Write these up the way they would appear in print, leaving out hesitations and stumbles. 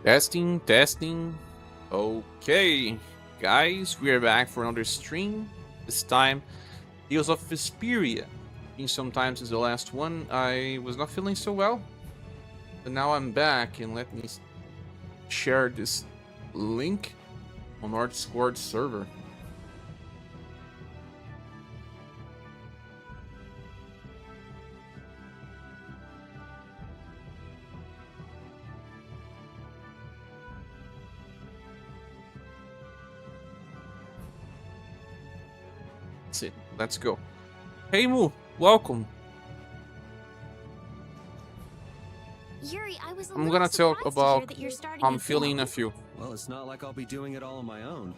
Testing, testing. Okay, guys, we are back for another stream. This time, Tales of Vesperia. Sometimes is the last one. I was not feeling so well, but now I'm back, and let me share this link on our Discord server. That's it. Let's go. Hey Moo, welcome. Yuri, I'm gonna talk about how I'm feeling in a few. Well, it's not like I'll be doing it all on my own.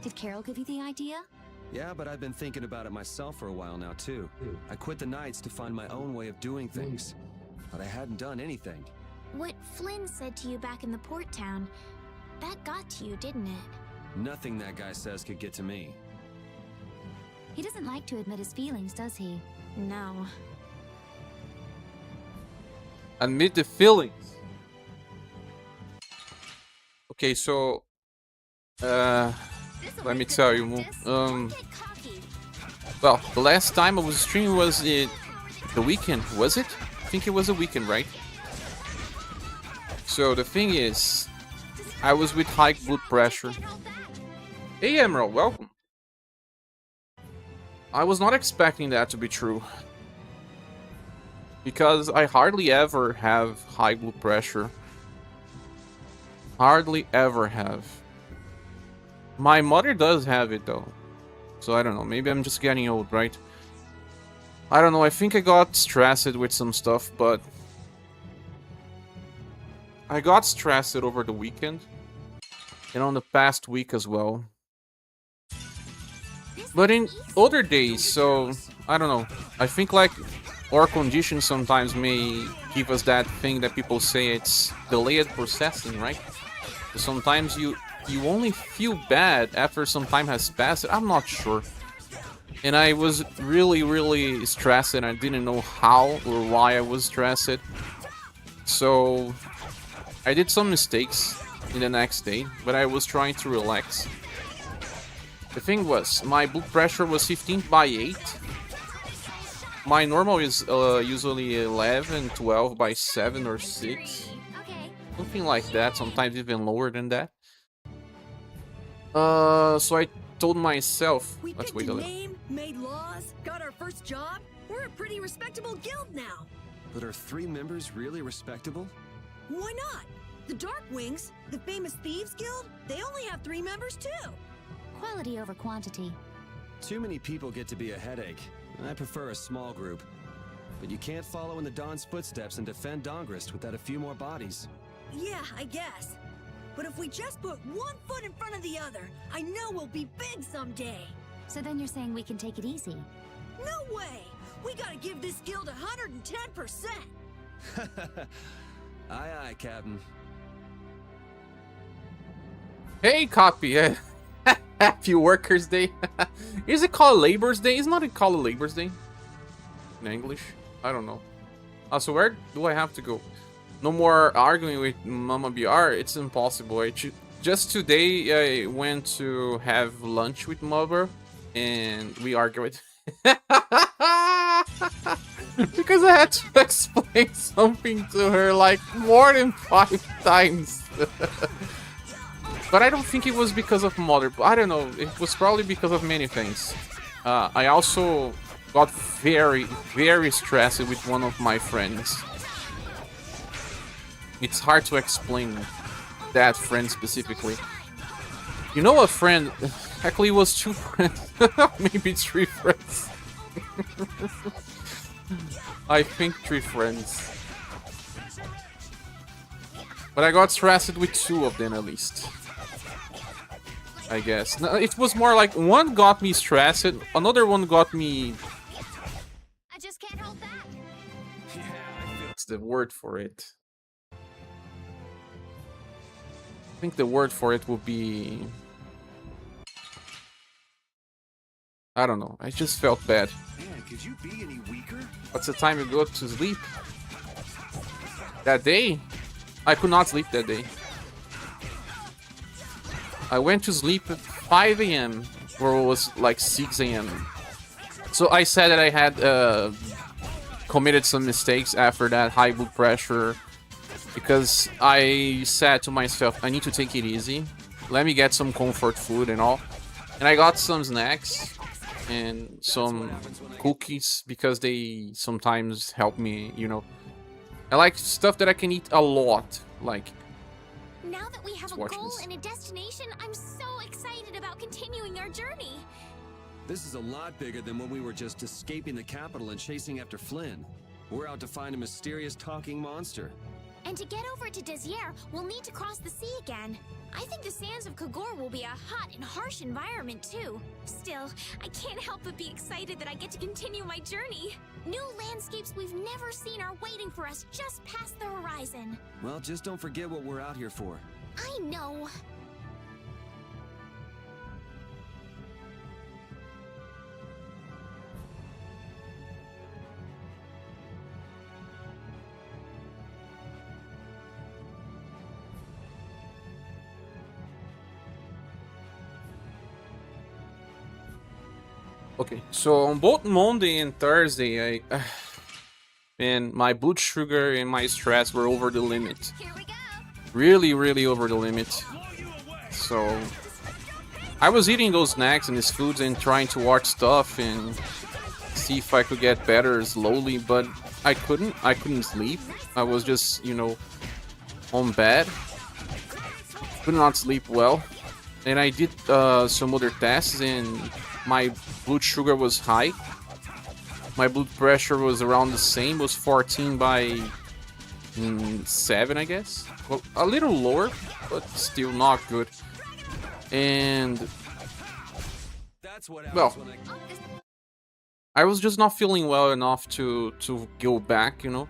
Did Carol give you the idea? Yeah, but I've been thinking about it myself for a while now, too. I quit the Knights to find my own way of doing things. But I hadn't done anything. What Flynn said to you back in the port town, that got to you, didn't it? Nothing that guy says could get to me. He doesn't like to admit his feelings, does he? No. Admit the feelings. Okay, so let me tell you, well, the last time I was streaming was the weekend, was it? I think it was a weekend, right? So the thing is, I was with high blood pressure. Hey Emerald, welcome. I was not expecting that to be true, because I hardly ever have high blood pressure. Hardly ever have. My mother does have it though, so I don't know, maybe I'm just getting old, right? I don't know, I think I got stressed with some stuff, but I got stressed over the weekend and on the past week as well. But in other days, so I don't know. I think like our conditions sometimes may give us that thing that people say it's delayed processing, right? Sometimes you only feel bad after some time has passed. I'm not sure. And I was really stressed and I didn't know how or why I was stressed. So I did some mistakes in the next day, but I was trying to relax. The thing was, my blood pressure was 15/8. My normal is usually 11, 12/7 or 6. Something like that, sometimes even lower than that. So I told myself, let's wait a little. Name, made laws, got our first job. We're a pretty respectable guild now. But are 3 members really respectable? Why not? The Dark Wings, the famous thieves guild, they only have 3 members too. Quality over quantity. Too many people get to be a headache. I prefer a small group. But you can't follow in the Dawn's footsteps and defend Dongrist without a few more bodies. Yeah, I guess. But if we just put one foot in front of the other, I know we'll be big someday. So then you're saying we can take it easy? No way! We gotta give this guild 110%! Aye, aye, Captain. Hey, copy. Happy Workers' Day. Is it called Labor's Day? Isn't it called Labor's Day? In English? I don't know. So where do I have to go? No more arguing with Mama BR. It's impossible. Just today I went to have lunch with Mother and we argued. Because I had to explain something to her like more than 5 times. But I don't think it was because of Mother. I don't know. It was probably because of many things. I also got very stressed with one of my friends. It's hard to explain that friend specifically. You know, a friend. Actually, it was 2 friends. Maybe 3 friends. I think 3 friends. But I got stressed with 2 of them at least. I guess. No, it was more like one got me stressed, another one got me... I just can't hold back. What's the word for it? I think the word for it would be... I don't know. I just felt bad. Man, could you be any weaker? What's the time you go to sleep? That day? I could not sleep that day. I went to sleep at 5 a.m. or it was like 6 a.m. So I said that I had committed some mistakes after that high blood pressure, because I said to myself, I need to take it easy. Let me get some comfort food and all. And I got some snacks and some cookies because they sometimes help me, you know. I like stuff that I can eat a lot, like. Now that we have a watch goal this. and a destination, I'm so excited about continuing our journey. This is a lot bigger than when we were just escaping the capital and chasing after Flynn. We're out to find a mysterious talking monster. And to get over to Desier, we'll need to cross the sea again. I think the sands of Kogor will be a hot and harsh environment, too. Still, I can't help but be excited that I get to continue my journey. New landscapes we've never seen are waiting for us just past the horizon. Well, just don't forget what we're out here for. I know. Okay, so on both Monday and Thursday, man, my blood sugar and my stress were over the limit. Here we go. Really, really over the limit. So I was eating those snacks and these foods and trying to watch stuff and see if I could get better slowly, but I couldn't. I couldn't sleep. I was just, you know, on bed. Could not sleep well. And I did some other tests and my blood sugar was high. My blood pressure was around the same, was 14 by 7, I guess. Well, a little lower, but still not good. And well, I was just not feeling well enough to go back, you know.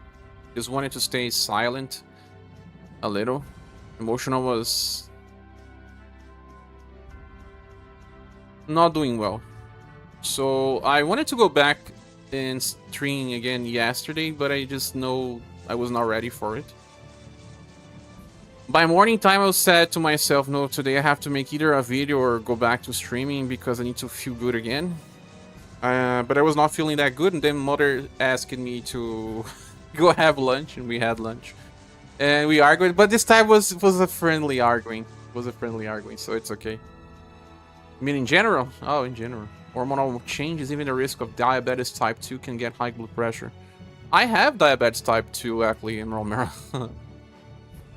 Just wanted to stay silent a little. Emotional was not doing well. So I wanted to go back and stream again yesterday, but I just know I was not ready for it. By morning time, I said to myself, no, today I have to make either a video or go back to streaming because I need to feel good again. But I was not feeling that good, and then mother asked me to go have lunch, and we had lunch. And we argued, but this time was a friendly arguing. So it's okay. I mean, in general? Oh, in general. Hormonal changes, even the risk of diabetes type 2 can get high blood pressure. I have diabetes type 2, actually, in Romero.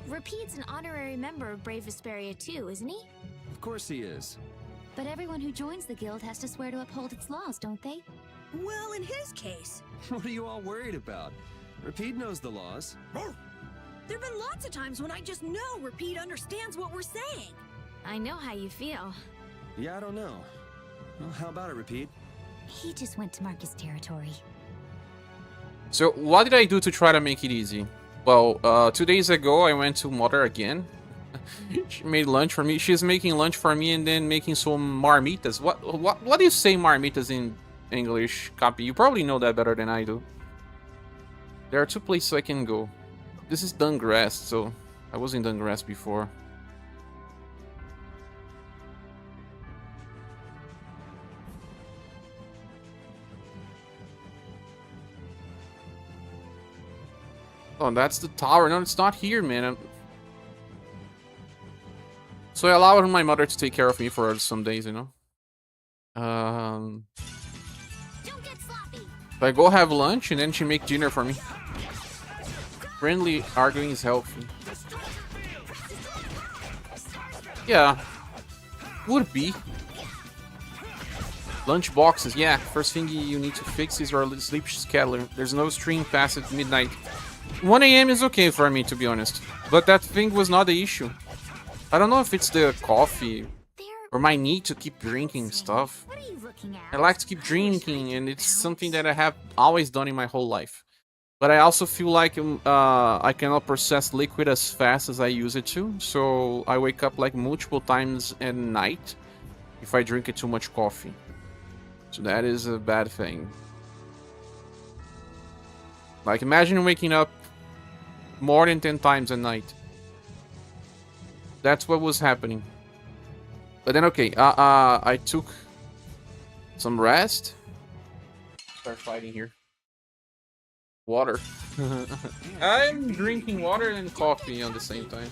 Repeat's an honorary member of Brave Vesperia too, isn't he? Of course he is. But everyone who joins the guild has to swear to uphold its laws, don't they? Well, in his case, What are you all worried about? Repeat knows the laws. there've been lots of times when I just know Repeat understands what we're saying. I know how you feel. Yeah, I don't know. Well, how about it, Repeat? He just went to mark his territory. So what did I do to try to make it easy? Well, 2 days ago I went to mother again. She made lunch for me. She's making lunch for me and then making some marmitas. What do you say marmitas in English, Copy? You probably know that better than I do. There are 2 places I can go. This is Dungrass, so I was in Dungrass before. Oh, that's the tower. No, it's not here, man. So I allowed my mother to take care of me for some days, you know. Don't get sloppy. I go have lunch and then she make dinner for me. Friendly arguing is healthy. Yeah, would be. Lunch boxes, yeah. First thing you need to fix is your sleep schedule. There's no stream past at midnight. 1 a.m. is okay for me, to be honest. But that thing was not the issue. I don't know if it's the coffee or my need to keep drinking stuff. What are you looking at? I like to keep drinking, and it's something that I have always done in my whole life. But I also feel like I cannot process liquid as fast as I use it to. So I wake up like multiple times at night if I drink too much coffee. So that is a bad thing. Like, imagine waking up more than 10 times a night. That's what was happening. But then, okay, I took some rest. Start fighting here. Water. I'm drinking water and coffee on the same time.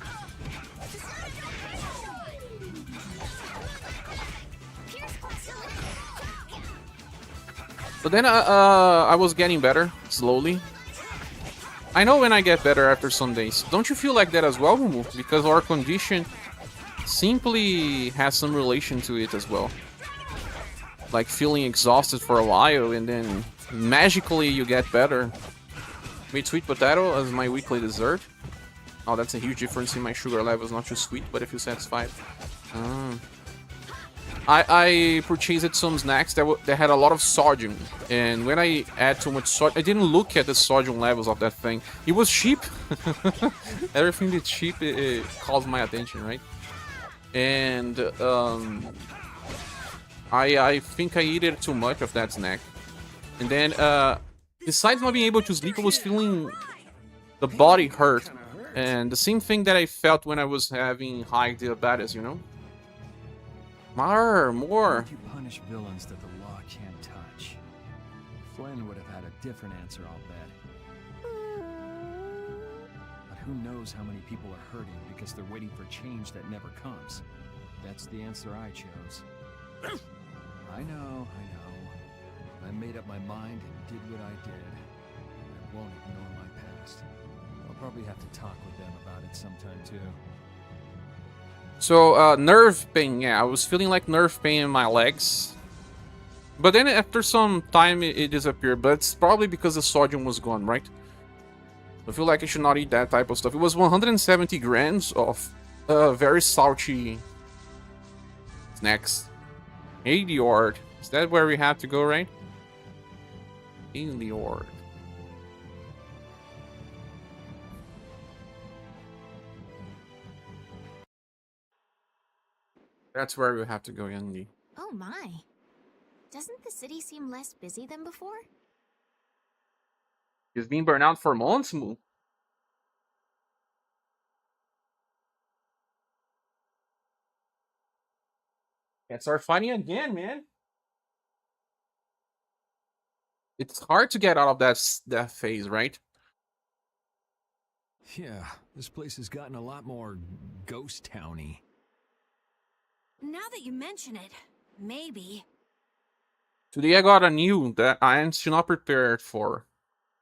But then I was getting better, slowly. I know when I get better after some days. Don't you feel like that as well, Mumu? Because our condition simply has some relation to it as well. Like feeling exhausted for a while and then magically you get better. Made sweet potato as my weekly dessert. Oh, that's a huge difference in my sugar levels. Not too sweet, but I feel satisfied. I purchased some snacks that had a lot of sodium, and when I add too much sodium, I didn't look at the sodium levels of that thing. It was cheap. Everything that's cheap, it calls my attention, right? And I think I ate too much of that snack. And then besides not being able to sleep, I was feeling the body hurt, and the same thing that I felt when I was having high diabetes, you know? More. You punish villains that the law can't touch. Flynn would have had a different answer, I'll bet. But who knows how many people are hurting because they're waiting for change that never comes. That's the answer I chose. I know. I made up my mind and did what I did. I won't ignore my past. I'll probably have to talk with them about it sometime too. So, nerve pain, yeah, I was feeling like nerve pain in my legs. But then after some time, it disappeared. But it's probably because the sodium was gone, right? I feel like I should not eat that type of stuff. It was 170 grams of very salty snacks. Aeliord. Is that where we have to go, right? Aeliord. That's where we have to go, Yandy. Oh my. Doesn't the city seem less busy than before? He's been burned out for months, Moo. Let's start fighting again, man. It's hard to get out of that phase, right? Yeah, this place has gotten a lot more ghost towny. Now that you mention it, maybe. Today I got a new that I am still not prepared for.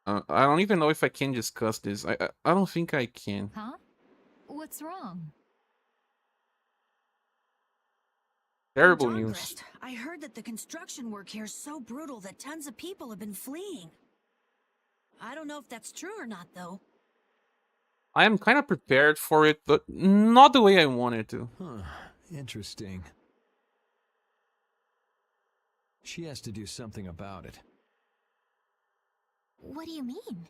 I don't even know if I can discuss this. I don't think I can. Huh? What's wrong? Terrible In news. Dongrest, I heard that the construction work here is so brutal that tons of people have been fleeing. I don't know if that's true or not, though. I am kind of prepared for it, but not the way I wanted to. Huh. Interesting. She has to do something about it. What do you mean?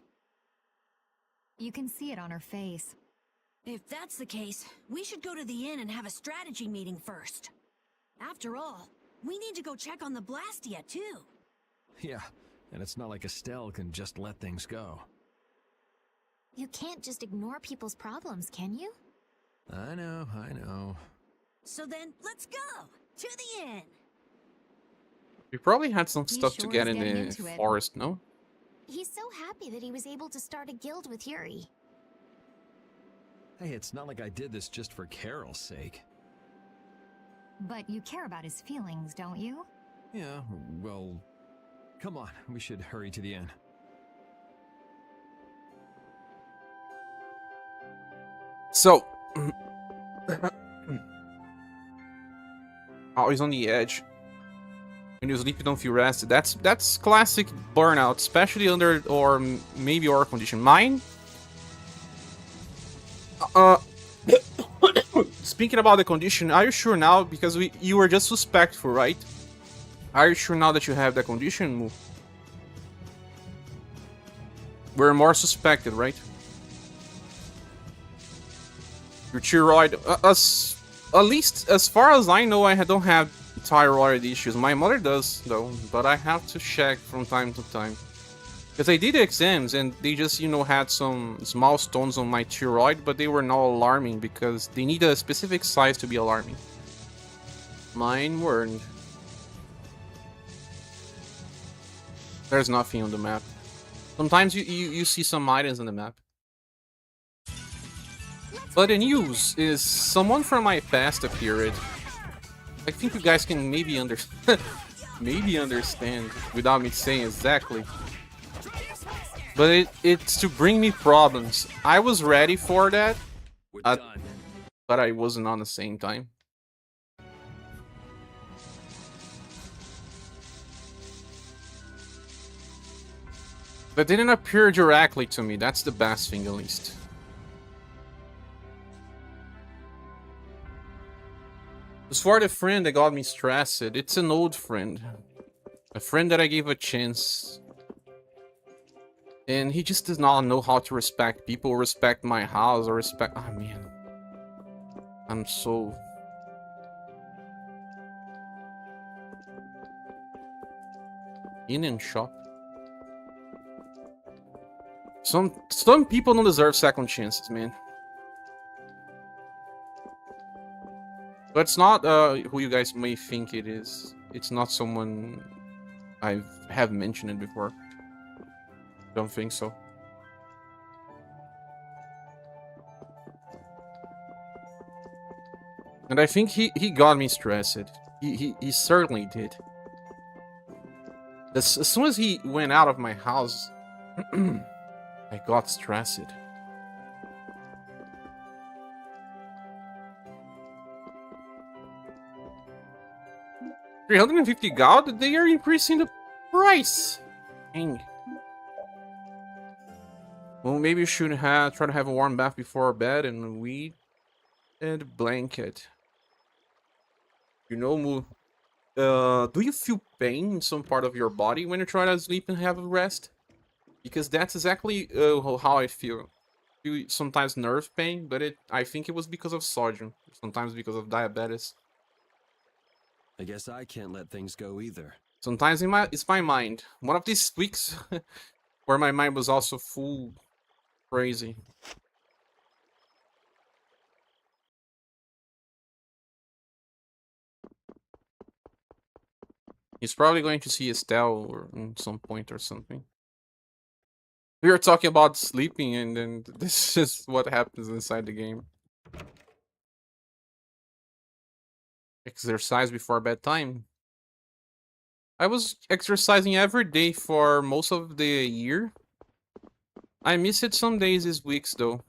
You can see it on her face. If that's the case, we should go to the inn and have a strategy meeting first. After all, we need to go check on the Blastia, too. Yeah, and it's not like Estelle can just let things go. You can't just ignore people's problems, can you? I know. So then, let's go! To the inn! We probably had some He stuff to sure get is in getting the into it. forest, no? He's so happy that he was able to start a guild with Yuri. Hey, it's not like I did this just for Carol's sake. But you care about his feelings, don't you? Yeah, well... Come on, we should hurry to the inn. So... always on the edge. When you sleep, you don't feel rested. That's classic burnout, especially under or maybe our condition. Mine. Speaking about the condition, are you sure now? Because you were just suspectful, right? Are you sure now that you have that condition? Move. We're more suspected, right? Your thyroid, at least as far as I know, I don't have thyroid issues. My mother does, though, but I have to check from time to time. Because I did the exams and they just, had some small stones on my thyroid, but they were not alarming because they need a specific size to be alarming. Mine weren't. There's nothing on the map. Sometimes you see some items on the map. But the news is someone from my past appeared. I think you guys can maybe maybe understand without me saying exactly. But it's to bring me problems. I was ready for that, We're done. but I wasn't on the same time. But didn't appear directly to me. That's the best thing, at least. As for the friend that got me stressed, it's an old friend. A friend that I gave a chance. And he just does not know how to respect people, respect my house, or respect... Oh, man. I'm so... In and shop. Some people don't deserve second chances, man. But it's not who you guys may think it is. It's not someone I have mentioned it before. Don't think so. And I think he got me stressed. He certainly did. As soon as he went out of my house, I got stressed. $350 gold? They are increasing the price. Dang. Well, maybe you should try to have a warm bath before bed and weed and a blanket. You know, do you feel pain in some part of your body when you try to sleep and have a rest? Because that's exactly how I feel. Sometimes nerve pain, but I think it was because of sodium. Sometimes because of diabetes. I guess I can't let things go either. Sometimes it's my mind. One of these weeks where my mind was also full crazy. He's probably going to see Estelle or at some point or something. We were talking about sleeping, and then this is what happens inside the game. Exercise before bedtime. I was exercising every day for most of the year. I miss it some days these weeks, though.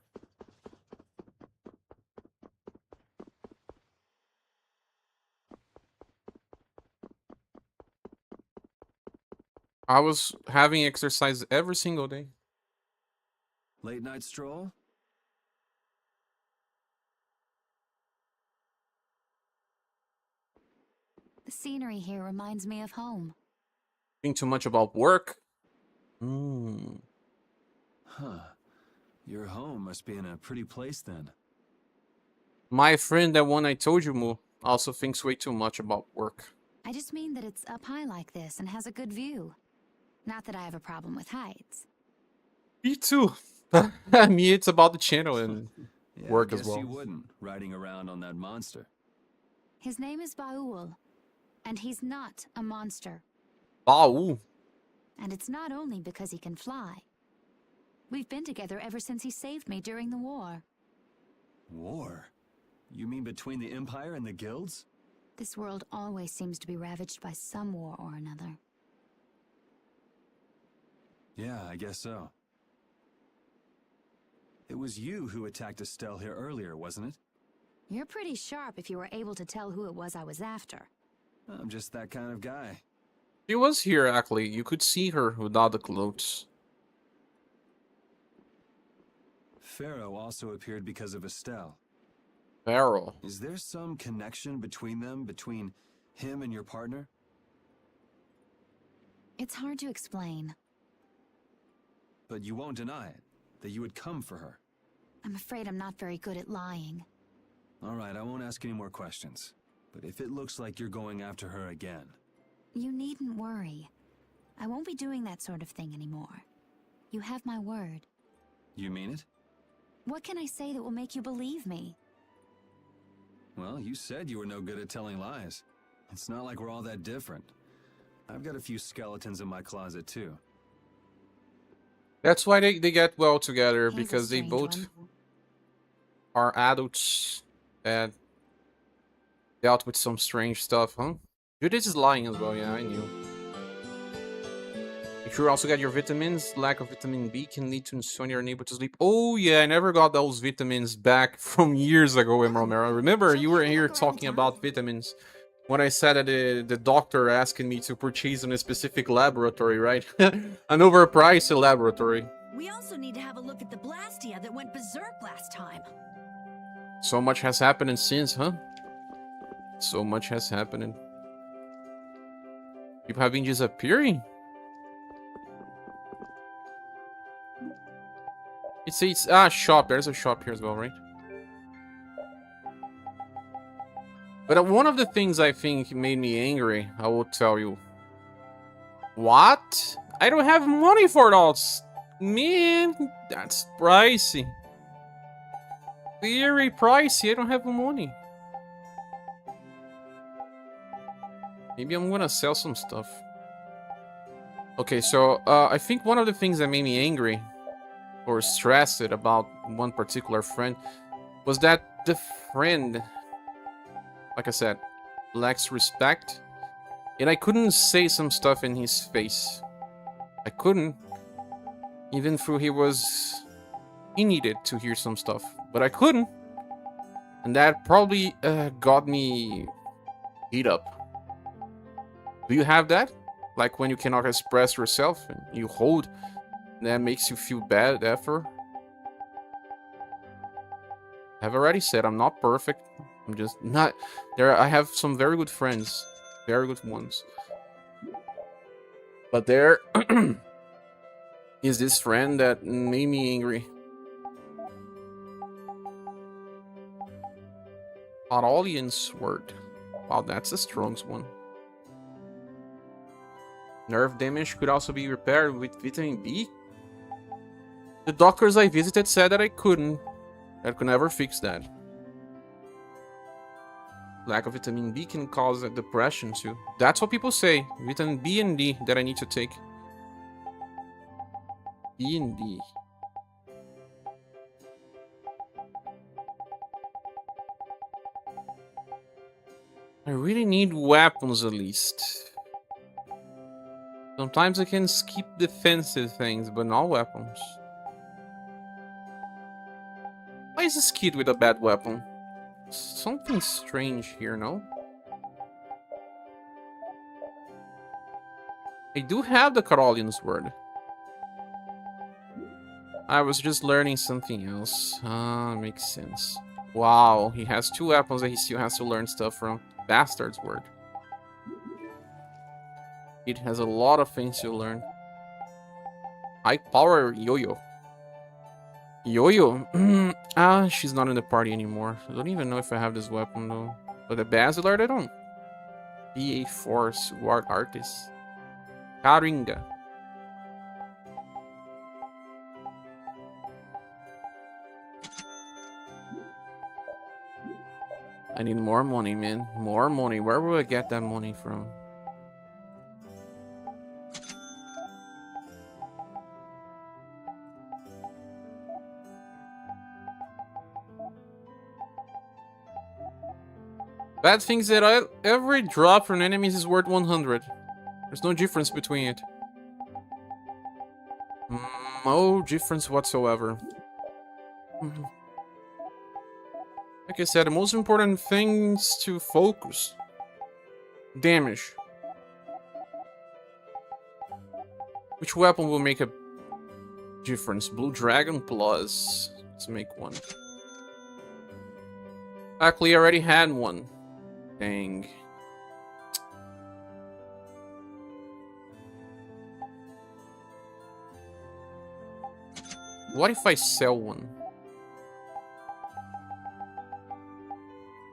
I was having exercise every single day. Late night stroll? The scenery here reminds me of home. Think too much about work. Hmm. Huh. Your home must be in a pretty place then. My friend, that one I told you, Moo, also thinks way too much about work. I just mean that it's up high like this and has a good view. Not that I have a problem with heights. Me too. Me, it's about the channel and Yeah, work I as guess well. you wouldn't, riding around on that monster. His name is Baul, and he's not a monster. Baú. And it's not only because he can fly. We've been together ever since he saved me during the war. War? You mean between the Empire and the guilds? This world always seems to be ravaged by some war or another. Yeah, I guess so. It was you who attacked Estelle here earlier, wasn't it? You're pretty sharp if you were able to tell who it was I was after. I'm just that kind of guy. She was here, actually. You could see her without the clothes. Pharaoh also appeared because of Estelle. Pharaoh. Is there some connection between them, between him and your partner? It's hard to explain. But you won't deny it, that you would come for her. I'm afraid I'm not very good at lying. All right, I won't ask any more questions. But if it looks like you're going after her again... You needn't worry. I won't be doing that sort of thing anymore. You have my word. You mean it? What can I say that will make you believe me? Well, you said you were no good at telling lies. It's not like we're all that different. I've got a few skeletons in my closet, too. That's why they get well together, He's a because they strange both one. are adults that dealt with some strange stuff, huh? Judith is lying as well, yeah, I knew. You sure also get your vitamins. Lack of vitamin B can lead to insomnia or unable to sleep. Oh yeah, I never got those vitamins back from years ago, Romero. Remember, you were here talking about vitamins when I said that the doctor asking me to purchase in a specific laboratory, right? An overpriced laboratory. We also need to have a look at the Blastia that went berserk last time. So much has happened since, huh? So much has happened. People have been disappearing. It's shop. There's a shop here as well, right? But one of the things I think made me angry, I will tell you. What? I don't have money for those. Man, that's pricey. Very pricey. I don't have money. Maybe I'm gonna sell some stuff. Okay, so I think one of the things that made me angry or stressed about one particular friend was that the friend, like I said, lacks respect, and I couldn't say some stuff in his face. I couldn't, even though he needed to hear some stuff, but I couldn't, and that probably got me beat up. Do you have that? Like when you cannot express yourself and you hold, that makes you feel bad after? I've already said I'm not perfect. I'm just not there. I have some very good friends, very good ones, but there is this friend that made me angry. Aurelian sword. Wow, that's the strongest one. Nerve damage could also be repaired with vitamin B. The doctors I visited said that I couldn't. I could never fix that. Lack of vitamin B can cause a depression too. That's what people say. Vitamin B and D that I need to take. B and D. I really need weapons at least. Sometimes I can skip defensive things, but not weapons. Why is this kid with a bad weapon? Something strange here, no? I do have the Carolian sword. I was just learning something else. Ah, makes sense. Wow, he has two weapons that he still has to learn stuff from. Bastard's word. It has a lot of things to learn. High power yo-yo. Yo-yo? She's not in the party anymore. I don't even know if I have this weapon though. But the Basilar, I don't. BA Force, Ward Artist. Karinga. I need more money, man. More money. Where will I get that money from? Bad thing is that every drop from enemies is worth 100. There's no difference between it. No difference whatsoever. Like I said, the most important thing is to focus. Damage. Which weapon will make a difference? Blue Dragon Plus. Let's make one. Actually, I already had one. Dang. What if I sell one?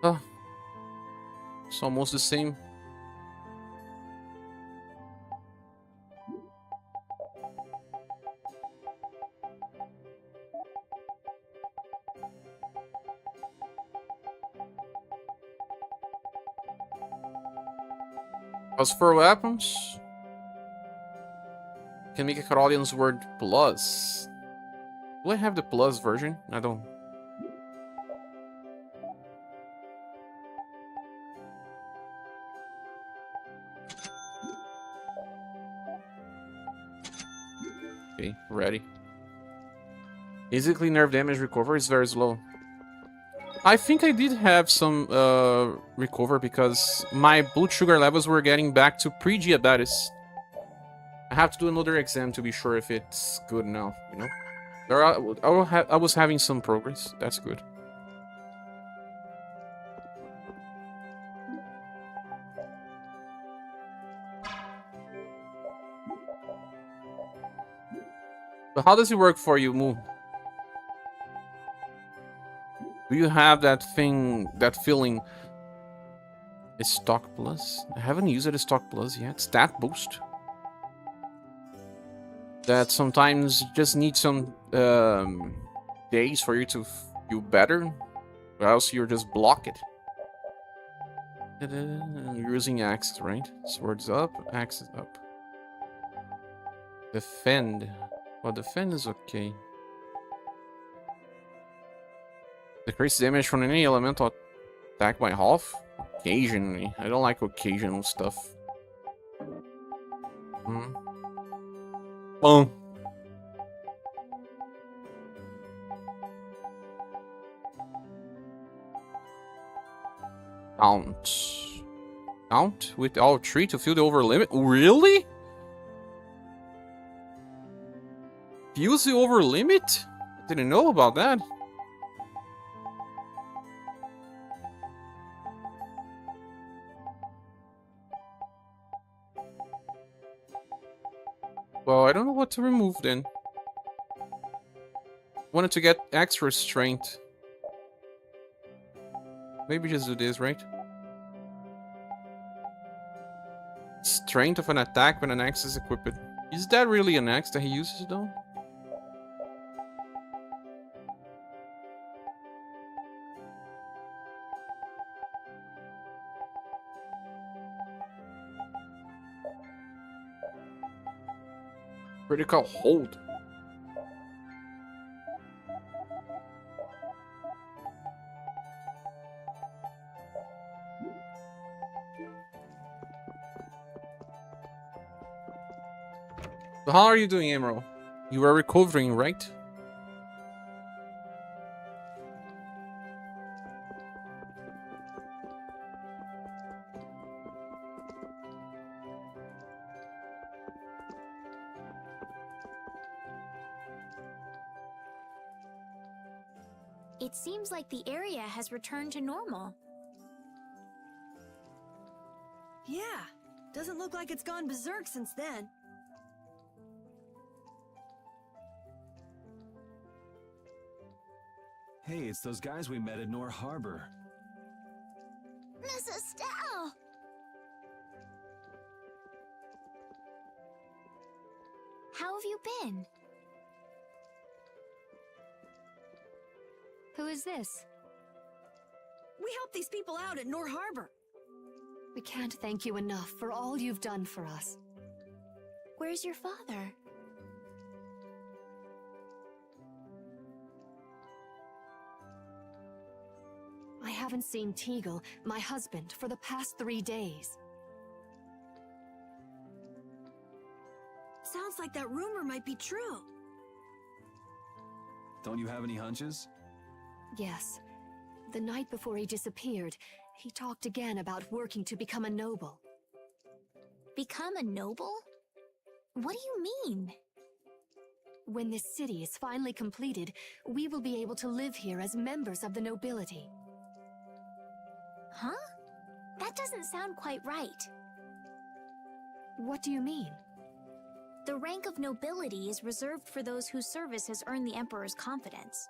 Oh. It's almost the same. As for weapons, can make a Carolian's word plus. Do I have the plus version? I don't. Okay, ready. Basically, nerve damage recovery is very slow. I think I did have some recover because my blood sugar levels were getting back to pre-diabetes. I have to do another exam to be sure if it's good now, you know? I was having some progress. That's good. But how does it work for you, Moo? Do you have that thing, that feeling? Is stock plus? I haven't used it as stock plus yet. Stat boost. That sometimes you just need some days for you to feel better, or else you're just block it. You're using axes, right? Swords up, axes up. Defend. Well, defend is okay. Decrease damage from any elemental attack by half. Occasionally. I don't like occasional stuff. Boom. Count with all three to fill the over limit. Really? Use the over limit? Didn't know about that. Well, I don't know what to remove then. Wanted to get extra strength. Maybe just do this, right? Strength of an attack when an axe is equipped. Is that really an axe that he uses though? Critical hold. So how are you doing, Emerald? You are recovering, right? It seems like the area has returned to normal. Yeah, doesn't look like it's gone berserk since then. Hey, it's those guys we met at Nor Harbor. Miss Estelle! How have you been? Who is this? We helped these people out at Nor Harbor. We can't thank you enough for all you've done for us. Where's your father? I haven't seen Teagle, my husband, for the past 3 days. Sounds like that rumor might be true. Don't you have any hunches? Yes. The night before he disappeared, he talked again about working to become a noble. Become a noble? What do you mean? When this city is finally completed, we will be able to live here as members of the nobility. Huh? That doesn't sound quite right. What do you mean? The rank of nobility is reserved for those whose service has earned the Emperor's confidence.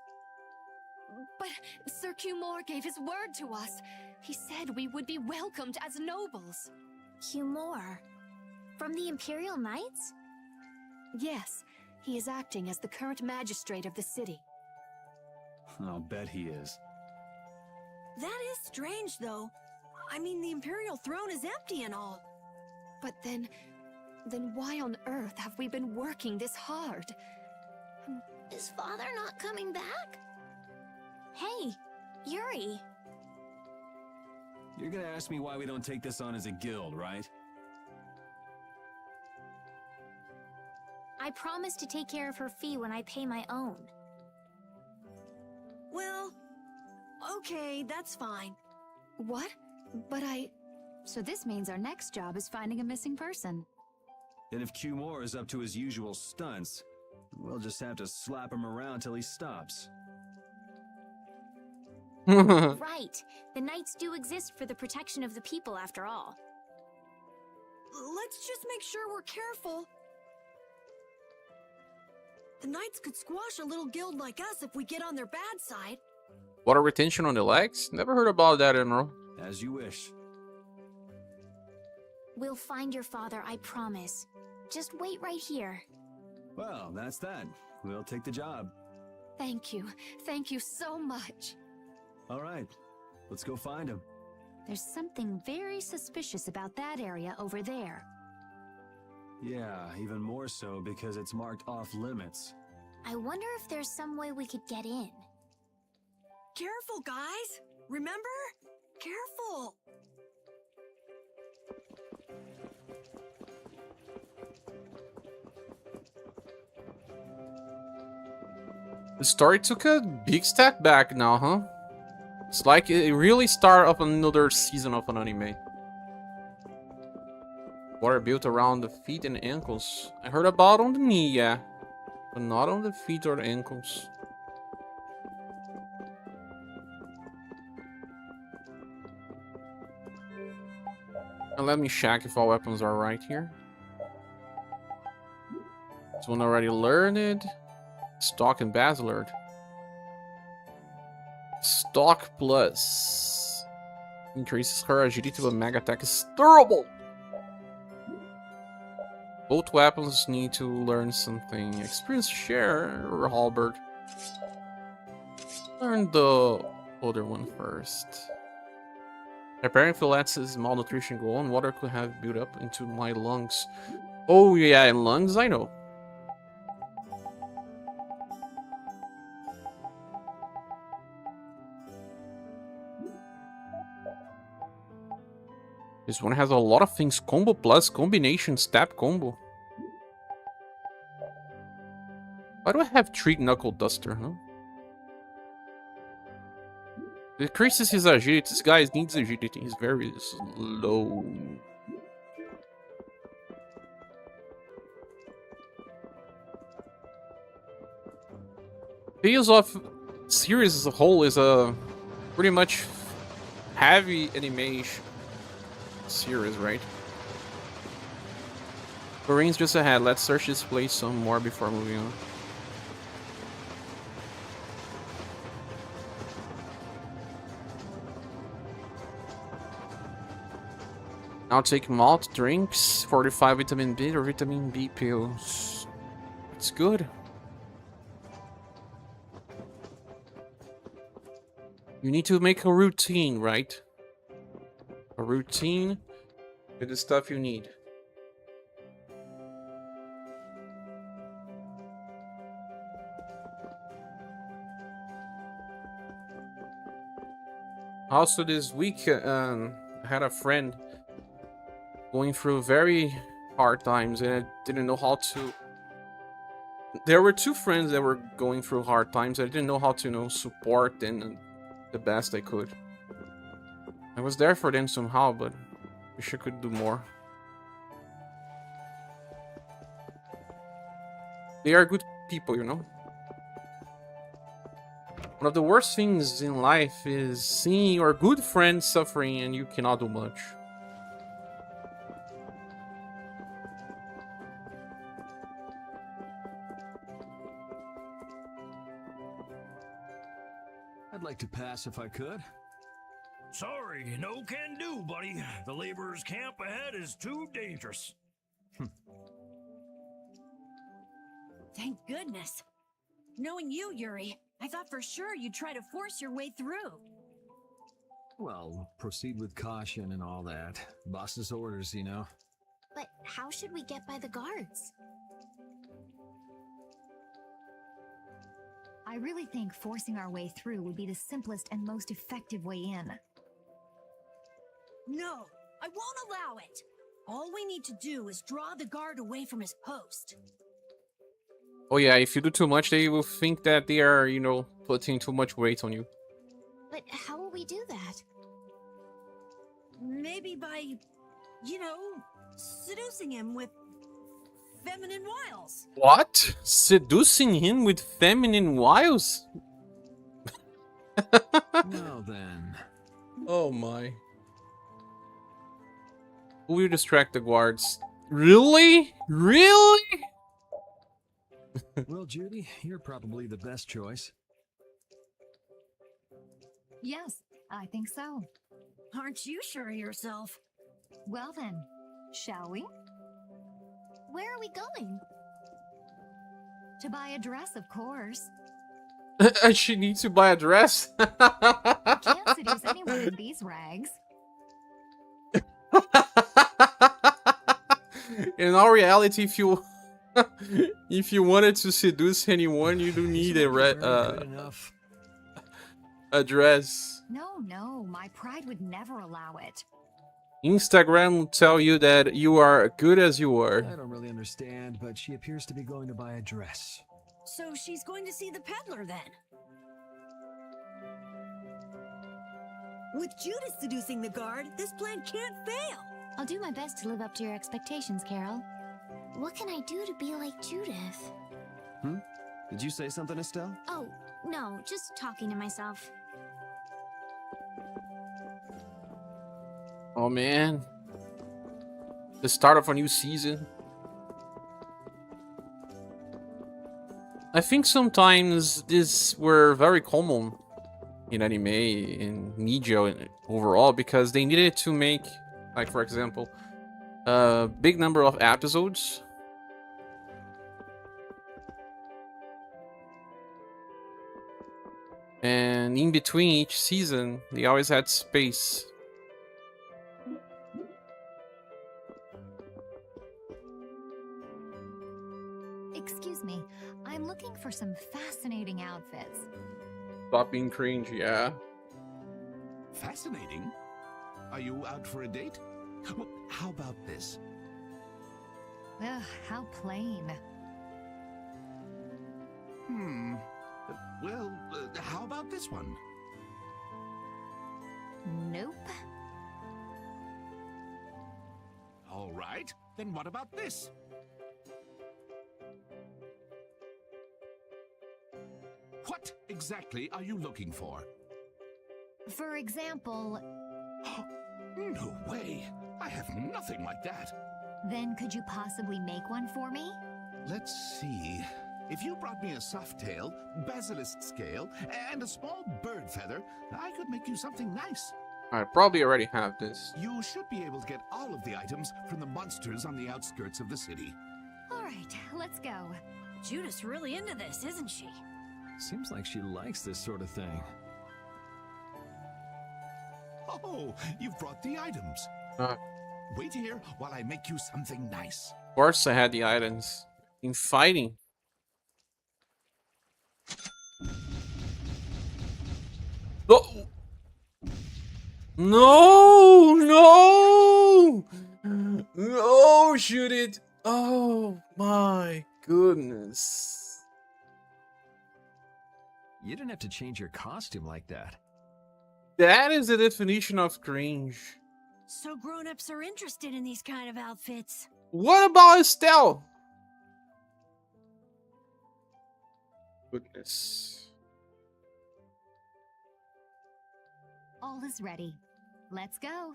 But Sir Cumore gave his word to us. He said we would be welcomed as nobles. Cumore? From the Imperial Knights? Yes, he is acting as the current magistrate of the city. I'll bet he is. That is strange, though. I mean, the Imperial throne is empty and all. But then why on earth have we been working this hard? Is Father not coming back? Hey, Yuri. You're gonna ask me why we don't take this on as a guild, right? I promised to take care of her fee when I pay my own. Well, okay, that's fine. What? But So this means our next job is finding a missing person. And if Q Moore is up to his usual stunts, we'll just have to slap him around till he stops. Right. The Knights do exist for the protection of the people, after all. Let's just make sure we're careful. The Knights could squash a little guild like us if we get on their bad side. Water retention on the legs? Never heard about that, Enro. As you wish. We'll find your father, I promise. Just wait right here. Well, that's that. We'll take the job. Thank you. Thank you so much. All right, let's go find him. There's something very suspicious about that area over there. Yeah, even more so because it's marked off limits. I wonder if there's some way we could get in. Careful, guys! Remember? Careful! The story took a big step back now, huh? It's like it really started up another season of an anime. Water built around the feet and ankles. I heard about on the knee, yeah. But not on the feet or the ankles. And let me check if all weapons are right here. This one already learned. Stock and Basilard. Stock plus increases her agility, but mega attack is durable. Both weapons need to learn something. Experience share or halberd. Learn the other one first. Preparing for Latz's malnutrition goal and water could have built up into my lungs. Oh yeah, and lungs I know. This one has a lot of things. Combo plus, combination, stab combo. Why do I have 3 Knuckle Duster, huh? Decreases his agility. This guy needs agility. He's very slow. Tales of series as a whole is a pretty much heavy animation series, right? Marines just ahead. Let's search this place some more before moving on. Now take malt drinks, 45 vitamin B or vitamin B pills. It's good. You need to make a routine, right? A routine with the stuff you need. Also this week, I had a friend going through very hard times and I didn't know how to... There were 2 friends that were going through hard times. I didn't know how to, support them the best I could. I was there for them somehow, but wish I could do more. They are good people, One of the worst things in life is seeing your good friend suffering and you cannot do much. I'd like to pass if I could. Sorry, no can do, buddy. The laborers' camp ahead is too dangerous. Thank goodness. Knowing you, Yuri, I thought for sure you'd try to force your way through. Well, proceed with caution and all that. Boss's orders, But how should we get by the guards? I really think forcing our way through would be the simplest and most effective way in. No, I won't allow it. All we need to do is draw the guard away from his post. Oh yeah, if you do too much, they will think that they are, you know, putting too much weight on you. But how will we do that? Maybe by, you know, seducing him with feminine wiles. What? Seducing him with feminine wiles? Well then. Oh my. Who will distract the guards? Really? Really? Well, Judy, you're probably the best choice. Yes, I think so. Aren't you sure of yourself? Well then, shall we? Where are we going? To buy a dress, of course. She needs to buy a dress. Can't seduce anyone with these rags. In all reality, if you wanted to seduce anyone, you do need a dress. No, my pride would never allow it. Instagram will tell you that you are good as you are. I don't really understand, but she appears to be going to buy a dress. So she's going to see the peddler then. With Judas seducing the guard, this plan can't fail. I'll do my best to live up to your expectations, Carol. What can I do to be like Judith? Did you say something, Estelle? Oh, no, just talking to myself. Oh man. The start of a new season. I think sometimes these were very common in anime, in media overall, because they needed to make, like for example, a big number of episodes. And in between each season, they always had space. Excuse me, I'm looking for some fascinating outfits. Stop being cringe, yeah. Fascinating. Are you out for a date? Well, how about this? Ugh, how plain. Well, how about this one? Nope. All right. Then what about this? What exactly are you looking for? For example, No way. I have nothing like that. then could you possibly make one for me? Let's see. If you brought me a soft tail, basilisk scale, and a small bird feather, I could make you something nice. I probably already have this. You should be able to get all of the items from the monsters on the outskirts of the city. All right, let's go. Judith's really into this, isn't she? Seems like she likes this sort of thing. Oh, you've brought the items. Of Wait here while I make you something nice. course I had the items. In fighting. Oh! No! No! No, shoot it! Oh my goodness. You didn't have to change your costume like that. That is the definition of cringe. So grown-ups are interested in these kind of outfits. What about Estelle? Goodness. All is ready. Let's go.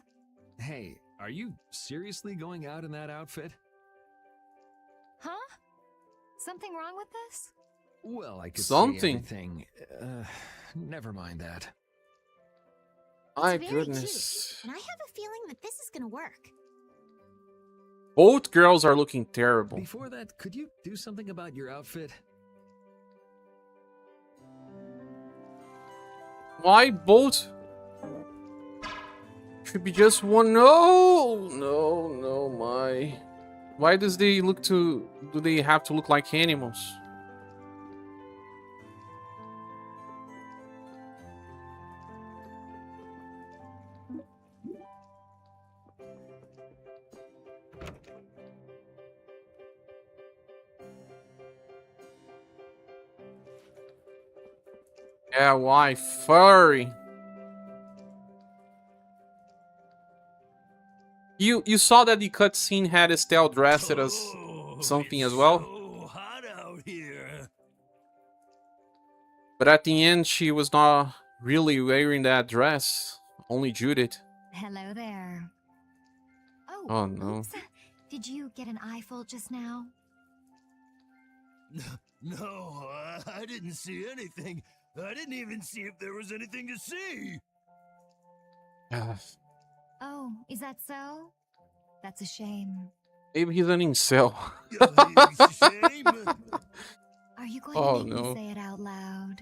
Hey, are you seriously going out in that outfit? Huh? Something wrong with this? Well, I could Something. see everything. Never mind that. My It's very goodness. cute, and I have a feeling that this is gonna work. Both girls are looking terrible. Before that, could you do something about your outfit? Why both? Should be just one. No, no, no, my. Why does they look to... Do they have to look like animals? Yeah, why? Furry. You saw that the cutscene had Estelle dressed as something it's as well? so hot out here. But at the end, she was not really wearing that dress. Only Judith. Hello there. Oh, Oh no. oops. Did you get an eyeful just now? No, I didn't see anything. I didn't even see if there was anything to see. Oh, is that so? That's a shame. Maybe he's an incel. Shame. Are you going Oh, to make no. me say it out loud?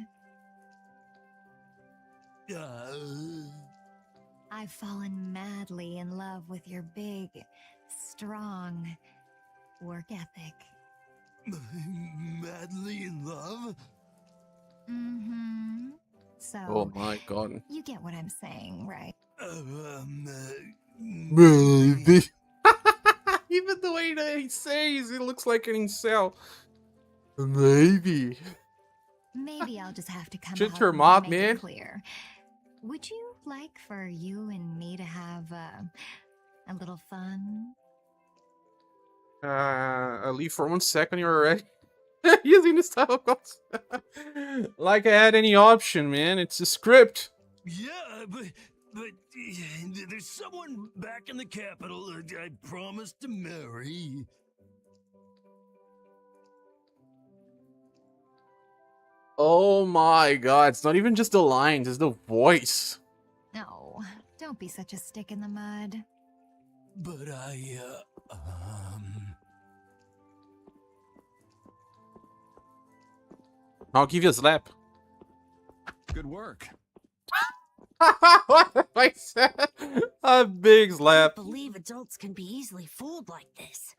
I've fallen madly in love with your big, strong work ethic. Madly in love? Mm-hmm. So, Oh my god. you get what I'm saying, right? Maybe. Even the way that he says, it looks like an incel. Maybe. Maybe I'll just have to come Shut out your and mouth, make man. it clear. Would you like for you and me to have a little fun? I leave for 1 second, you're already using this type of calls. Like I had any option, man. It's a script. Yeah, but there's someone back in the capital I promised to marry. Oh my god, it's not even just the lines, it's the voice. No, don't be such a stick in the mud. But I'll give you a slap. Good work. What have I said? A big slap. Can't believe adults can be easily fooled like this.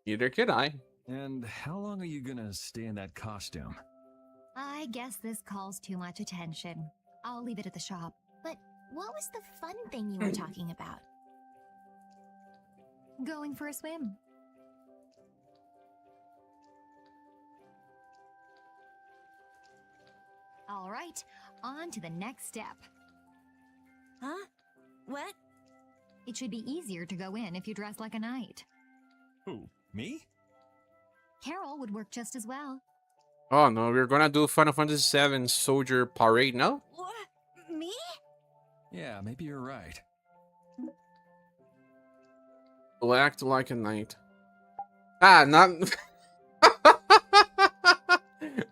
Neither can I. And how long are you gonna stay in that costume? I guess this calls too much attention. I'll leave it at the shop. But what was the fun thing you were talking about? Going for a swim. All right, on to the next step. Huh? What? It should be easier to go in if you dress like a knight. Who? Me? Carol would work just as well. Oh no, we're gonna do Final Fantasy VII Soldier Parade now? What? Me? Yeah, maybe you're right. We'll act like a knight. Ah, not...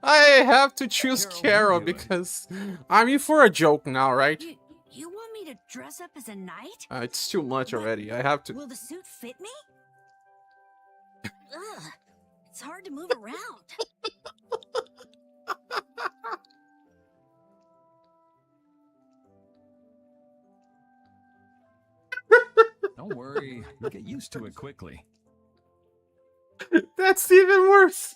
I have to choose Carol, what are Carol you doing? because I'm in for a joke now, right? You want me to dress up as a knight? It's too much But already. I have to... Will the suit fit me? Ugh, it's hard to move around. Don't worry, you'll get used to it quickly. That's even worse.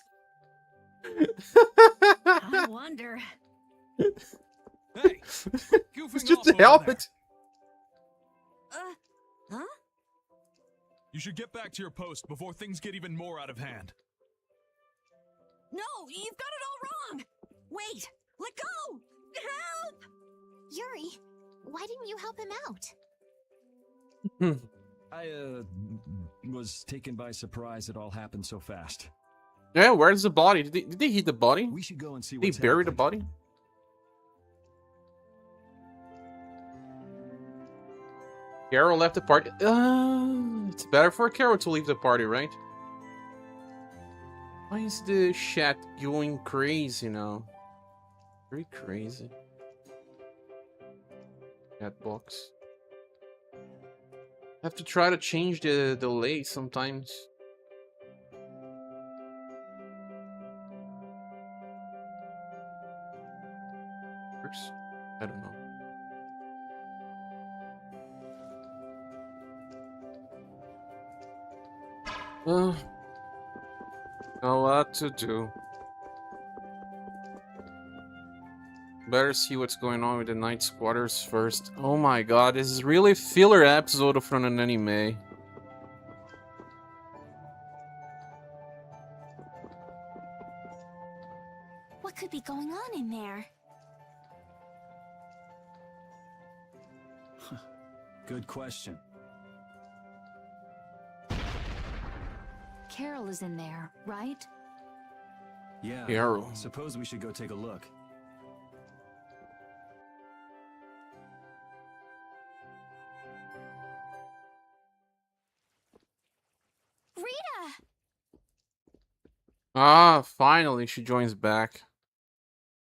I wonder. Hey, goofing It's just off the over helmet. there. Huh? You should get back to your post before things get even more out of hand. No, you've got it all wrong. Wait, let go. Help! Yuri, why didn't you help him out? I, was taken by surprise it all happened so fast. Yeah, where's the body? Did they hit the body? We should go and see Did they what's bury the happened. body? Carol left the party. It's better for Carol to leave the party, right? Why is the chat going crazy now? Very crazy. Chat box. I have to try to change the delay sometimes. Works? I don't know. Uh, a lot to do. Better see what's going on with the Knight's quarters first. Oh my god, this is really filler episode from an anime. What could be going on in there? Good question. Carol is in there, right? Yeah. Carol. Suppose we should go take a look. Rita! Ah, finally she joins back.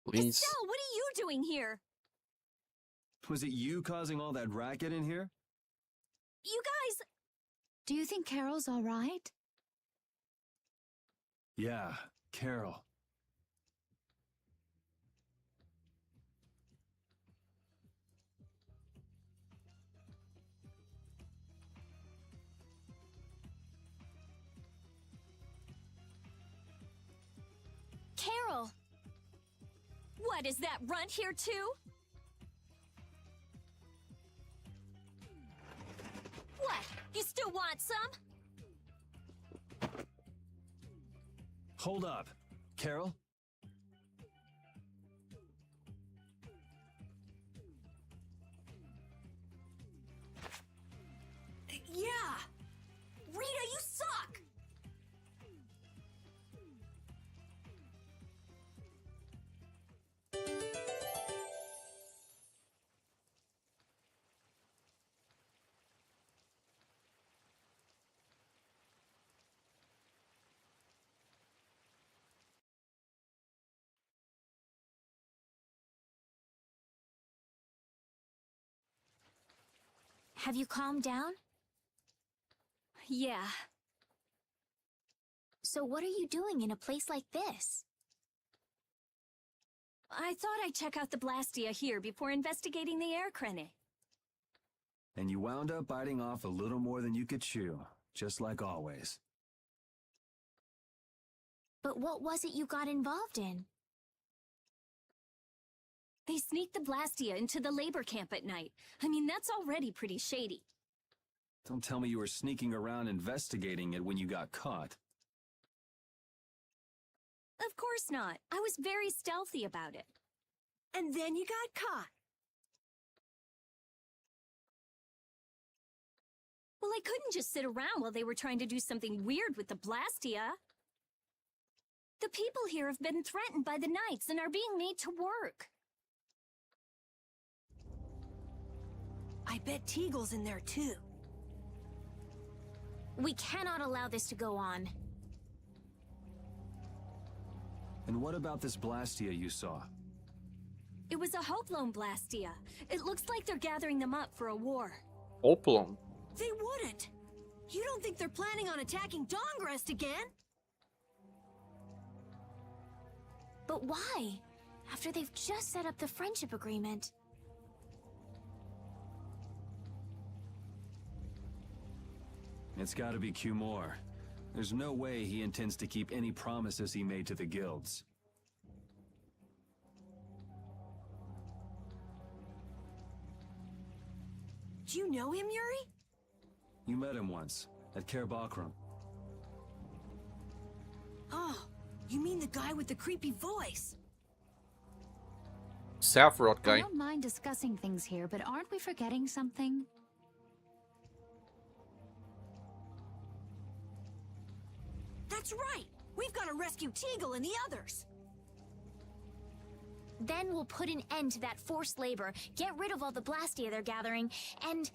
Please. Estelle, what are you doing here? Was it you causing all that racket in here? You guys... Do you think Carol's all right? Yeah, Carol. Carol! What, is that runt here too? What? You still want some? Hold up. Carol? Yeah! Rita, you suck! Have you calmed down? Yeah. So what are you doing in a place like this? I thought I'd check out the Blastia here before investigating the air crenny. And you wound up biting off a little more than you could chew, just like always. But what was it you got involved in? They sneaked the Blastia into the labor camp at night. I mean, that's already pretty shady. Don't tell me you were sneaking around investigating it when you got caught. Of course not. I was very stealthy about it. And then you got caught. Well, I couldn't just sit around while they were trying to do something weird with the Blastia. The people here have been threatened by the Knights and are being made to work. I bet Teagle's in there too. We cannot allow this to go on. And what about this Blastia you saw? It was a Hoplone Blastia. It looks like they're gathering them up for a war. Oplon. They wouldn't! You don't think they're planning on attacking Dawngrest again? But why? After they've just set up the friendship agreement. It's gotta be Cumore. There's no way he intends to keep any promises he made to the guilds. Do you know him, Yuri? You met him once, at Caer Bakram. Oh, you mean the guy with the creepy voice? Saffrot I guy. don't mind discussing things here, but aren't we forgetting something? That's right! We've got to rescue Teagle and the others! Then we'll put an end to that forced labor, get rid of all the Blastia they're gathering, and,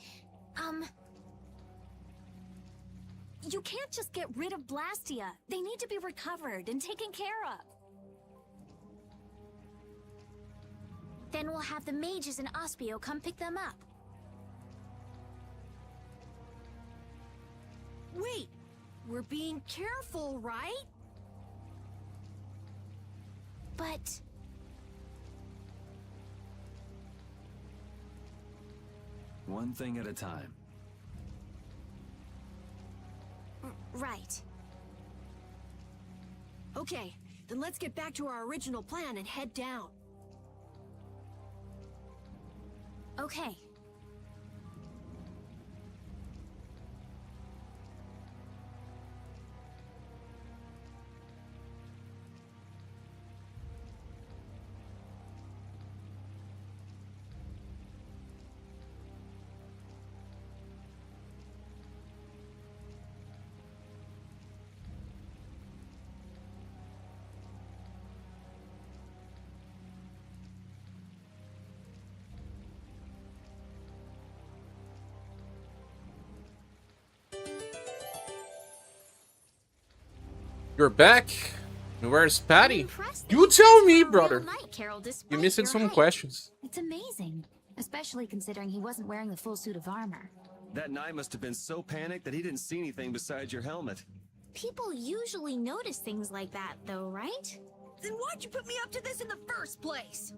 You can't just get rid of Blastia. They need to be recovered and taken care of. then we'll have the mages and Ospio come pick them up. Wait! We're being careful, right? But... One thing at a time. Right. Okay, then let's get back to our original plan and head down. Okay. You're back? And where's Patty? Impressed You that tell me, for a real brother. knight, Carol, You're despite missing your some height. questions. It's amazing, especially considering he wasn't wearing the full suit of armor. That knight must have been so panicked that he didn't see anything besides your helmet. People usually notice things like that, though, right? Then why'd you put me up to this in the first place?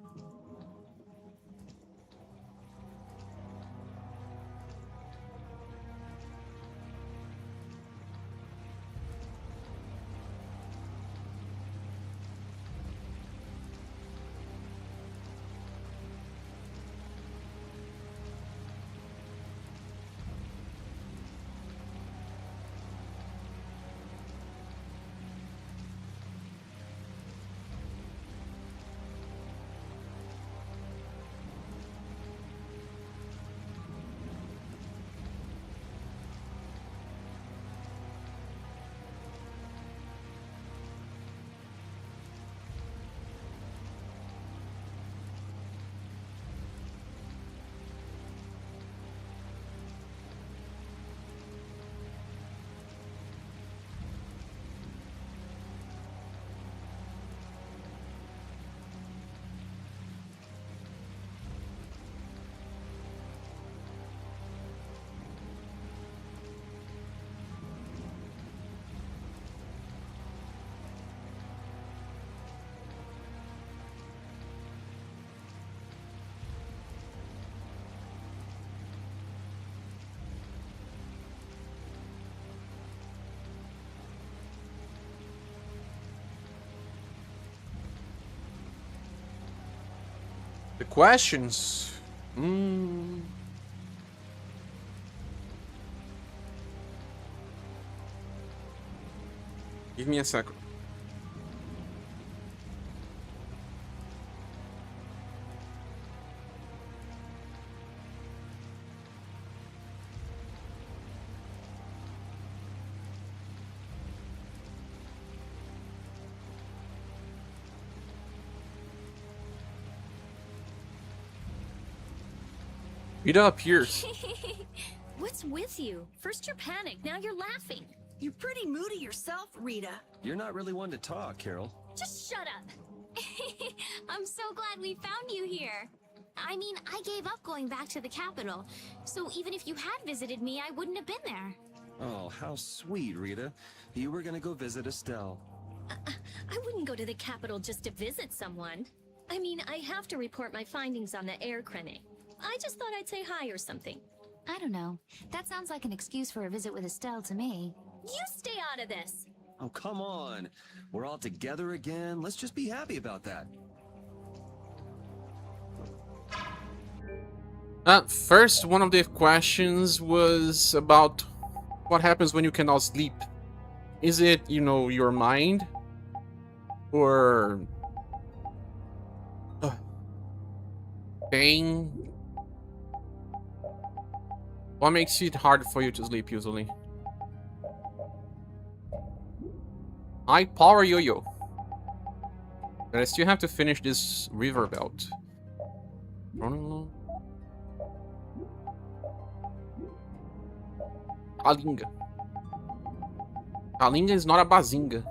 The questions. Give me a second. Rita appears. What's with you? First you're panicked, now you're laughing. You're pretty moody yourself, Rita. You're not really one to talk, Carol. Just shut up. I'm so glad we found you here. I mean, I gave up going back to the capital, so even if you had visited me, I wouldn't have been there. Oh, how sweet, Rita. You were gonna go visit Estelle. I wouldn't go to the capital just to visit someone. I mean, I have to report my findings on the air clinic. I just thought I'd say hi or something. I don't know. That sounds like an excuse for a visit with Estelle to me. You stay out of this. Oh, come on. We're all together again. Let's just be happy about that. First, one of the questions was about what happens when you cannot sleep. Is it, you know, your mind? Or... pain? What makes it hard for you to sleep, usually? I power yo-yo. But I still have to finish this river belt. Kalinga. Kalinga is not a bazinga.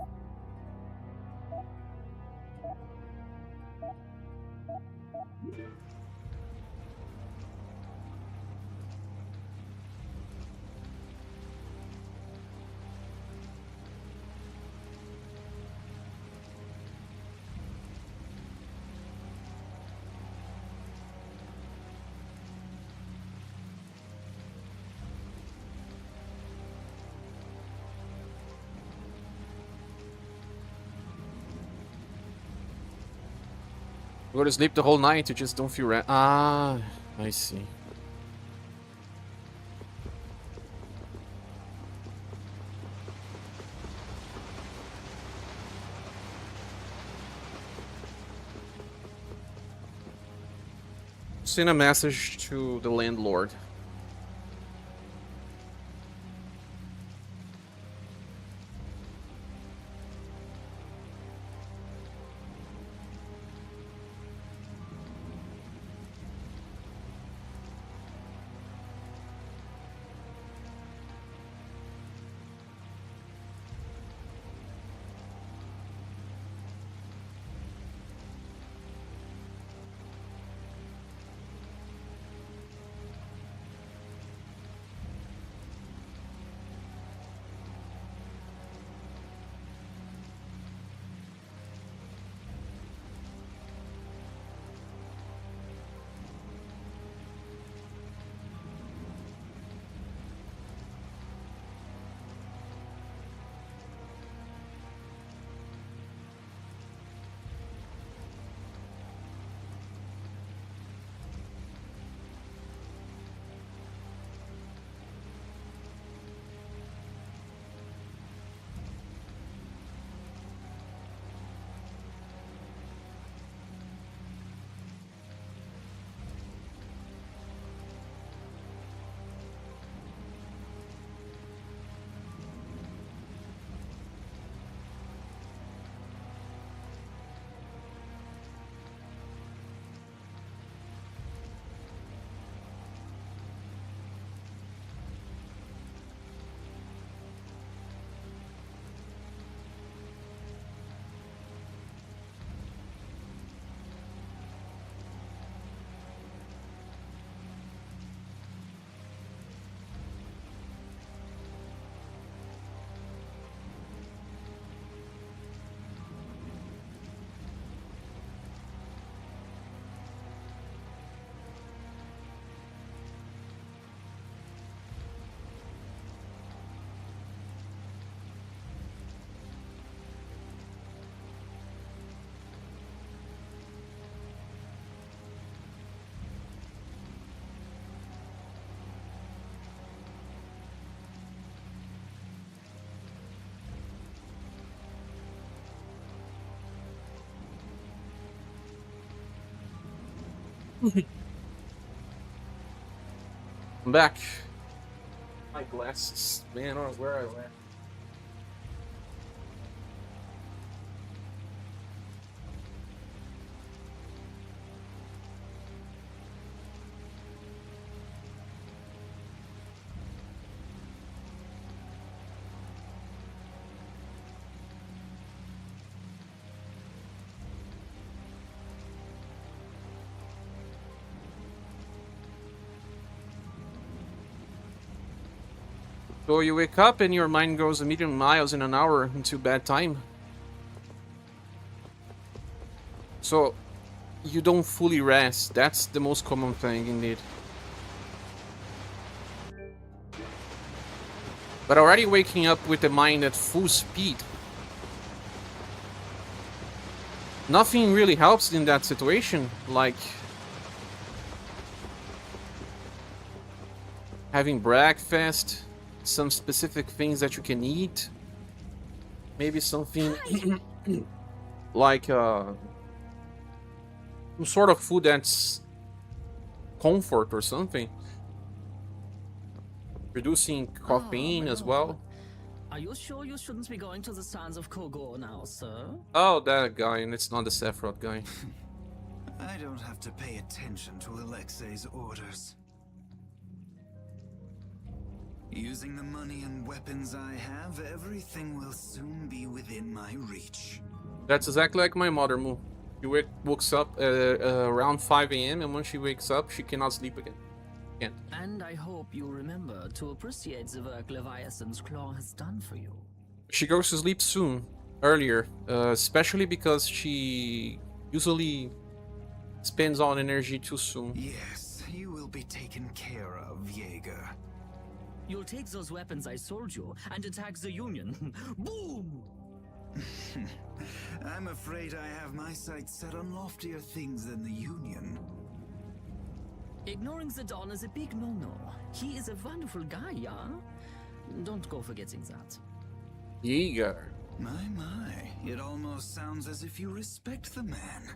You go to sleep the whole night, you just don't feel Ah, I see. Send a message to the landlord. I'm back. My glasses, man, or where I left. So you wake up and your mind goes a million miles in an hour into bad time. So you don't fully rest. That's the most common thing indeed. But already waking up with the mind at full speed, nothing really helps in that situation. Like having breakfast, some specific things that you can eat, maybe something like some sort of food that's comfort or something, reducing caffeine as well. Are you sure you shouldn't be going to the sands of Kogor now, sir? Oh, that guy, and it's not the Sephiroth guy. I don't have to pay attention to Alexei's orders. Using the money and weapons I have, everything will soon be within my reach. That's exactly like my mother, Moo. She wakes up around 5 a.m. and when she wakes up, she cannot sleep again. Can't. And I hope you remember to appreciate the work Leviathan's Claw has done for you. She goes to sleep soon, earlier, especially because she usually spends all energy too soon. Yes, you will be taken care of, Jaeger. You'll take those weapons I sold you and attack the Union. Boom! I'm afraid I have my sights set on loftier things than the Union. Ignoring the Don is a big no-no. He is a wonderful guy, yeah? Don't go forgetting that. Yeah. My. It almost sounds as if you respect the man.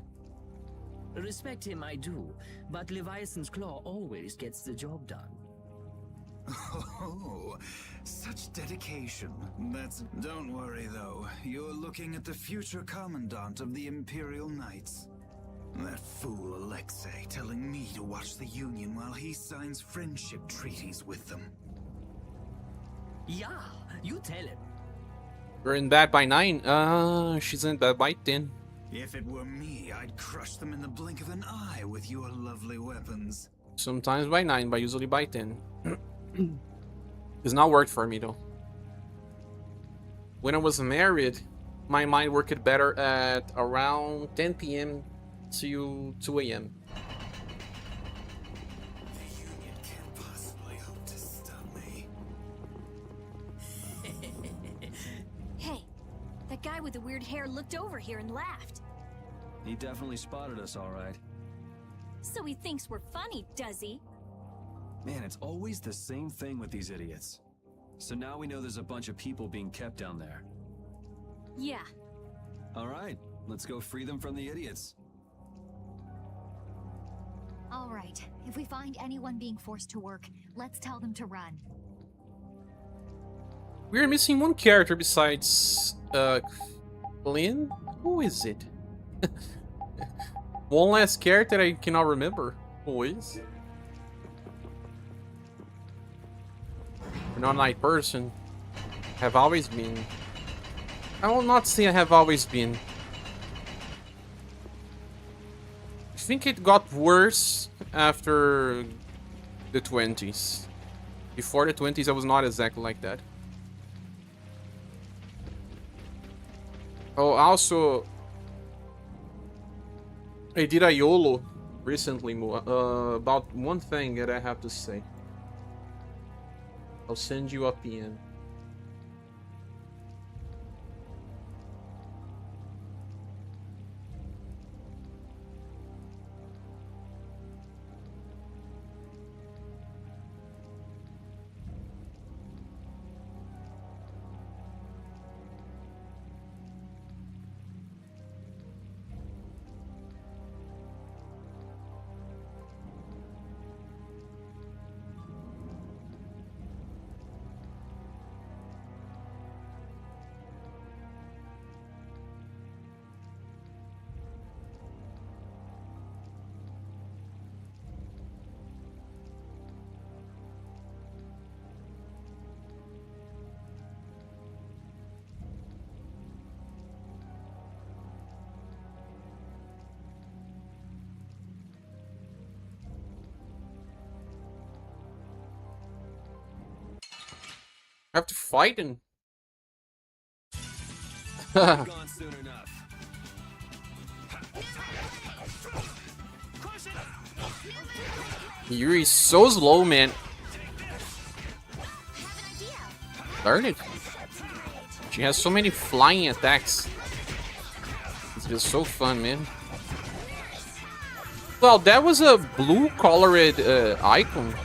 Respect him, I do, but Leviathan's Claw always gets the job done. Oh, such dedication. Don't worry, though. You're looking at the future commandant of the Imperial Knights. That fool Alexei telling me to watch the Union while he signs friendship treaties with them. Yeah, you tell him. You're in bed by 9. She's in bed by 10. If it were me, I'd crush them in the blink of an eye with your lovely weapons. Sometimes by 9, but usually by 10. It's not worked for me though. When I was married, my mind worked better at around 10 p.m. to 2 a.m. The Union can't possibly hope to stop me. Hey, that guy with the weird hair looked over here and laughed. He definitely spotted us, all right. So he thinks we're funny, does he? Man, it's always the same thing with these idiots. So now we know there's a bunch of people being kept down there. Yeah. All right, let's go free them from the idiots. All right, if we find anyone being forced to work, let's tell them to run. We're missing one character besides Lynn? Who is it? One last character I cannot remember. Who is? I'm not a night person. Have always been. I will not say I have always been. I think it got worse after the 20s. Before the 20s, I was not exactly like that. Oh, also, I did a YOLO recently about one thing that I have to say. I'll send you a PM. I have to fight him. Gone soon enough. Yuri's so slow, man. Learn it. She has so many flying attacks. It's just so fun, man. Well, that was a blue-colored icon.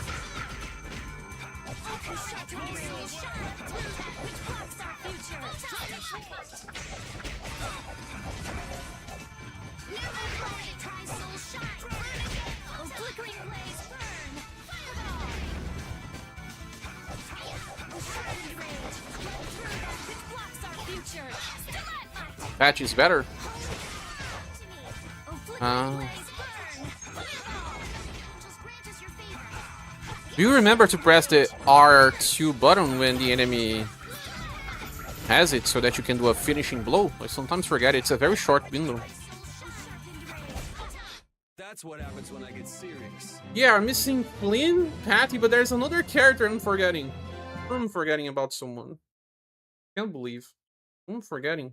Patch is better. Do you remember to press the R2 button when the enemy has it so that you can do a finishing blow? I sometimes forget it's a very short window. That's what happens when I get serious. Yeah, I'm missing Flynn, Patty, but there's another character I'm forgetting. I'm forgetting about someone. Can't believe. I'm forgetting.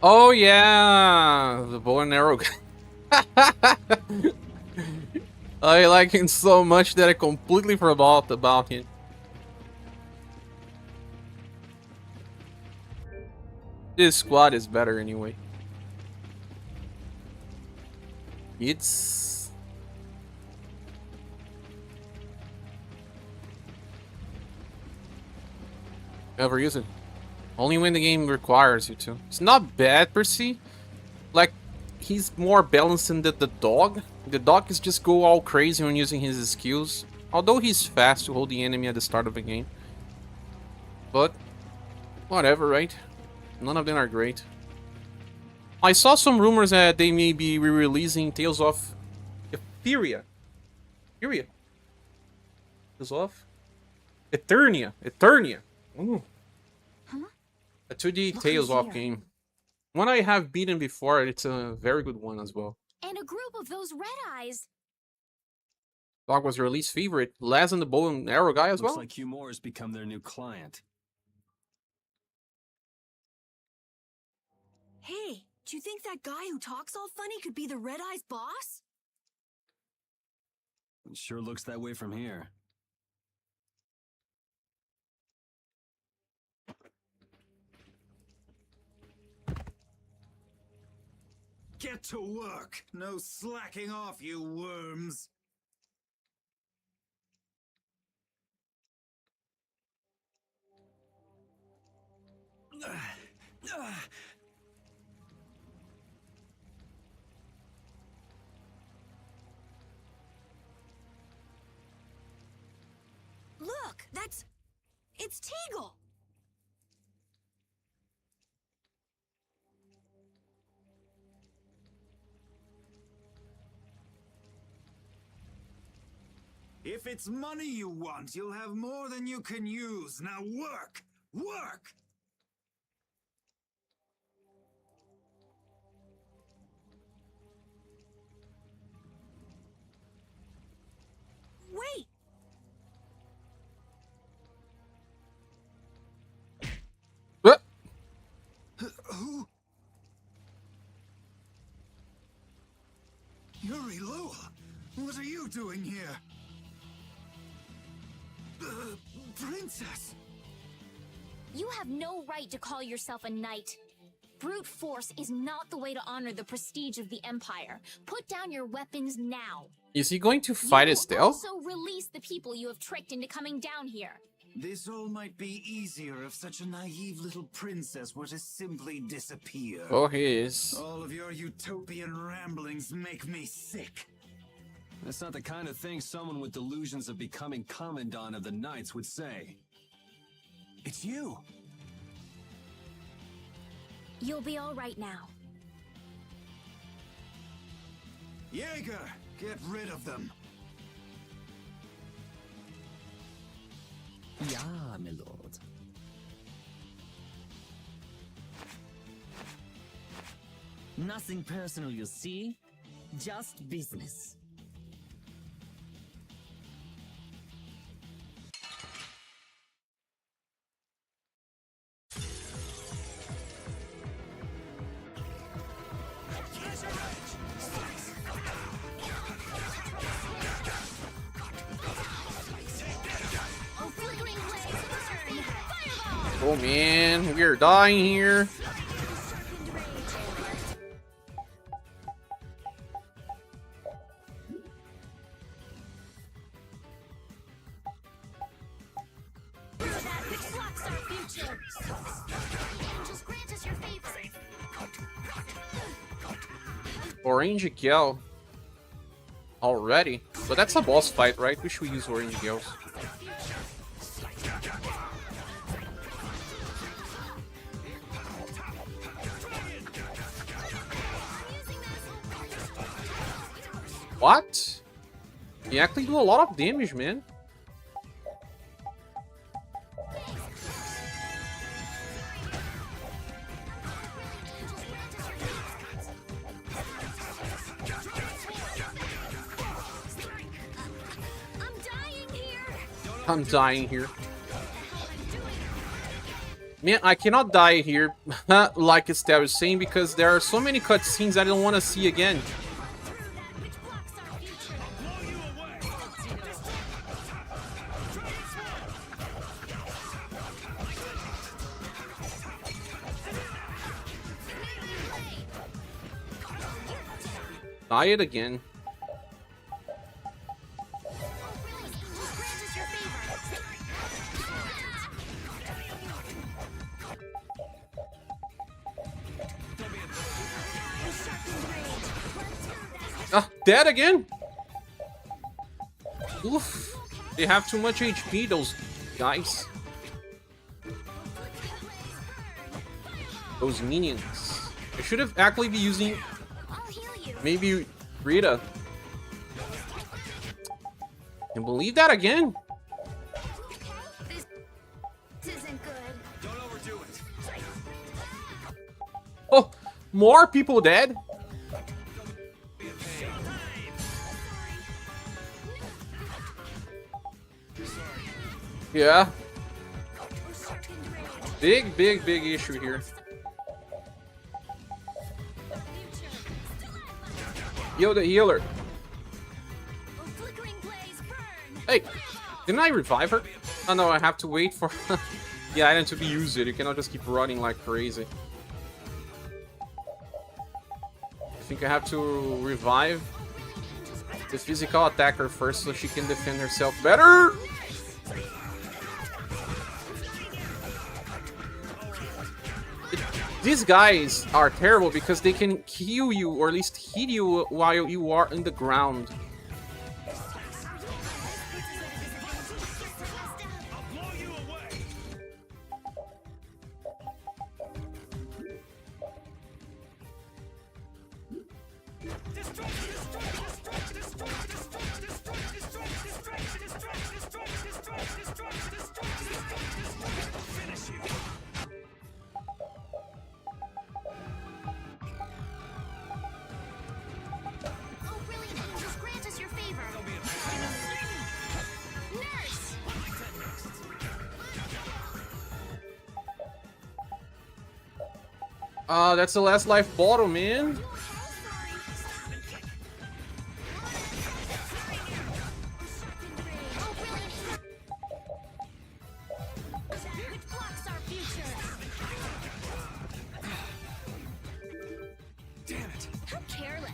Oh yeah, the bow and arrow. I like him so much that I completely forgot about him. This squad is better anyway. It's... Never use it. Only when the game requires you to. It's not bad per se. Like, he's more balanced than the dog. The dog is just go all crazy when using his skills. Although he's fast to hold the enemy at the start of the game. But, whatever, right? None of them are great. I saw some rumors that they may be re-releasing Tales of Vesperia. Vesperia. Tales of Eternia. Ooh. Huh? A 2D Tales of game. One I have beaten before, it's a very good one as well. And a group of those red eyes. Dog was your least favorite. Laz and the bow and arrow guy as well. Looks like Hugh Moore has become their new client. Hey, do you think that guy who talks all funny could be the Red Eyes boss? It sure looks that way from here. Get to work! No slacking off, you worms! Look, it's Teagle! If it's money you want, you'll have more than you can use. Now work! Work! Wait! Who? Yuri Lua, what are you doing here? Princess! You have no right to call yourself a knight. Brute force is not the way to honor the prestige of the Empire. Put down your weapons now. Is he going to fight You Estelle? also release the people you have tricked into coming down here. This all might be easier if such a naive little princess were to simply disappear. Oh, he is. All of your utopian ramblings make me sick. That's not the kind of thing someone with delusions of becoming Commandant of the Knights would say. It's you! You'll be all right now. Jaeger, get rid of them. Ja, my lord. Nothing personal, you see? Just business. Oh man, we are dying here. Orange Gel. Already? But that's a boss fight, right? We should use Orange Gels. What? You actually do a lot of damage, man. I'm dying here. Man, I cannot die here, like Estelle was saying, because there are so many cutscenes I don't want to see again. Die it again. Ah, dead again? Oof. They have too much HP, those guys. Those minions. I should have actually be using maybe Rita. Can believe that again? This isn't good. Don't overdo it. Oh, more people dead? Yeah. Big issue here. Yo, the healer. Hey, didn't I revive her? Oh no, I have to wait for the item to be used. You cannot just keep running like crazy. I think I have to revive the physical attacker first so she can defend herself better. These guys are terrible because they can kill you or at least hit you while you are in the ground. That's the last life bottle, man. Damn it. How careless.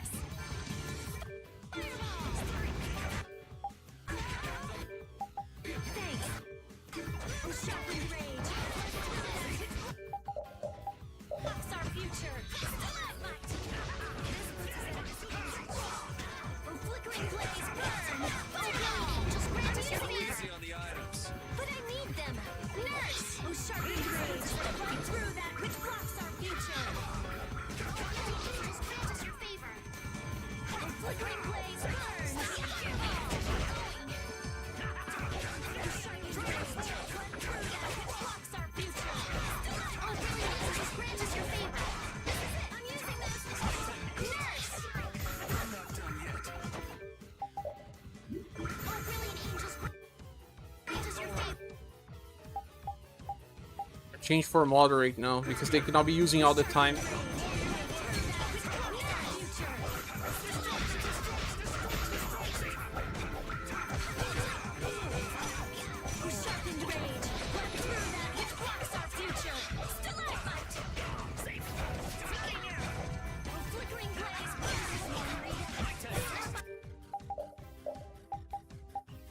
Change for moderate now because they cannot be using all the time.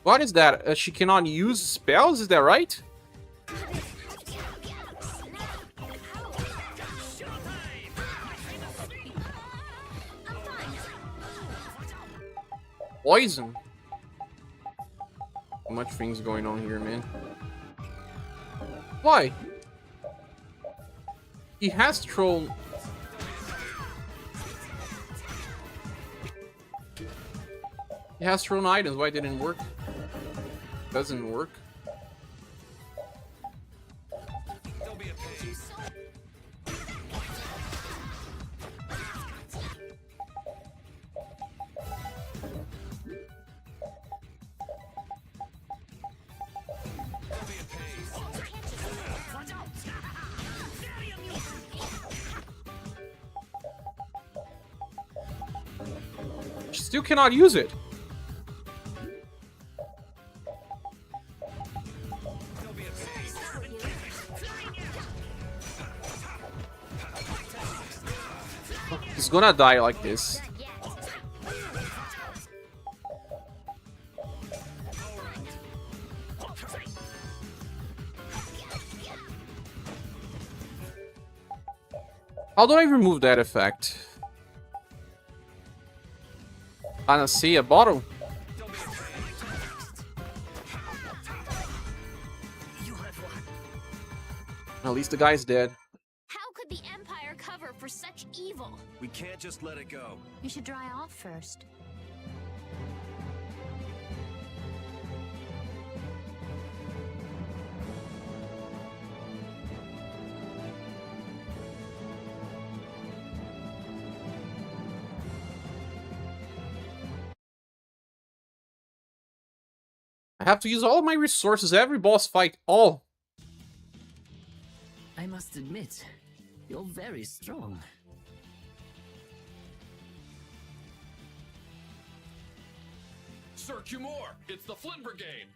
What is that? She cannot use spells, is that right? Poison. So much things going on here, man. Why? He has troll. He has thrown items. Why didn't it work? Doesn't work. Still cannot use it. He's gonna die like this. How do I remove that effect? I see a bottle. At least the guy's dead. How could the Empire cover for such evil? We can't just let it go. You should dry off first. I have to use all of my resources, every boss fight, all. I must admit, you're very strong. Sir Cumore, it's the Flynn Brigade.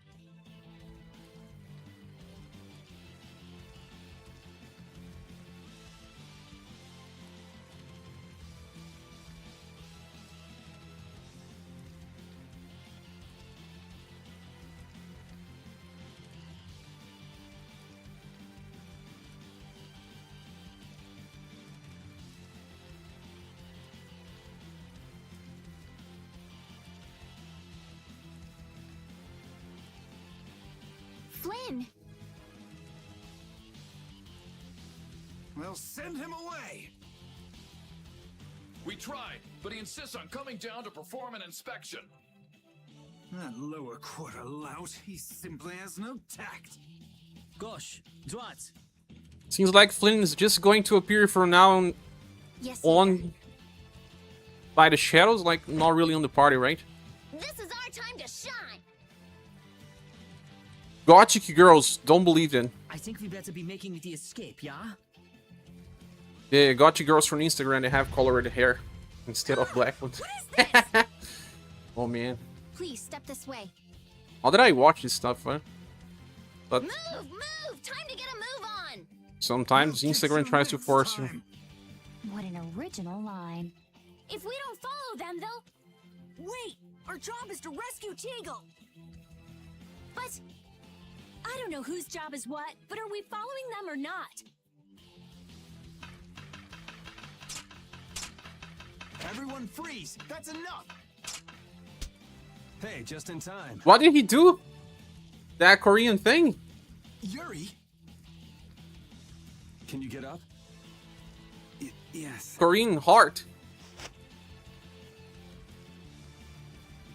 Flynn! Well, send him away! We tried, but he insists on coming down to perform an inspection. That lower quarter lout, he simply has no tact. Gosh, droite. Seems like Flynn is just going to appear from now on by the shadows, like not really on the party, right? This is our time to shine! Gothic girls, don't believe in. I think we better be making the escape, yeah? The gothic girls from Instagram, they have colored hair instead of black ones. Oh man. Please step this way. How did I watch this stuff, huh? But Move! Move! Time to get a move on! sometimes Instagram tries to force you. What an original line. If we don't follow them, they'll... Wait! Our job is to rescue Teagle! But... I don't know whose job is what, but are we following them or not? Everyone freeze! That's enough! Hey, just in time. What did he do? That Korean thing? Yuri! Can you get up? Yes. Korean heart.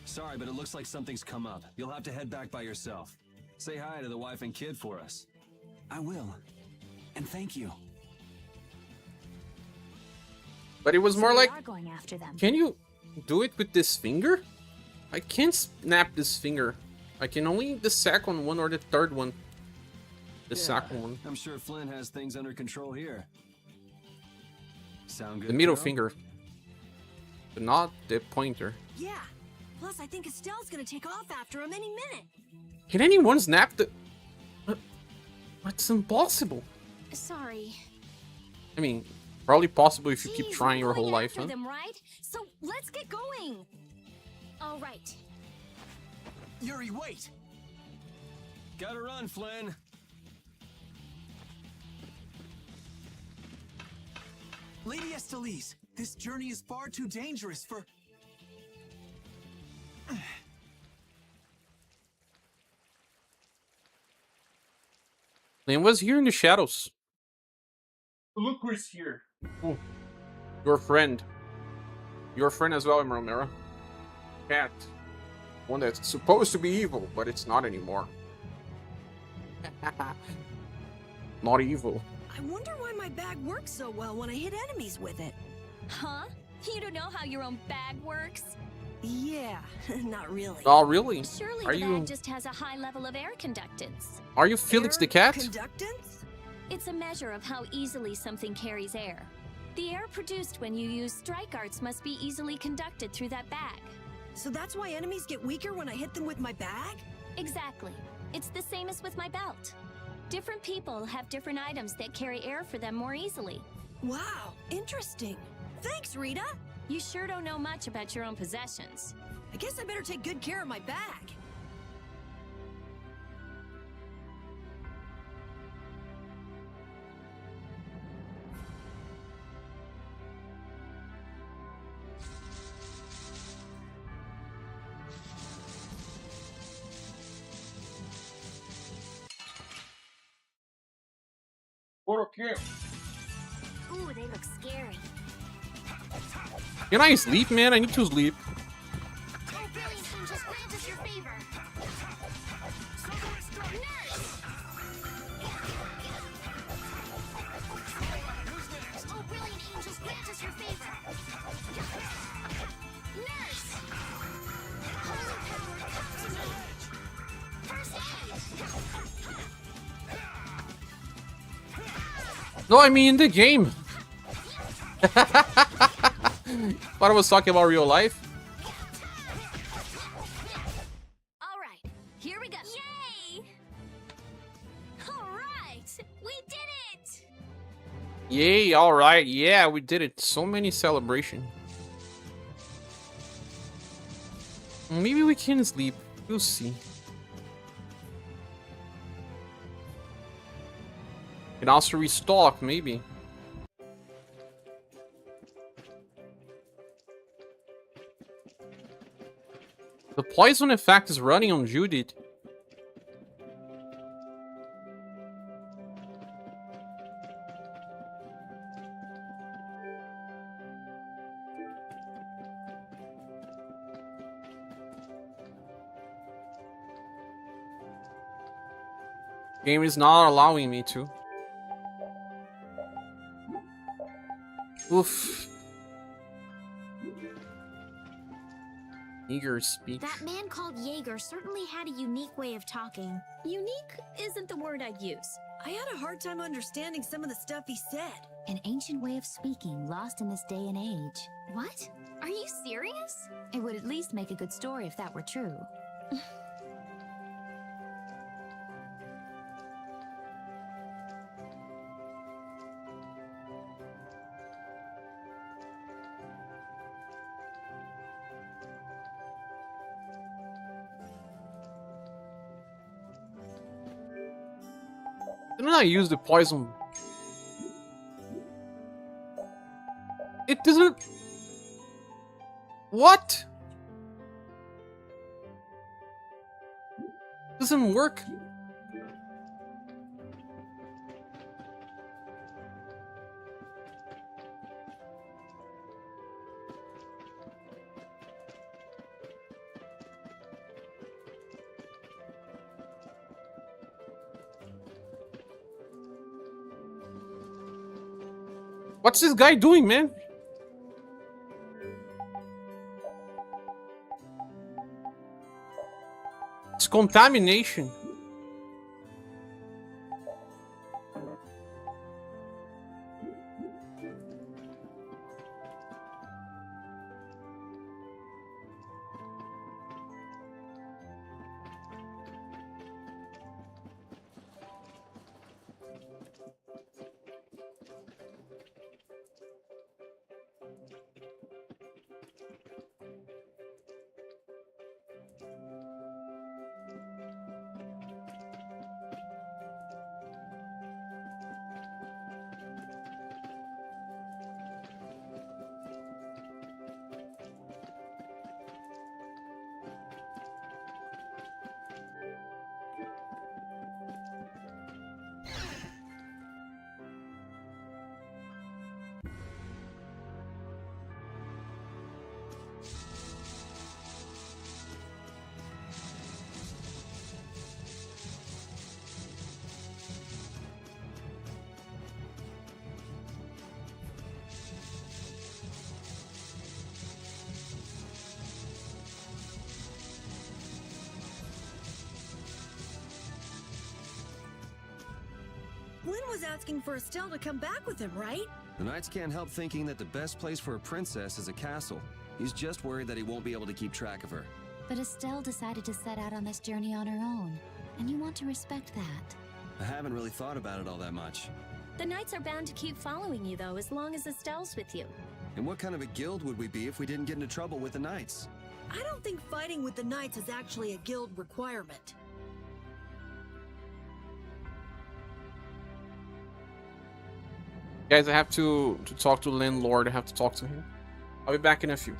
Sorry, but it looks like something's come up. You'll have to head back by yourself. Say hi to the wife and kid for us. I will. And thank you. But it was more We like, are going after them. can you do it with this finger? I can't snap this finger. I can only the second one or the third one. The second one. I'm sure Flynn has things under control here. Sound good? The middle girl? finger. But not the pointer. Yeah. Plus, I think Estelle's gonna take off after him any minute. Can anyone snap the... That's impossible. Sorry. I mean, probably possible if you Jeez, keep trying we're your whole going life, after huh? them, right? So let's get going. All right. Yuri, wait! Gotta run, Flynn. Lady Estellise, this journey is far too dangerous for... Flynn was here in the shadows. Look who's here. Oh, your friend. Your friend as well, Romero. Cat. One that's supposed to be evil, but it's not anymore. Not evil. I wonder why my bag works so well when I hit enemies with it. Huh? You don't know how your own bag works? Yeah, not really. Oh, really? Surely Are the you bag just has a high level of air conductance. Are you Felix the cat? Conductance? It's a measure of how easily something carries air. The air produced when you use strike arts must be easily conducted through that bag. So that's why enemies get weaker when I hit them with my bag? Exactly. It's the same as with my belt. Different people have different items that carry air for them more easily. Wow, interesting. Thanks, Rita. You sure don't know much about your own possessions. I guess I better take good care of my bag. Por quê? Ooh, they look scary. Can I sleep, man? I need to sleep. Oh, brilliant angels, grant us your favor. Oh, brilliant angels, grant us your favor. Nurse! Holy power, come to me! First aid! No, I mean in the game. Thought I was talking about real life. All right, here we go. Yay! All right, we did it! Yay, alright. Yeah, we did it. So many celebration. Maybe we can sleep. We'll see. Can also restock, maybe. The poison effect is running on Judith. Game is not allowing me to. Oof. Eager speech. That man called Jaeger certainly had a unique way of talking. Unique isn't the word I'd use. I had a hard time understanding some of the stuff he said. An ancient way of speaking lost in this day and age. What? Are you serious? It would at least make a good story if that were true. Didn't I use the poison? It doesn't... What? Doesn't work. What's this guy doing, man? It's contamination. Flynn was asking for Estelle to come back with him, right? The Knights can't help thinking that the best place for a princess is a castle. He's just worried that he won't be able to keep track of her. But Estelle decided to set out on this journey on her own, and you want to respect that. I haven't really thought about it all that much. The Knights are bound to keep following you, though, as long as Estelle's with you. And what kind of a guild would we be if we didn't get into trouble with the Knights? I don't think fighting with the Knights is actually a guild requirement. Guys, I have to talk to the landlord. I have to talk to him. I'll be back in a few.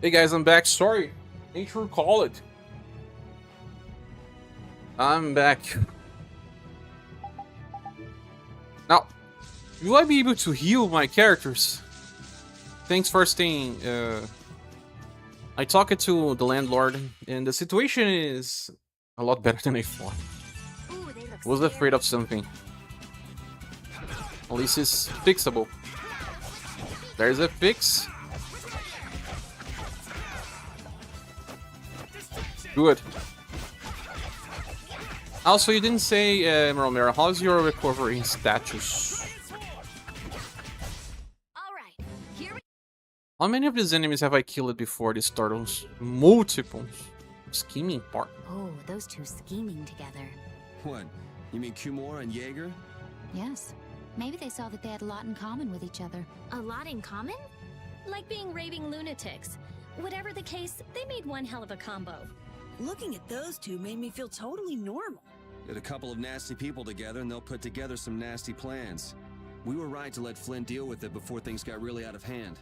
Hey guys, I'm back. Sorry, nature call it. I'm back. Now, will I be able to heal my characters? Thanks for staying. I talked to the landlord, and the situation is a lot better than I thought. I was afraid of something. At least it's fixable. There's a fix. Good. Also, you didn't say, Romero, how's your recovery status? How many of these enemies have I killed before these turtles? Multiples. Scheming part. Oh, those two scheming together. What? You mean Kumor and Jaeger? Yes. Maybe they saw that they had a lot in common with each other. A lot in common? Like being raving lunatics. Whatever the case, they made one hell of a combo. Looking at those two made me feel totally normal. Get a couple of nasty people together and they'll put together some nasty plans. We were right to let Flynn deal with it before things got really out of hand.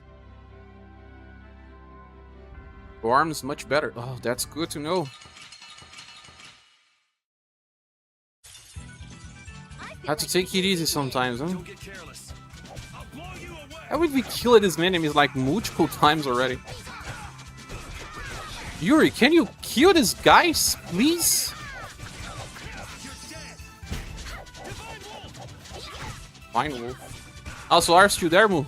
Arm's much better. Oh, that's good to know. Have to take it easy sometimes, huh? How would we kill these enemies like multiple times already? Yuri, can you kill these guys, please? Fine, Wolf. Also, are you there, Moo?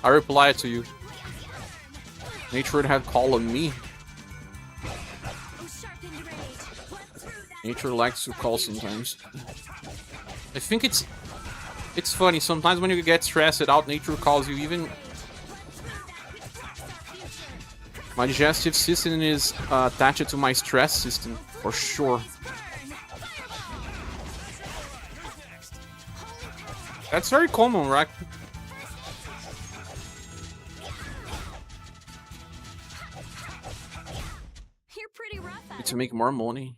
I replied to you. Nature had called on me. Nature likes to call sometimes. I think it's funny. Sometimes when you get stressed out, nature calls you. Even my digestive system is attached to my stress system for sure. That's very common, right? To make more money.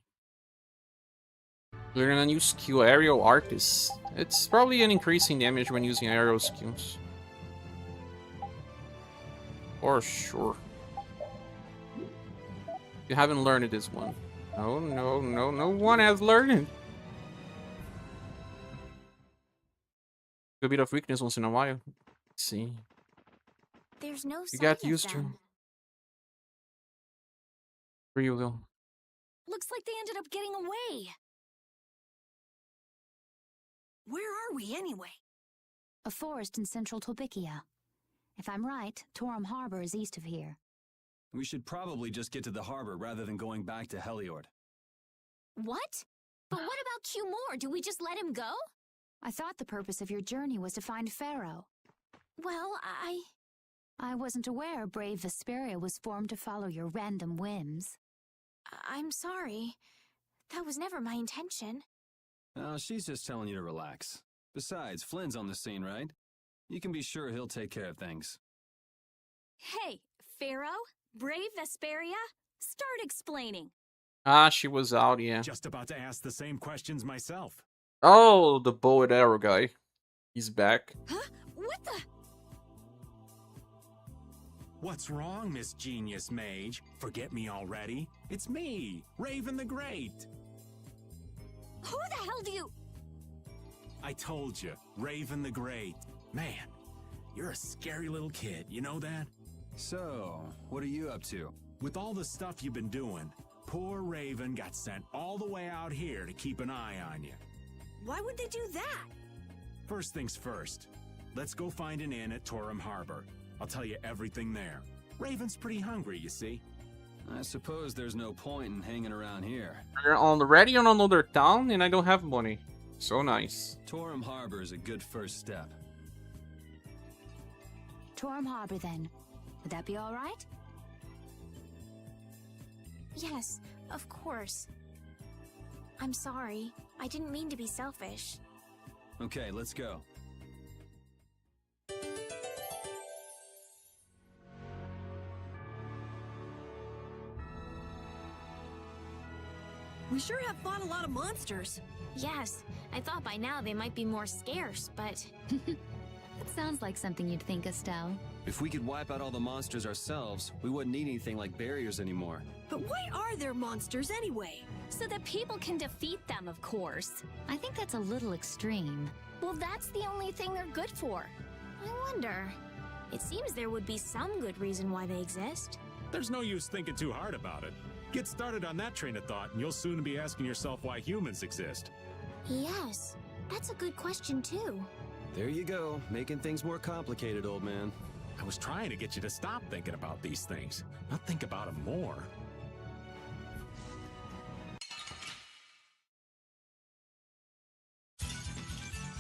Learn a new skill, aerial artist. It's probably an increase in damage when using aerial skills. For sure. You haven't learned this one. No one has learned it. A bit of weakness once in a while. Let's see. There's no You got used to. For you though. Looks like they ended up getting away. Where are we anyway? A forest in central Tolbikia. If I'm right, Torum Harbor is east of here. We should probably just get to the harbor rather than going back to Heliord. What? But what about Kumor? Do we just let him go? I thought the purpose of your journey was to find Pharaoh. Well, I wasn't aware brave Vesperia was formed to follow your random whims. I'm sorry. That was never my intention. Oh, she's just telling you to relax. Besides, Flynn's on the scene, right? You can be sure he'll take care of things. Hey, Pharaoh? Brave Vesperia? Start explaining. Ah, she was out, yeah. Just about to ask the same questions myself. Oh, the bow and arrow guy. He's back. Huh? What the? What's wrong, Miss Genius Mage? Forget me already? It's me, Raven the Great. Who the hell do you... I told you, Raven the Great. Man, you're a scary little kid, you know that? So, what are you up to? With all the stuff you've been doing, poor Raven got sent all the way out here to keep an eye on you. Why would they do that? First things first, let's go find an inn at Torum Harbor. I'll tell you everything there. Raven's pretty hungry, you see. I suppose there's no point in hanging around here. We're already on another town and I don't have money. So nice. Torum Harbor is a good first step. Torum Harbor, then. Would that be all right? Yes, of course. I'm sorry. I didn't mean to be selfish. Okay, let's go. We sure have fought a lot of monsters. Yes, I thought by now they might be more scarce, but... That sounds like something you'd think, Estelle. If we could wipe out all the monsters ourselves, we wouldn't need anything like barriers anymore. But why are there monsters anyway? So that people can defeat them, of course. I think that's a little extreme. Well, that's the only thing they're good for. I wonder. It seems there would be some good reason why they exist. There's no use thinking too hard about it. Get started on that train of thought, and you'll soon be asking yourself why humans exist. Yes, that's a good question too. There you go, making things more complicated, old man. I was trying to get you to stop thinking about these things, not think about them more.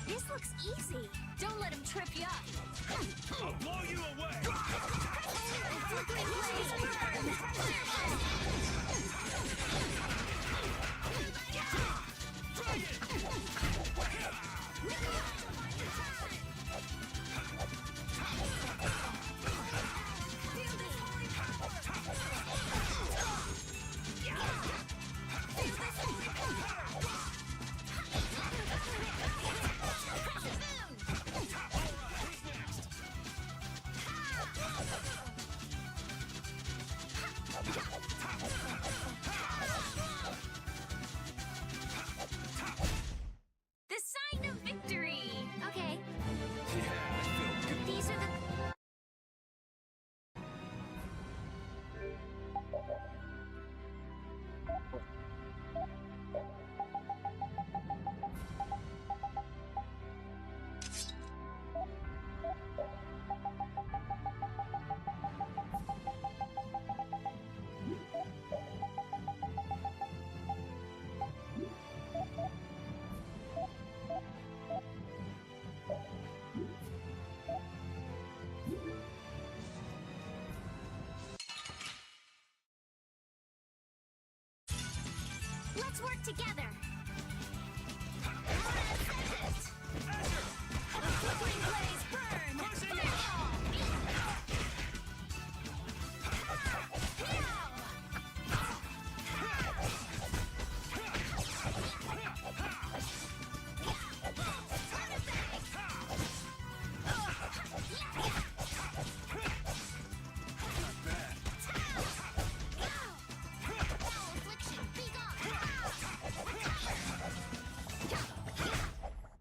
This looks easy. Don't let him trip you up. I'll blow you away! Flickering blaze burn! The sign of victory. Okay, Yeah, I feel good. these are the... Let's work together. Flickering blaze burn.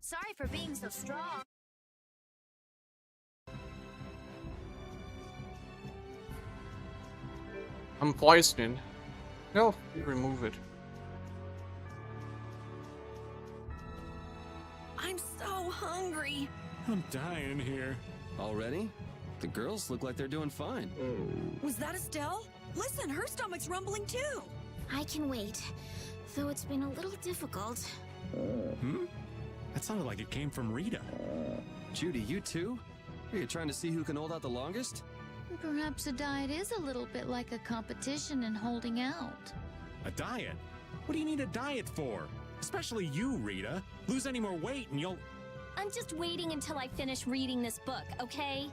Sorry for being so strong. I'm poisoned. No, remove it. I'm so hungry. I'm dying here. Already? The girls look like they're doing fine. Was that Estelle? Listen, her stomach's rumbling too. I can wait, though it's been a little difficult. Hmm? That sounded like it came from Rita. Judy, you too? Are you trying to see who can hold out the longest? Perhaps a diet is a little bit like a competition in holding out. A diet? What do you need a diet for? Especially you, Rita. Lose any more weight and you'll... I'm just waiting until I finish reading this book, okay?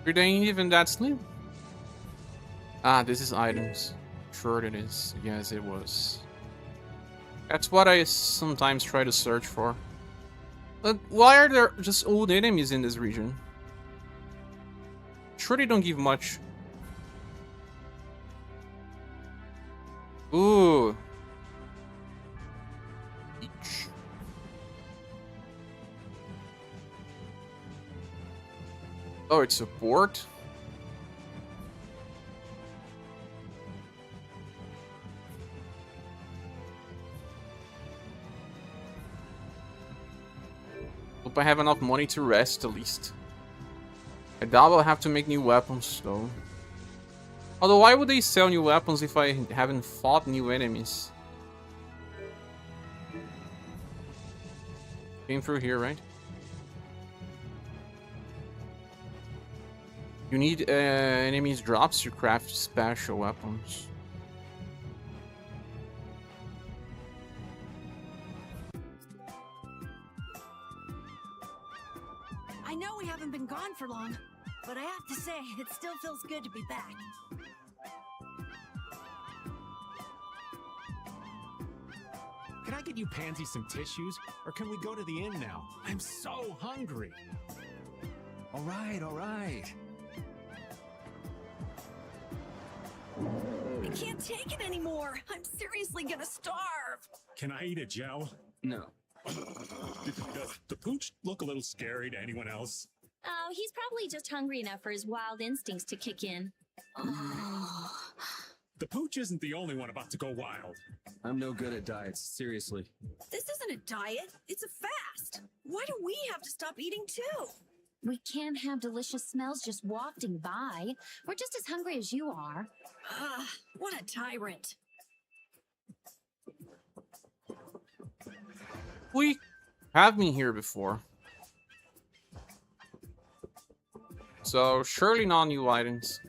It ain't even that slim. Ah, this is items. Sure it is. Yes, it was. That's what I sometimes try to search for. But why are there just old enemies in this region? Sure they don't give much. Ooh. Each. Oh, it's support? Hope I have enough money to rest at least. I doubt I'll have to make new weapons though. Although why would they sell new weapons if I haven't fought new enemies? Came through here, right? You need enemies drops to craft special weapons. I know we haven't been gone for long, but I have to say, it still feels good to be back. Can I get you Pansy some tissues? Or can we go to the inn now? I'm so hungry. All right, all right. I can't take it anymore. I'm seriously gonna starve. Can I eat a gel? No. Does the pooch look a little scary to anyone else? Oh, he's probably just hungry enough for his wild instincts to kick in. The pooch isn't the only one about to go wild. I'm no good at diets, seriously. This isn't a diet, it's a fast. Why do we have to stop eating too? We can't have delicious smells just wafting by. We're just as hungry as you are. Ah, what a tyrant. We have been here before. So, surely not new items.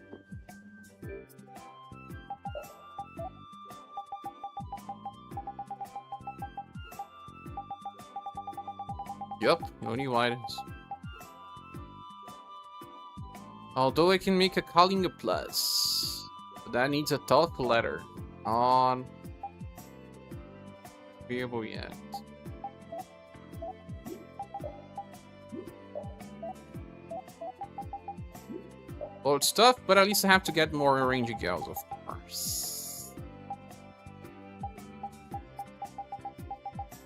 Yep, no new items. Although I can make a Kalinga Plus. But that needs a tough letter. On. Available yet. Load stuff, but at least I have to get more range gals, of course.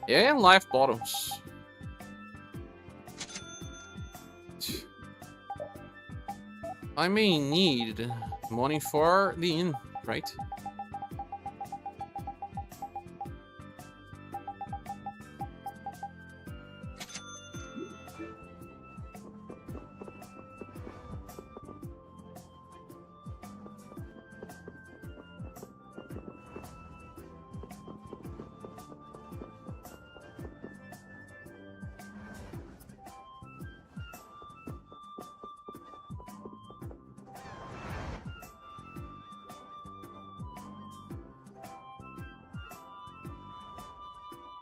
Yeah, and life bottoms. I may need money for the inn, right?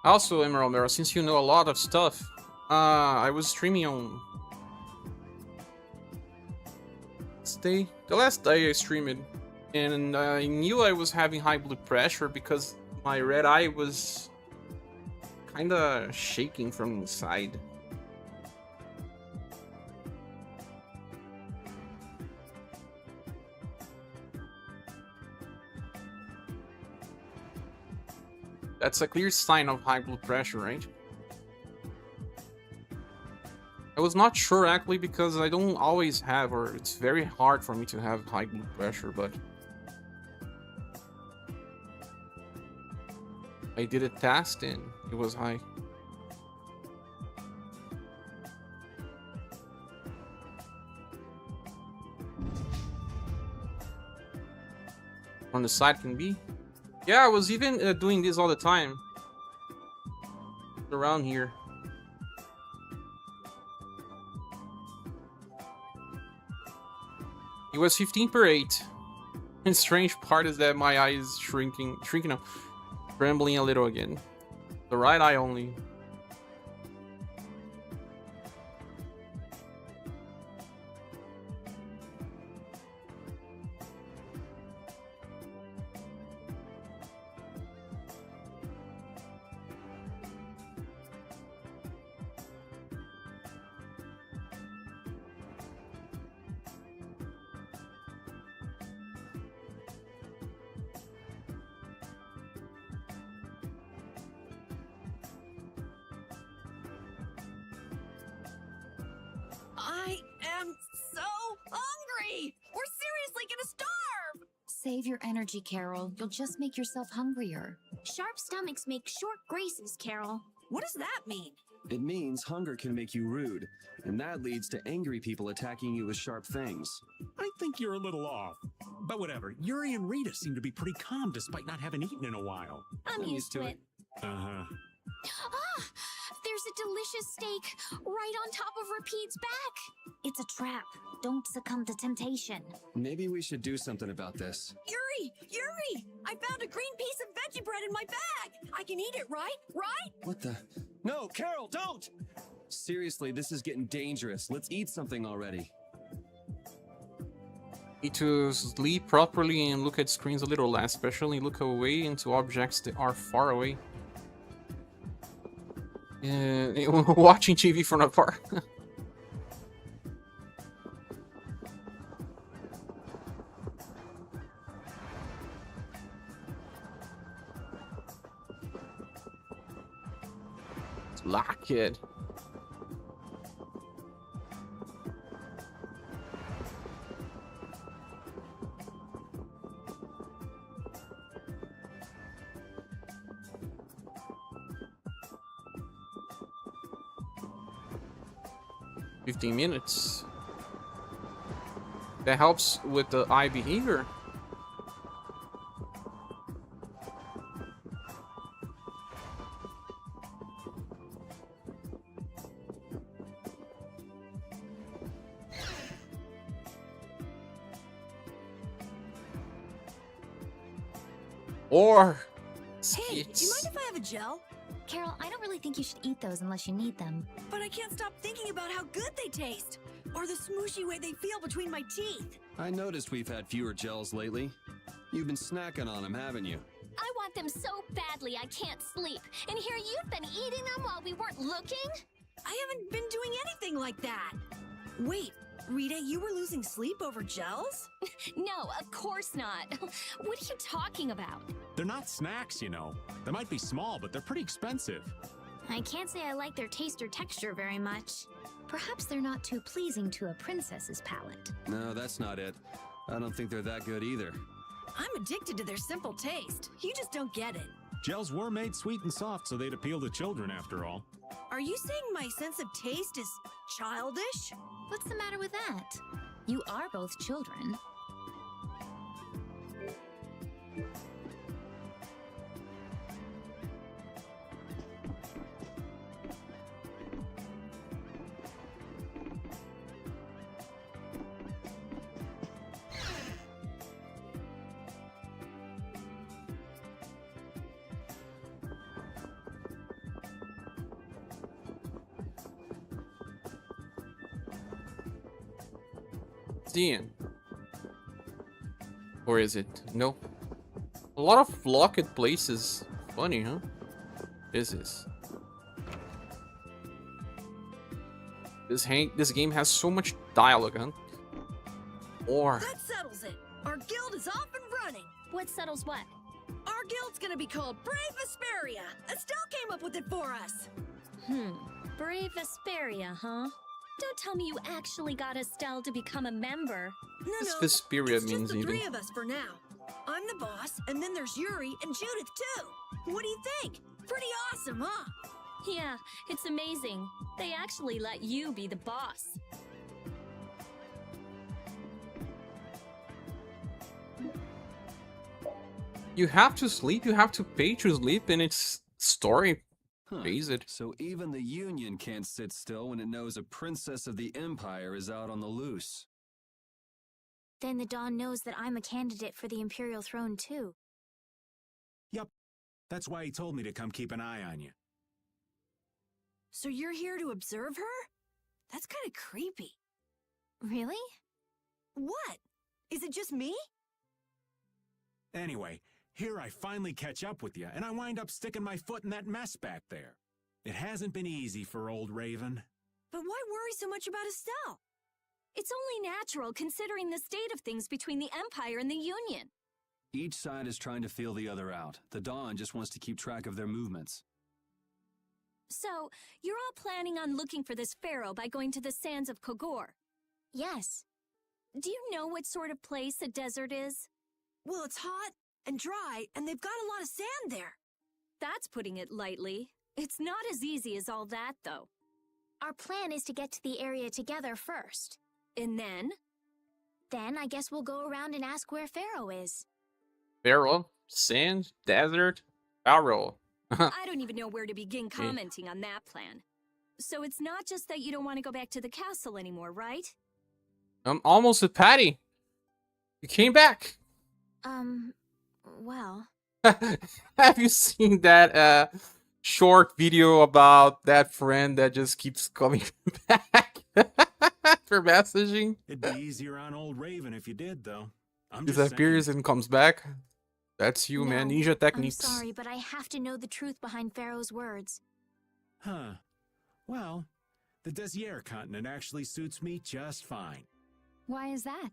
Also, Emerald Mirror, since you know a lot of stuff, I was streaming on the last day I streamed, and I knew I was having high blood pressure because my red eye was kinda shaking from inside. That's a clear sign of high blood pressure, right? I was not sure actually because I don't always have, or it's very hard for me to have high blood pressure, but I did a test and it was high. On the side can be. Yeah, I was even doing this all the time. Around here. It was 15 per 8. And strange part is that my eye is shrinking up. Trembling a little again. The right eye only. I am so hungry! We're seriously gonna starve! Save your energy, Carol. You'll just make yourself hungrier. Sharp stomachs make short graces, Carol. What does that mean? It means hunger can make you rude, and that leads to angry people attacking you with sharp things. I think you're a little off. But whatever, Yuri and Rita seem to be pretty calm despite not having eaten in a while. I'm used to it. Uh-huh. Ah! There's a delicious steak right on top of Rapide's back. It's a trap. Don't succumb to temptation. Maybe we should do something about this. Yuri! Yuri! I found a green piece of veggie bread in my bag! I can eat it, right? Right? What the? No, Carol, don't! Seriously, this is getting dangerous. Let's eat something already. Need to sleep properly and look at screens a little less, especially look away into objects that are far away. Watching TV from afar. Lock it. $15 minutes. That helps with the eye behavior. Or Hey, do you mind if I have a gel? Carol, I don't really think you should eat those unless you need them. But I can't stop thinking about how good they taste. Or the smooshy way they feel between my teeth. I noticed we've had fewer gels lately. You've been snacking on them, haven't you? I want them so badly I can't sleep. And here you've been eating them while we weren't looking? I haven't been doing anything like that. Wait, Rita, you were losing sleep over gels? No, of course not. What are you talking about? They're not snacks, you know. They might be small, but they're pretty expensive. I can't say I like their taste or texture very much. Perhaps they're not too pleasing to a princess's palate. No, that's not it. I don't think they're that good either. I'm addicted to their simple taste. You just don't get it. Gels were made sweet and soft, so they'd appeal to children after all. Are you saying my sense of taste is childish? What's the matter with that? You are both children. Ian. Or is it? No. A lot of locked places. Funny, huh? This is. This game has so much dialogue, huh? Or That settles it. Our guild is off and running. What settles what? Our guild's gonna be called Brave Vesperia. Estelle came up with it for us. Brave Vesperia, huh? Don't tell me you actually got Estelle to become a member. No, this no. Vesperia It's means just the eating. three of us for now. I'm the boss, and then there's Yuri and Judith too. What do you think? Pretty awesome, huh? Yeah, it's amazing. They actually let you be the boss. You have to sleep, you have to pay to sleep, and it's story based. So even the Union can't sit still when it knows a princess of the Empire is out on the loose. Then the Dawn knows that I'm a candidate for the Imperial throne too. Yup. That's why he told me to come keep an eye on you. So you're here to observe her? That's kind of creepy. Really? What? Is it just me? Anyway, here I finally catch up with you, and I wind up sticking my foot in that mess back there. It hasn't been easy for old Raven. But why worry so much about Estelle? It's only natural considering the state of things between the Empire and the Union. Each side is trying to feel the other out. The Dawn just wants to keep track of their movements. So, you're all planning on looking for this pharaoh by going to the sands of Kogor? Yes. Do you know what sort of place a desert is? Well, it's hot and dry, and they've got a lot of sand there. That's putting it lightly. It's not as easy as all that, though. Our plan is to get to the area together first. And then? Then I guess we'll go around and ask where Pharaoh is. Pharaoh, sand, desert, Pharaoh. I don't even know where to begin commenting on that plan. So it's not just that you don't want to go back to the castle anymore, right? I'm almost at Patty. You came back. Well. Have you seen that short video about that friend that just keeps coming back for messaging? It'd be easier on old Raven if you did, though. I'm just Disappears and comes back. That's you, man. Ninja techniques. I'm sorry, but I have to know the truth behind Pharaoh's words. Huh. Well, the Desier continent actually suits me just fine. Why is that?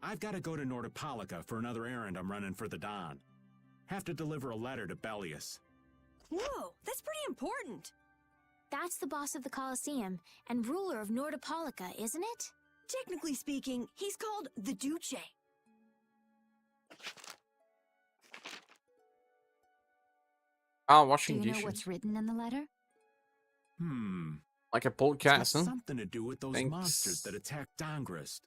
I've got to go to Nordopolica for another errand I'm running for the Don. Have to deliver a letter to Bellius. Whoa, that's pretty important. That's the boss of the Colosseum and ruler of Nordopolica, isn't it? Technically speaking, he's called the Duce. Ah, Do washing you know dishes. what's written in the letter? Like a It's got podcast, huh? something to do with those Thanks. monsters that attacked Dongrist.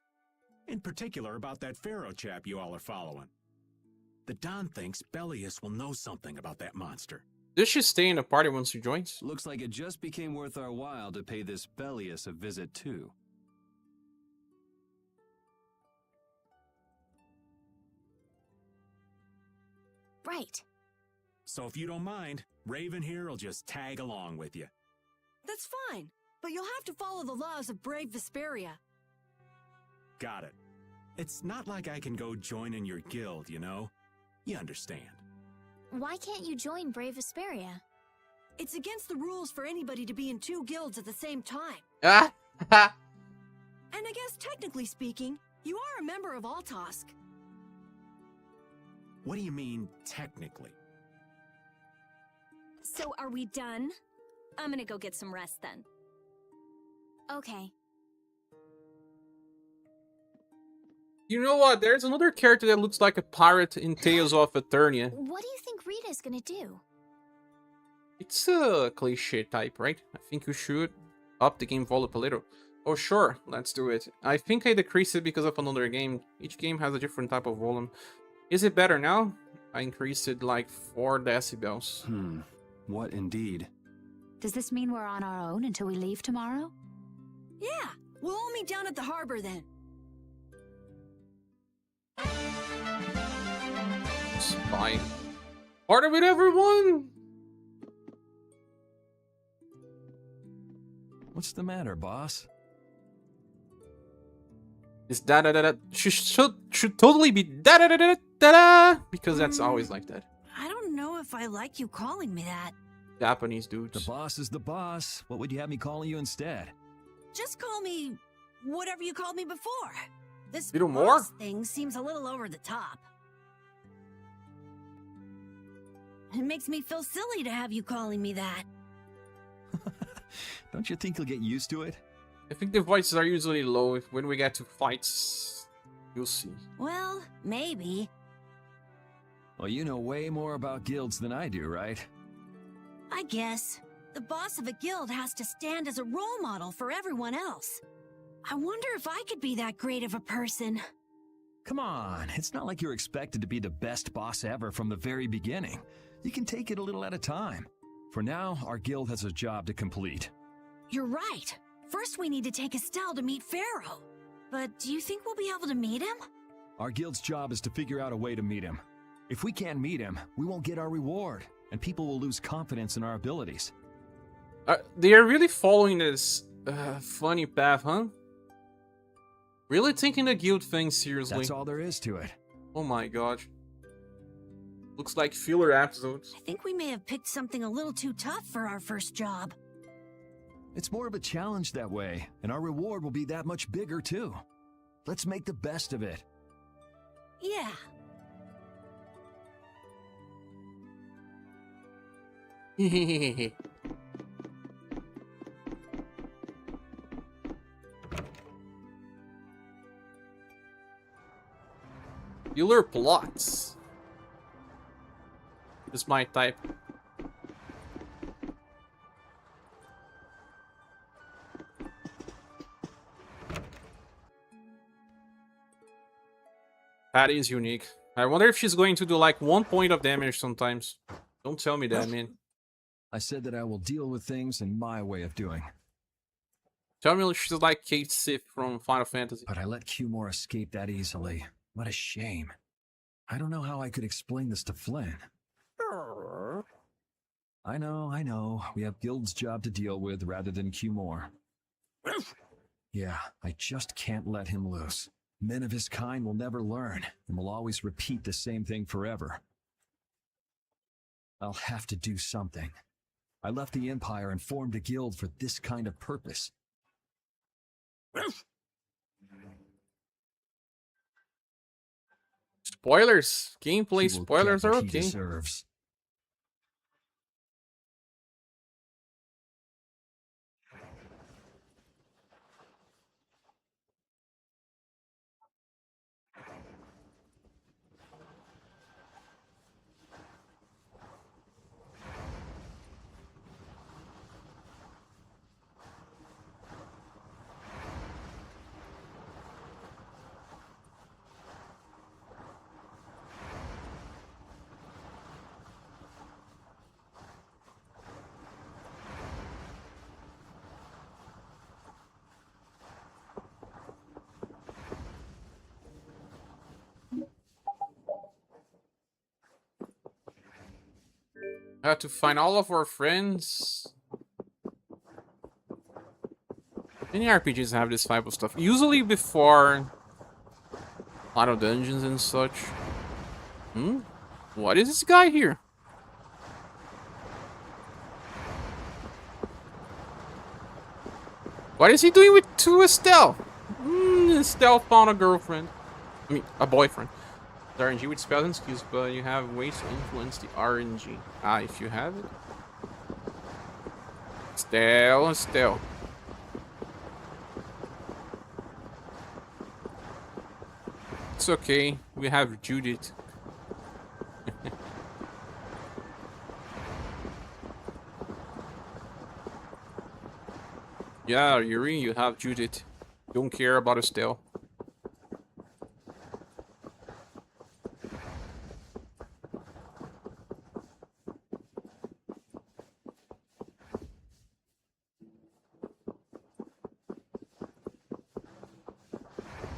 In particular about that Pharaoh chap you all are following. The Don thinks Bellius will know something about that monster. Does she stay in the party once she joins? Looks like it just became worth our while to pay this Bellius a visit too. Right. So if you don't mind, Raven here will just tag along with you. That's fine, but you'll have to follow the laws of brave Vesperia. Got it. It's not like I can go join in your guild, you know? You understand. Why can't you join Brave Vesperia? It's against the rules for anybody to be in two guilds at the same time. Ah! And I guess technically speaking, you are a member of Altosk. What do you mean, technically? So are we done? I'm gonna go get some rest then. Okay. You know what? There's another character that looks like a pirate in Tales of Eternia. What do you think Rita's gonna do? It's a cliche type, right? I think you should up the game volume a little. Oh sure, let's do it. I think I decreased it because of another game. Each game has a different type of volume. Is it better now? I increased it like 4 decibels. What indeed? Does this mean we're on our own until we leave tomorrow? Yeah, we'll all meet down at the harbor then. Spy. Part of it, everyone! What's the matter, boss? Is da da da da. Should totally be da da da da da da, because that's always like that. I don't know if I like you calling me that. Japanese dudes. The boss is the boss. What would you have me calling you instead? Just call me whatever you called me before. This Little more? boss thing seems a little over the top. It makes me feel silly to have you calling me that. Don't you think you'll get used to it? I think the voices are usually low. When we get to fights, you'll see. Well, maybe. Well, you know way more about guilds than I do, right? I guess. The boss of a guild has to stand as a role model for everyone else. I wonder if I could be that great of a person. Come on, it's not like you're expected to be the best boss ever from the very beginning. You can take it a little at a time. For now, our guild has a job to complete. You're right. First we need to take Estelle to meet Pharaoh. But do you think we'll be able to meet him? Our guild's job is to figure out a way to meet him. If we can't meet him, we won't get our reward, and people will lose confidence in our abilities. They are really following this funny path, huh? Really taking the guild thing seriously. That's all there is to it. Oh my gosh. Looks like filler episodes. I think we may have picked something a little too tough for our first job. It's more of a challenge that way, and our reward will be that much bigger too. Let's make the best of it. Yeah. Filler plots. This is my type. Patty is unique. I wonder if she's going to do like 1 point of damage sometimes. Don't tell me that, man. I said that I will deal with things in my way of doing. Tell me she's like Kate Sith from Final Fantasy. But I let Cumore escape that easily. What a shame. I don't know how I could explain this to Flynn. I know. We have Guild's job to deal with rather than Cumore. Yeah, I just can't let him loose. Men of his kind will never learn, and will always repeat the same thing forever. I'll have to do something. I left the Empire and formed a guild for this kind of purpose. Spoilers. Gameplay He will spoilers get are what he okay. deserves. I have to find all of our friends. Many RPGs have this type of stuff. Usually before a lot of dungeons and such. What is this guy here? What is he doing with Estelle? Estelle found a girlfriend. I mean, a boyfriend. The RNG with spells and skills, but you have ways to influence the RNG. If you have it. Estelle. It's okay. We have Judith. Yeah, Yuri, you have Judith. Don't care about Estelle.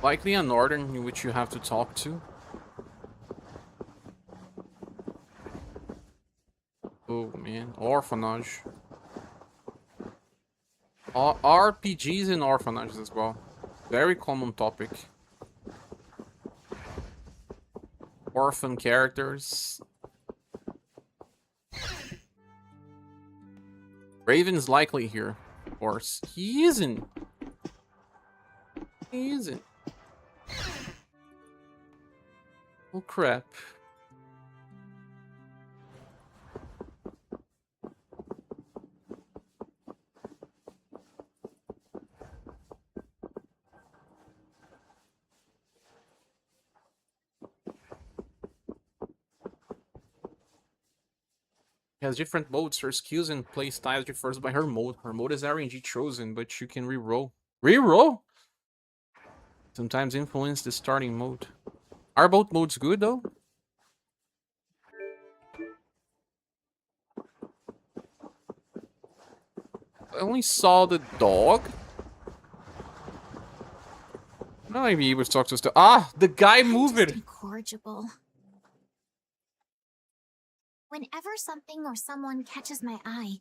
Likely a northern in which you have to talk to. Oh man, orphanage. RPGs and orphanages as well. Very common topic. Orphan characters. Raven's likely here, of course. He isn't. He isn't. Oh crap. Has different modes. Her skills and play styles differs by her mode. Her mode is RNG chosen, but you can reroll. Reroll? Sometimes influence the starting mode. Are both modes good though? I only saw the dog. I might be able to talk to us. The guy moving. Incorrigible. Whenever something or someone catches my eye,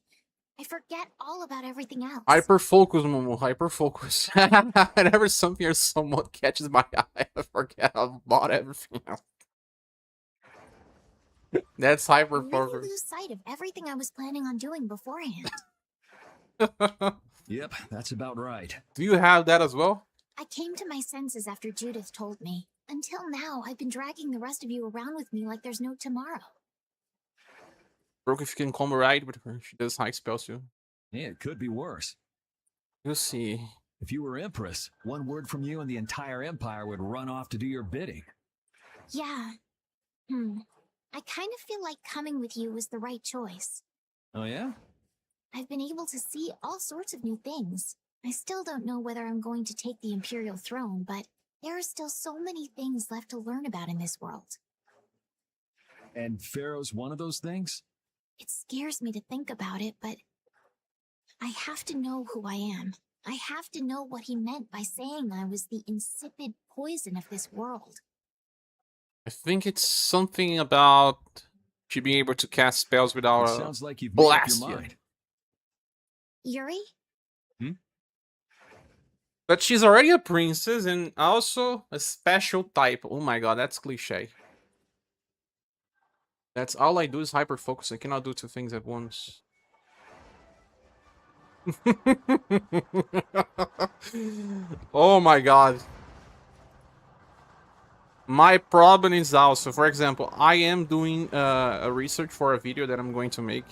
I forget all about everything else. Hyperfocus, Momo. Hyperfocus. Whenever something or someone catches my eye, I forget about everything else. That's I hyperfocus. really lose sight of everything I was planning on doing beforehand. Yep, that's about right. Do you have that as well? I came to my senses after Judith told me. Until now, I've been dragging the rest of you around with me like there's no tomorrow. Broke if you can come right with her. She does high spells too. Yeah, it could be worse. You'll see. If you were Empress, one word from you and the entire Empire would run off to do your bidding. Yeah. I kind of feel like coming with you was the right choice. Oh yeah? I've been able to see all sorts of new things. I still don't know whether I'm going to take the Imperial throne, but there are still so many things left to learn about in this world. And Pharaoh's one of those things? It scares me to think about it, but I have to know who I am. I have to know what he meant by saying I was the insipid poison of this world. I think it's something about she being able to cast spells without It sounds like you've made up your mind. Yuri? But she's already a princess and also a special type. Oh my god, that's cliche. That's all I do is hyper focus. I cannot do two things at once. Oh my god. My problem is also, for example, I am doing a research for a video that I'm going to make.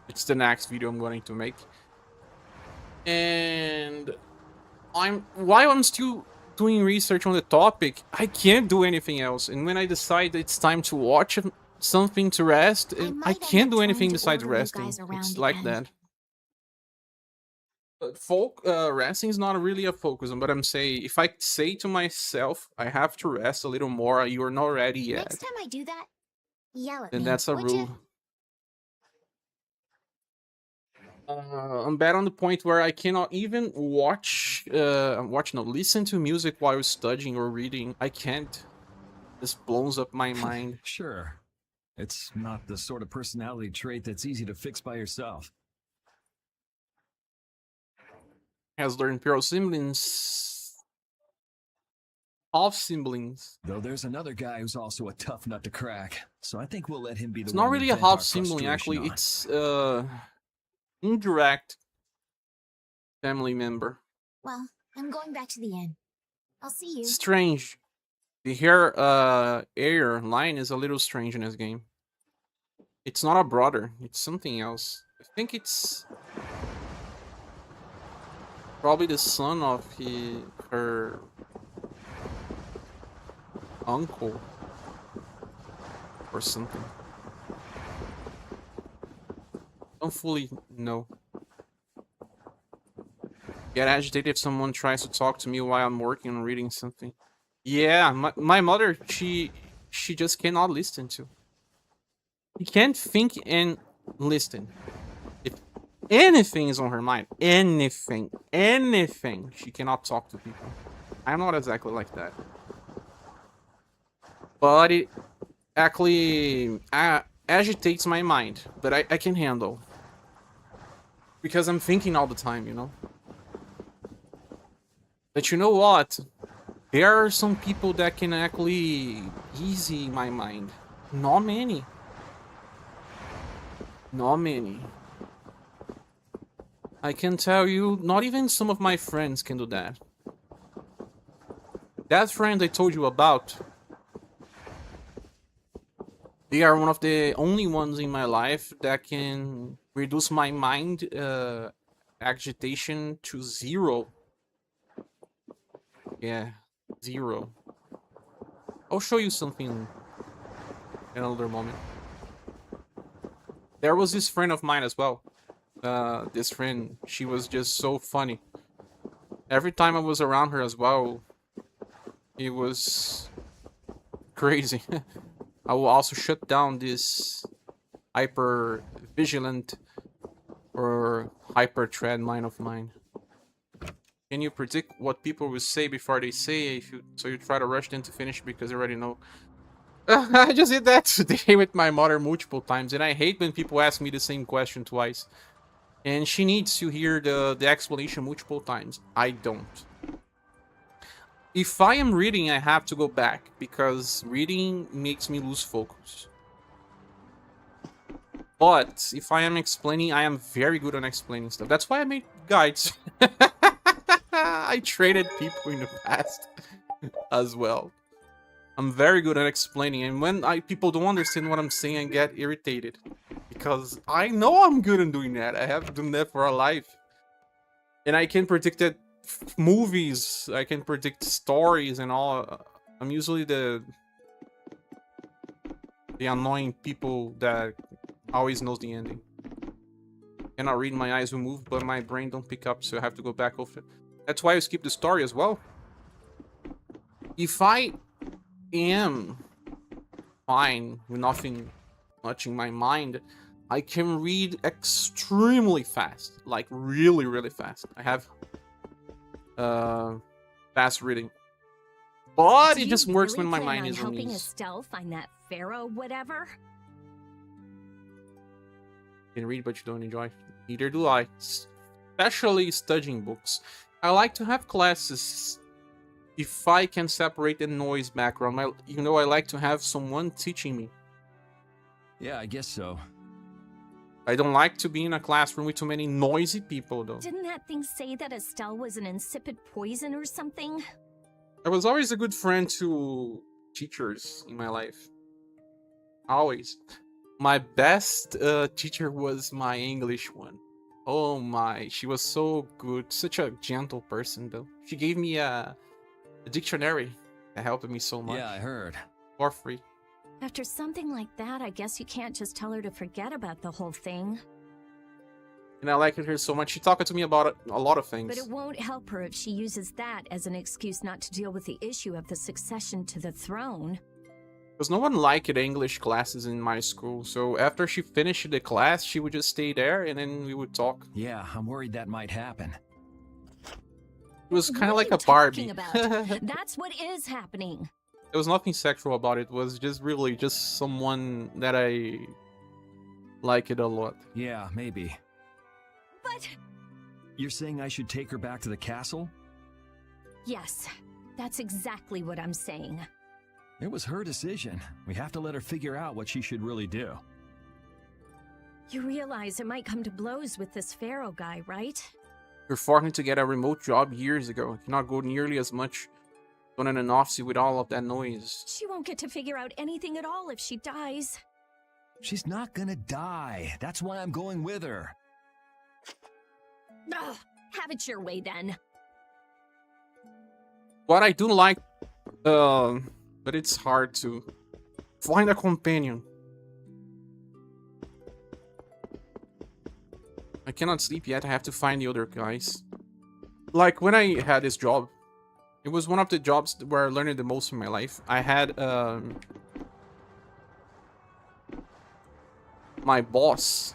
It's the next video I'm going to make. And while I'm still doing research on the topic, I can't do anything else. And when I decide it's time to watch something to rest, I can't do anything besides resting. It's like that. Resting is not really a focus, but I'm saying if I say to myself I have to rest a little more, you're not ready yet. Next time I do that, yell at Then me. that's a would rule. you? I'm bad on the point where I cannot even listen to music while studying or reading. I can't. This blows up my mind. Sure. It's not the sort of personality trait that's easy to fix by yourself. Has their imperial siblings. Half siblings. Though there's another guy who's also a tough nut to crack, so I think we'll let him be the It's one not we really a vent our half sibling, actually. frustration on. It's indirect family member. Well, I'm going back to the inn. I'll see you. Strange. The hair air line is a little strange in this game. It's not a brother, it's something else. I think it's probably the son of her uncle or something. Don't fully know. Get agitated if someone tries to talk to me while I'm working on reading something. Yeah, my mother, she just cannot listen to. She can't think and listen. If anything is on her mind, anything, she cannot talk to people. I'm not exactly like that. But it actually agitates my mind, but I can handle. Because I'm thinking all the time, you know? But you know what? There are some people that can actually ease my mind. Not many. Not many. I can tell you, not even some of my friends can do that. That friend I told you about, they are one of the only ones in my life that can reduce my mind agitation to 0. Yeah, 0. I'll show you something in another moment. There was this friend of mine as well. This friend, she was just so funny. Every time I was around her as well, it was crazy. I will also shut down this hyper vigilant or hyper tread mind of mine. Can you predict what people will say before they say? So you try to rush them to finish because you already know. I just did that today with my mother multiple times, and I hate when people ask me the same question twice. And she needs to hear the explanation multiple times. I don't. If I am reading, I have to go back, because reading makes me lose focus. But if I am explaining, I am very good at explaining stuff. That's why I made guides. I traded people in the past as well. I'm very good at explaining, and when people don't understand what I'm saying, I get irritated. Because I know I'm good at doing that. I have done that for a life. And I can predict that movies, I can predict stories and all. I'm usually the annoying people that always knows the ending. Cannot read, my eyes will move, but my brain don't pick up, so I have to go back over it. That's why I skip the story as well. If I am fine with nothing touching my mind, I can read extremely fast, like really, really fast. I have fast reading, but it just works when my mind is on ease. Helping Estelle find that pharaoh, whatever. You can read, but you don't enjoy. Neither do I. Especially studying books. I like to have classes if I can separate the noise background. I like to have someone teaching me. Yeah, I guess so. I don't like to be in a classroom with too many noisy people, though. Didn't that thing say that Estelle was an insipid poison or something? I was always a good friend to teachers in my life. Always. My best teacher was my English one. Oh my, she was so good. Such a gentle person, though. She gave me a dictionary that helped me so much. Yeah, I heard. For free. After something like that, I guess you can't just tell her to forget about the whole thing. And I liked her so much. She talked to me about a lot of things. But it won't help her if she uses that as an excuse not to deal with the issue of the succession to the throne. Because no one liked English classes in my school, so after she finished the class, she would just stay there and then we would talk. Yeah, I'm worried that might happen. It was kind of like a Barbie. That's what is happening. There was nothing sexual about it. It was just really just someone that I liked a lot. Yeah, maybe. But... You're saying I should take her back to the castle? Yes, that's exactly what I'm saying. It was her decision. We have to let her figure out what she should really do. You realize it might come to blows with this Pharaoh guy, right? You're fortunate to get a remote job years ago. You cannot go nearly as much on an off-sea with all of that noise. She won't get to figure out anything at all if she dies. She's not gonna die. That's why I'm going with her. Ugh, have it your way then. What I do like, but it's hard to find a companion. I cannot sleep yet. I have to find the other guys. Like when I had this job, it was one of the jobs where I learned the most in my life. I had my boss.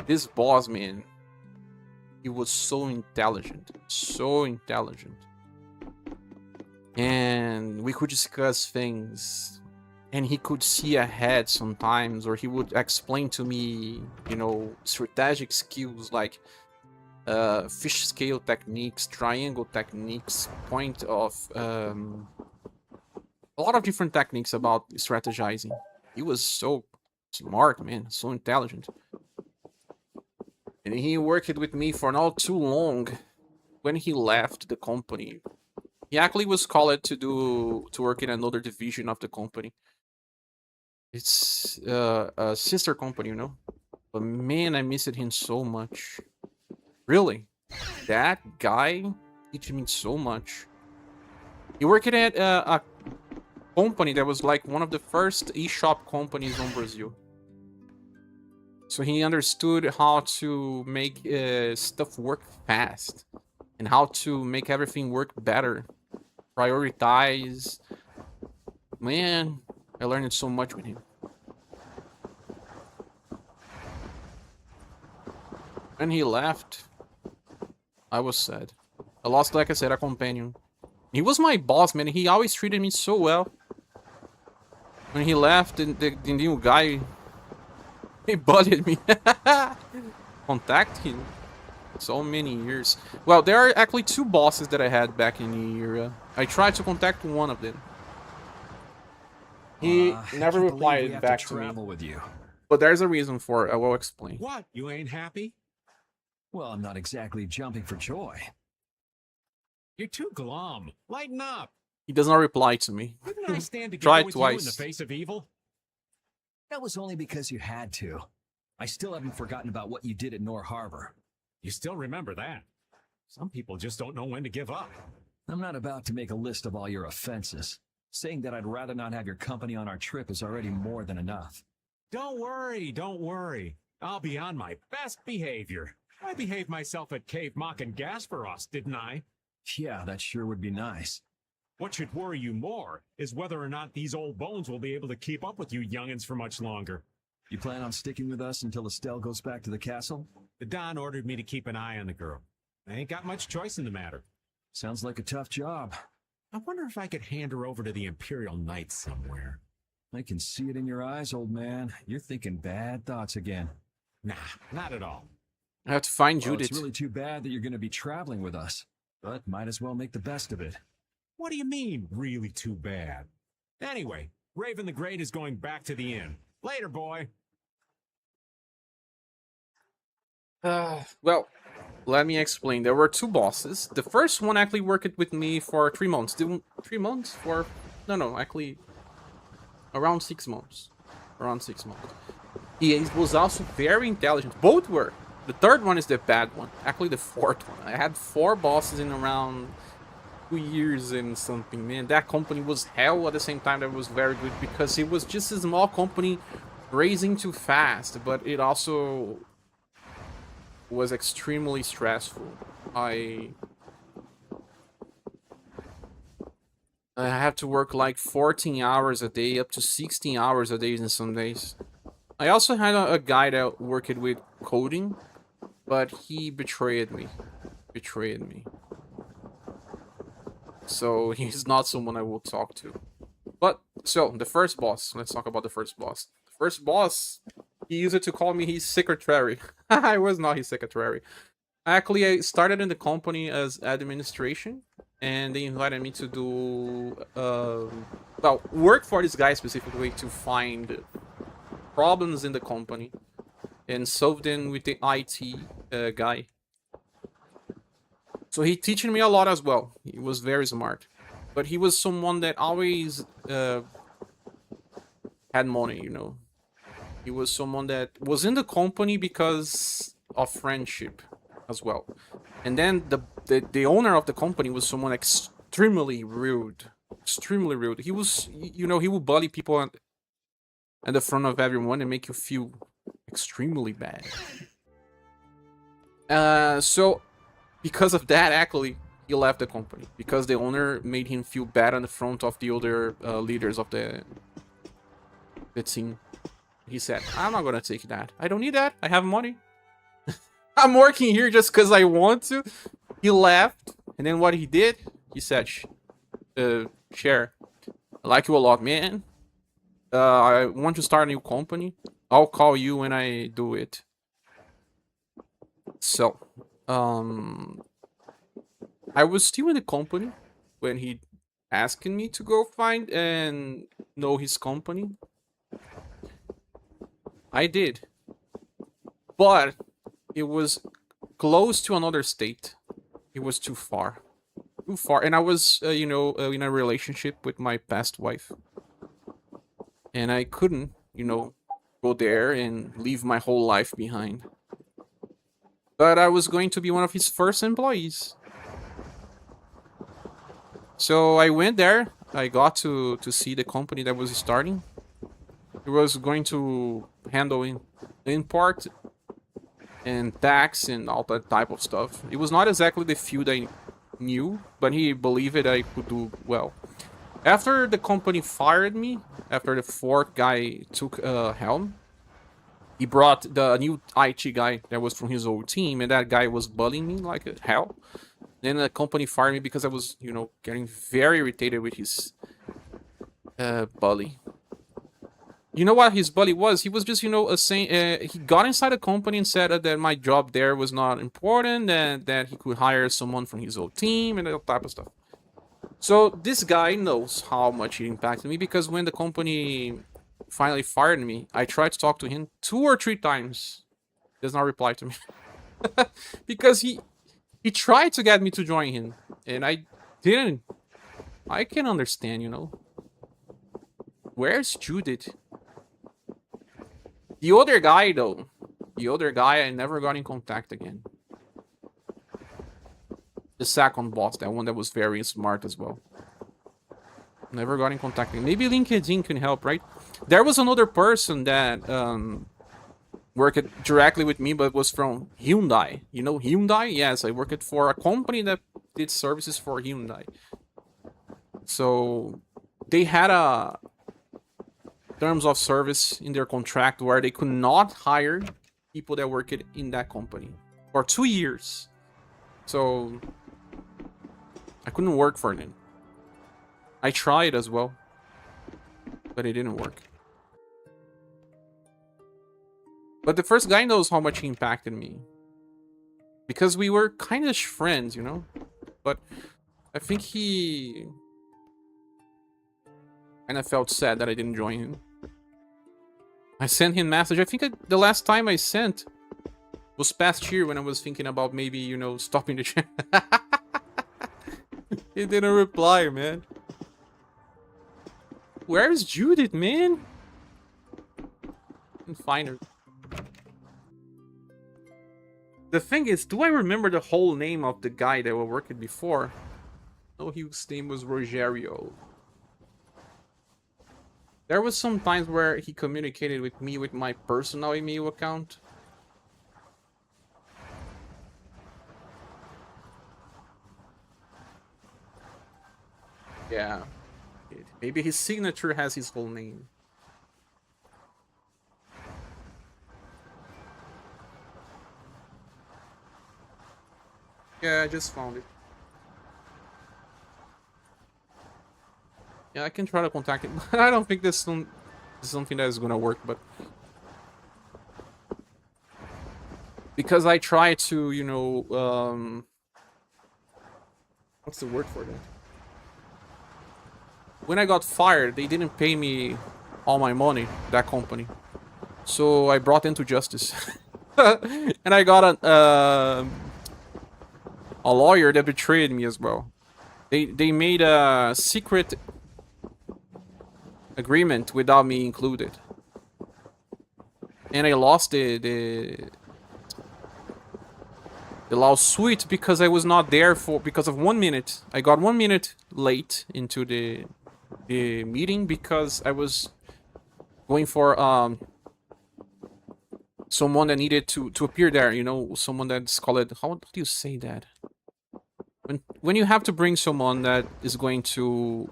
This boss, man, he was so intelligent, and we could discuss things, and he could see ahead sometimes, or he would explain to me, you know, strategic skills like fish scale techniques, triangle techniques, point of a lot of different techniques about strategizing. He was so smart, man, so intelligent. And he worked with me for not too long. When he left the company, he actually was called to work in another division of the company. It's a sister company, you know. But man, I missed him so much. Really, that guy teach me so much. He worked at a company that was like one of the first eShop companies in Brazil. So he understood how to make stuff work fast and how to make everything work better. Prioritize. Man, I learned so much with him. When he left, I was sad. I lost, like I said, a companion. He was my boss, man. He always treated me so well. When he left, the new guy, he bullied me. Contact him. So many years. Well, there are actually two bosses that I had back in the era. I tried to contact one of them. He never replied back to me. With you. But there's a reason for it. I will explain. What? You ain't happy? Well, I'm not exactly jumping for joy. You're too glum. Lighten up. He does not reply to me. Didn't I stand together Tried with twice. you in the face of evil? That was only because you had to. I still haven't forgotten about what you did at Nor Harbor. You still remember that. Some people just don't know when to give up. I'm not about to make a list of all your offenses. Saying that I'd rather not have your company on our trip is already more than enough. Don't worry, don't worry. I'll be on my best behavior. I behaved myself at Cave Mock and Gasparos, didn't I? Yeah, that sure would be nice. What should worry you more is whether or not these old bones will be able to keep up with you youngins for much longer. You plan on sticking with us until Estelle goes back to the castle? The Don ordered me to keep an eye on the girl. I ain't got much choice in the matter. Sounds like a tough job. I wonder if I could hand her over to the Imperial Knights somewhere. I can see it in your eyes, old man. You're thinking bad thoughts again. Nah, not at all. I have to find Well, Judith. it's really too bad that you're going to be traveling with us, but might as well make the best of it. What do you mean, really too bad? Anyway, Raven the Great is going back to the inn. Later, boy. Well, let me explain. There were two bosses. The first one actually worked with me for 3 months. 3 months? For... No, actually around 6 months. Around 6 months. He was also very intelligent. Both were. The third one is the bad one. Actually, the fourth one. I had 4 bosses in around 2 years and something, man. That company was hell. At the same time, that was very good because it was just a small company raising too fast, but it also was extremely stressful. I had to work like 14 hours a day, up to 16 hours a day in some days. I also had a guy that worked with coding, but he betrayed me. So he's not someone I will talk to. But, so, the first boss. Let's talk about the first boss. The first boss, he used to call me his secretary. I was not his secretary. Actually, I started in the company as administration, and they invited me to do, well, work for this guy specifically to find problems in the company and solve them with the IT guy. So he teaching me a lot as well. He was very smart, but he was someone that always had money, you know. He was someone that was in the company because of friendship as well. And then the owner of the company was someone extremely rude. Extremely rude. He was, you know, he would bully people at the front of everyone and make you feel extremely bad. So because of that, actually, he left the company because the owner made him feel bad in the front of the other leaders of the team. He said, "I'm not gonna take that. I don't need that. I have money. I'm working here just because I want to." He left, and then what he did, he said, "Cher, I like you a lot, man. I want to start a new company. I'll call you when I do it." So, I was still in the company when he asked me to go find and know his company. I did. But it was close to another state. It was too far. Too far. And I was, you know, in a relationship with my past wife. And I couldn't, you know, go there and leave my whole life behind. But I was going to be one of his first employees. So I went there. I got to see the company that was starting. It was going to handle import and tax and all that type of stuff. It was not exactly the field I knew, but he believed I could do well. After the company fired me, after the fourth guy took helm, he brought the new IT guy that was from his old team, and that guy was bullying me like hell. Then the company fired me because I was, you know, getting very irritated with his bully. You know what his bully was? He was just, you know, saying he got inside the company and said that my job there was not important, and that he could hire someone from his old team and that type of stuff. So this guy knows how much it impacted me, because when the company finally fired me, I tried to talk to him 2 or 3 times. He does not reply to me. Because he tried to get me to join him, and I didn't. I can understand, you know. Where's Judith? The other guy, though. The other guy, I never got in contact again. The second boss, that one that was very smart as well. Never got in contact again. Maybe LinkedIn can help, right? There was another person that worked directly with me, but was from Hyundai. You know Hyundai? Yes, I worked for a company that did services for Hyundai. So they had a terms of service in their contract where they could not hire people that worked in that company for 2 years. So I couldn't work for them. I tried as well, but it didn't work. But the first guy knows how much he impacted me, because we were kind of friends, you know. But I think he kind of felt sad that I didn't join him. I sent him a message. I think the last time I sent was past year when I was thinking about maybe, you know, stopping the channel. He didn't reply, man. Where's Judith, man? I can find her. The thing is, do I remember the whole name of the guy that was working before? No, his name was Rogerio. There was some times where he communicated with me with my personal email account. Yeah. Maybe his signature has his whole name. Yeah, I just found it. Yeah, I can try to contact him. I don't think this is something that is gonna work, but because I try to, you know, what's the word for that? When I got fired, they didn't pay me all my money, that company. So I brought them to justice. And I got a lawyer that betrayed me as well. They made a secret agreement without me included. And I lost the lawsuit because I was not there because of 1 minute. I got 1 minute late into the meeting because I was going for someone that needed to appear there, you know, someone that's called, how do you say that? When you have to bring someone that is going to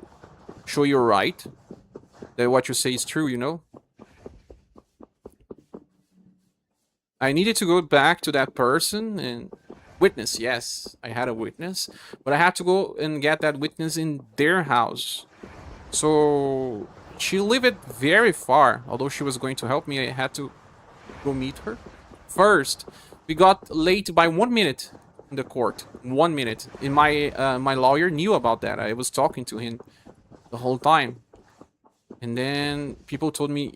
show you're right, that what you say is true, you know? I needed to go back to that person and witness, yes, I had a witness, but I had to go and get that witness in their house. So she lived very far. Although she was going to help me, I had to go meet her. First, we got late by 1 minute in the court. 1 minute. And my lawyer knew about that. I was talking to him the whole time. And then people told me,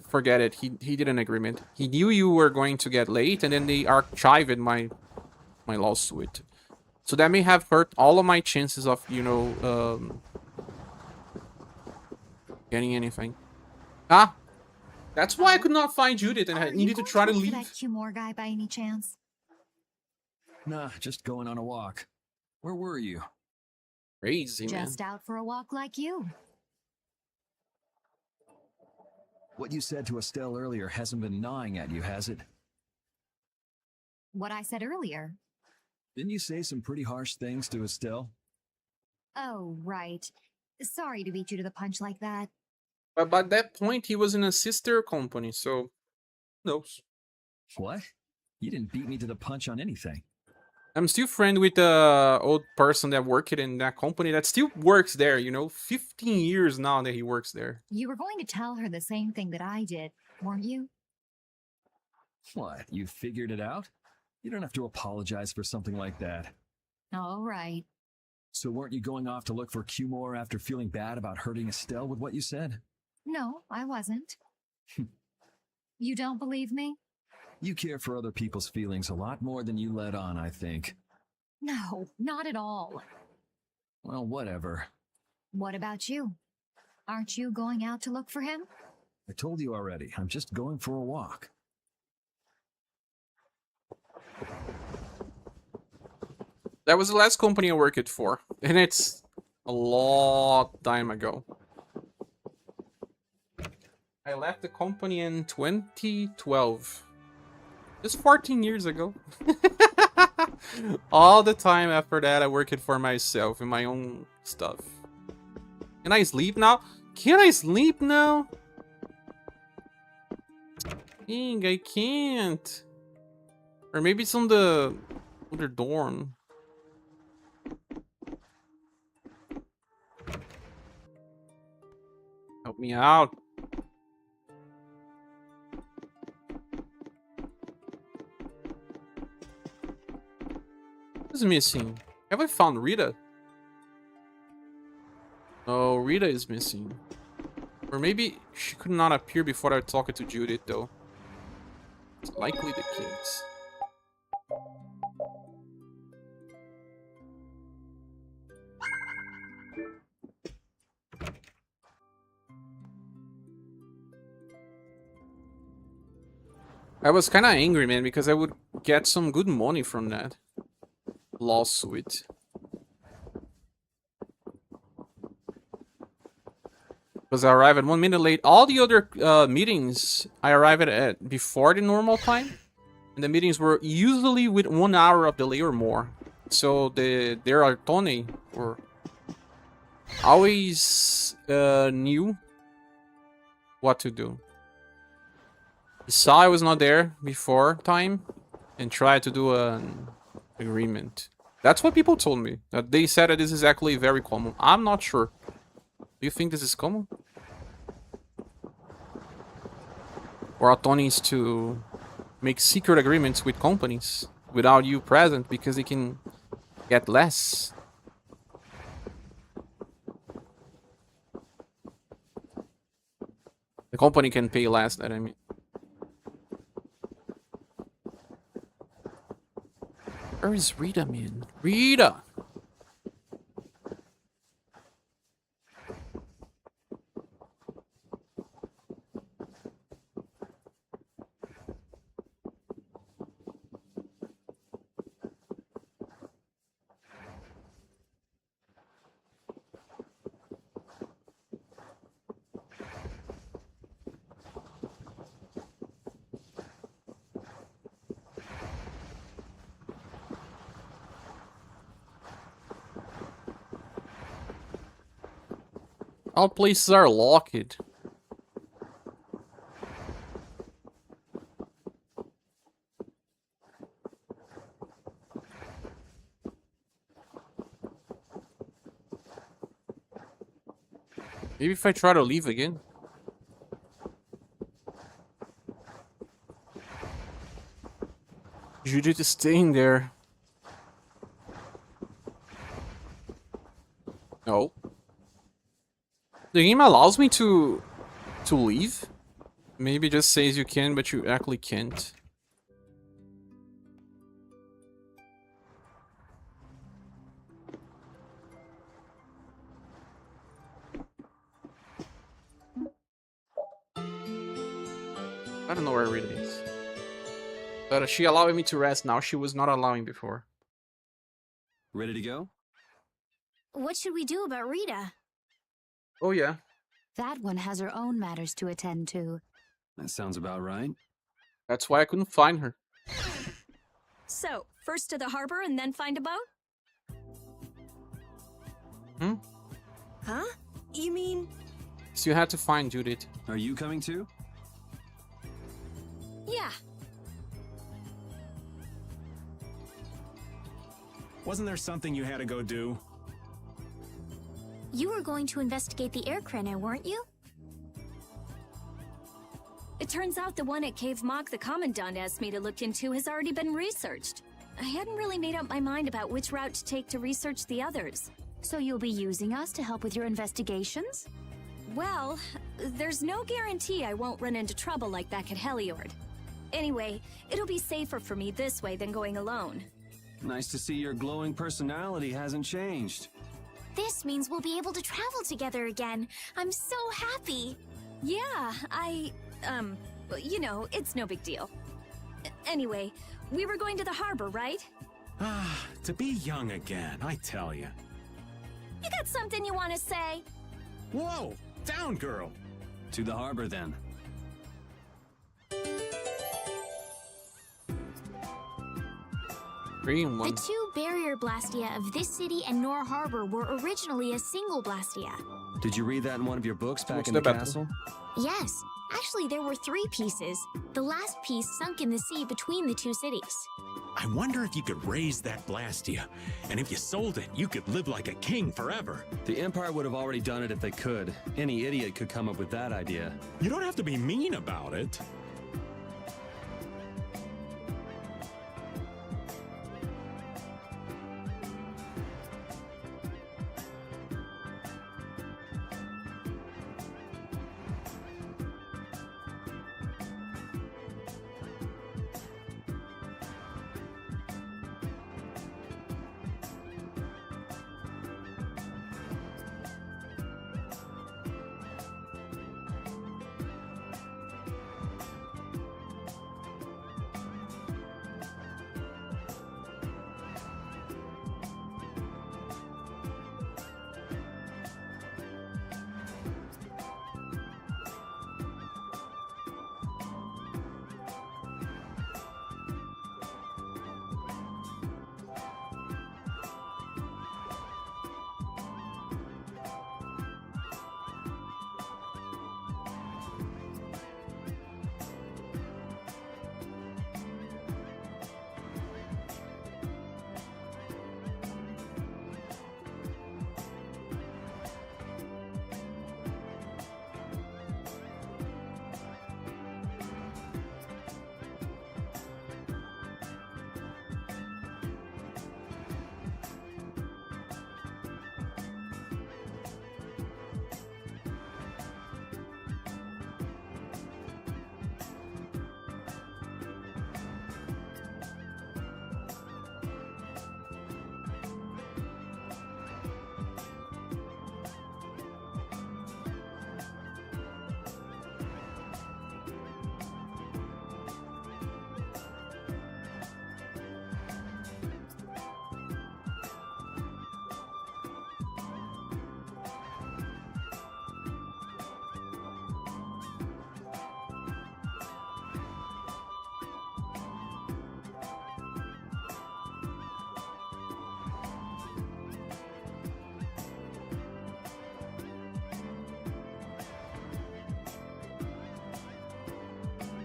forget it. He did an agreement. He knew you were going to get late, and then they archived my lawsuit. So that may have hurt all of my chances of, you know, getting anything. Ah, that's why I could not find Judith, and I needed to try to leave. That Cumore guy by any chance? Nah, just going on a walk. Where were you? Crazy, man. Just out for a walk like you. What you said to Estelle earlier hasn't been gnawing at you, has it? What I said earlier. Didn't you say some pretty harsh things to Estelle? Oh, right. Sorry to beat you to the punch like that. But by that point, he was in a sister company, so who knows? What? You didn't beat me to the punch on anything. I'm still friend with the old person that worked in that company that still works there, you know? 15 years now that he works there. You were going to tell her the same thing that I did, weren't you? What, you figured it out? You don't have to apologize for something like that. All right. So weren't you going off to look for Cumore after feeling bad about hurting Estelle with what you said? No, I wasn't. You don't believe me? You care for other people's feelings a lot more than you let on, I think. No, not at all. Well, whatever. What about you? Aren't you going out to look for him? I told you already, I'm just going for a walk. That was the last company I worked for, and it's a long time ago. I left the company in 2012. Just 14 years ago. All the time after that, I worked for myself in my own stuff. Can I sleep now? Can I sleep now? Dang, I can't. Or maybe it's on the other dorm. Help me out. Who's missing? Have I found Rita? No, Rita is missing. Or maybe she could not appear before I talked to Judith, though. Likely the case. I was kind of angry, man, because I would get some good money from that lawsuit. Because I arrived at 1 minute late. All the other meetings I arrived at before the normal time, and the meetings were usually with 1 hour of delay or more. So their attorney or always knew what to do. He saw I was not there before time and tried to do an agreement. That's what people told me. That they said that this is actually very common. I'm not sure. Do you think this is common? Or attorneys to make secret agreements with companies without you present because they can get less? The company can pay less, that I mean. Where is Rita, man? Rita! All places are locked. Maybe if I try to leave again. Judith is staying there. No. The game allows me to leave. Maybe it just says you can, but you actually can't. I don't know where Rita is. But she allowing me to rest now. She was not allowing before. Ready to go? What should we do about Rita? Oh, yeah. That one has her own matters to attend to. That sounds about right. That's why I couldn't find her. So, first to the harbor and then find a boat? Hmm? Huh? You mean... So you had to find Judith. Are you coming too? Yeah. Wasn't there something you had to go do? You were going to investigate the air crenna, weren't you? It turns out the one at Cave Mock the Commandant asked me to look into has already been researched. I hadn't really made up my mind about which route to take to research the others. So you'll be using us to help with your investigations? Well, there's no guarantee I won't run into trouble like back at Heliord. Anyway, it'll be safer for me this way than going alone. Nice to see your glowing personality hasn't changed. This means we'll be able to travel together again. I'm so happy. Yeah, you know, it's no big deal. Anyway, we were going to the harbor, right? Ah, to be young again, I tell you. You got something you want to say? Whoa! Down, girl! To the harbor, then. Green one. The two barrier blastia of this city and Nor Harbor were originally a single blastia. Did you read that in one of your books back What's in the the battle? castle? Yes. Actually, there were 3 pieces. The last piece sunk in the sea between the 2 cities. I wonder if you could raise that Blastia, and if you sold it, you could live like a king forever. The Empire would have already done it if they could. Any idiot could come up with that idea. You don't have to be mean about it.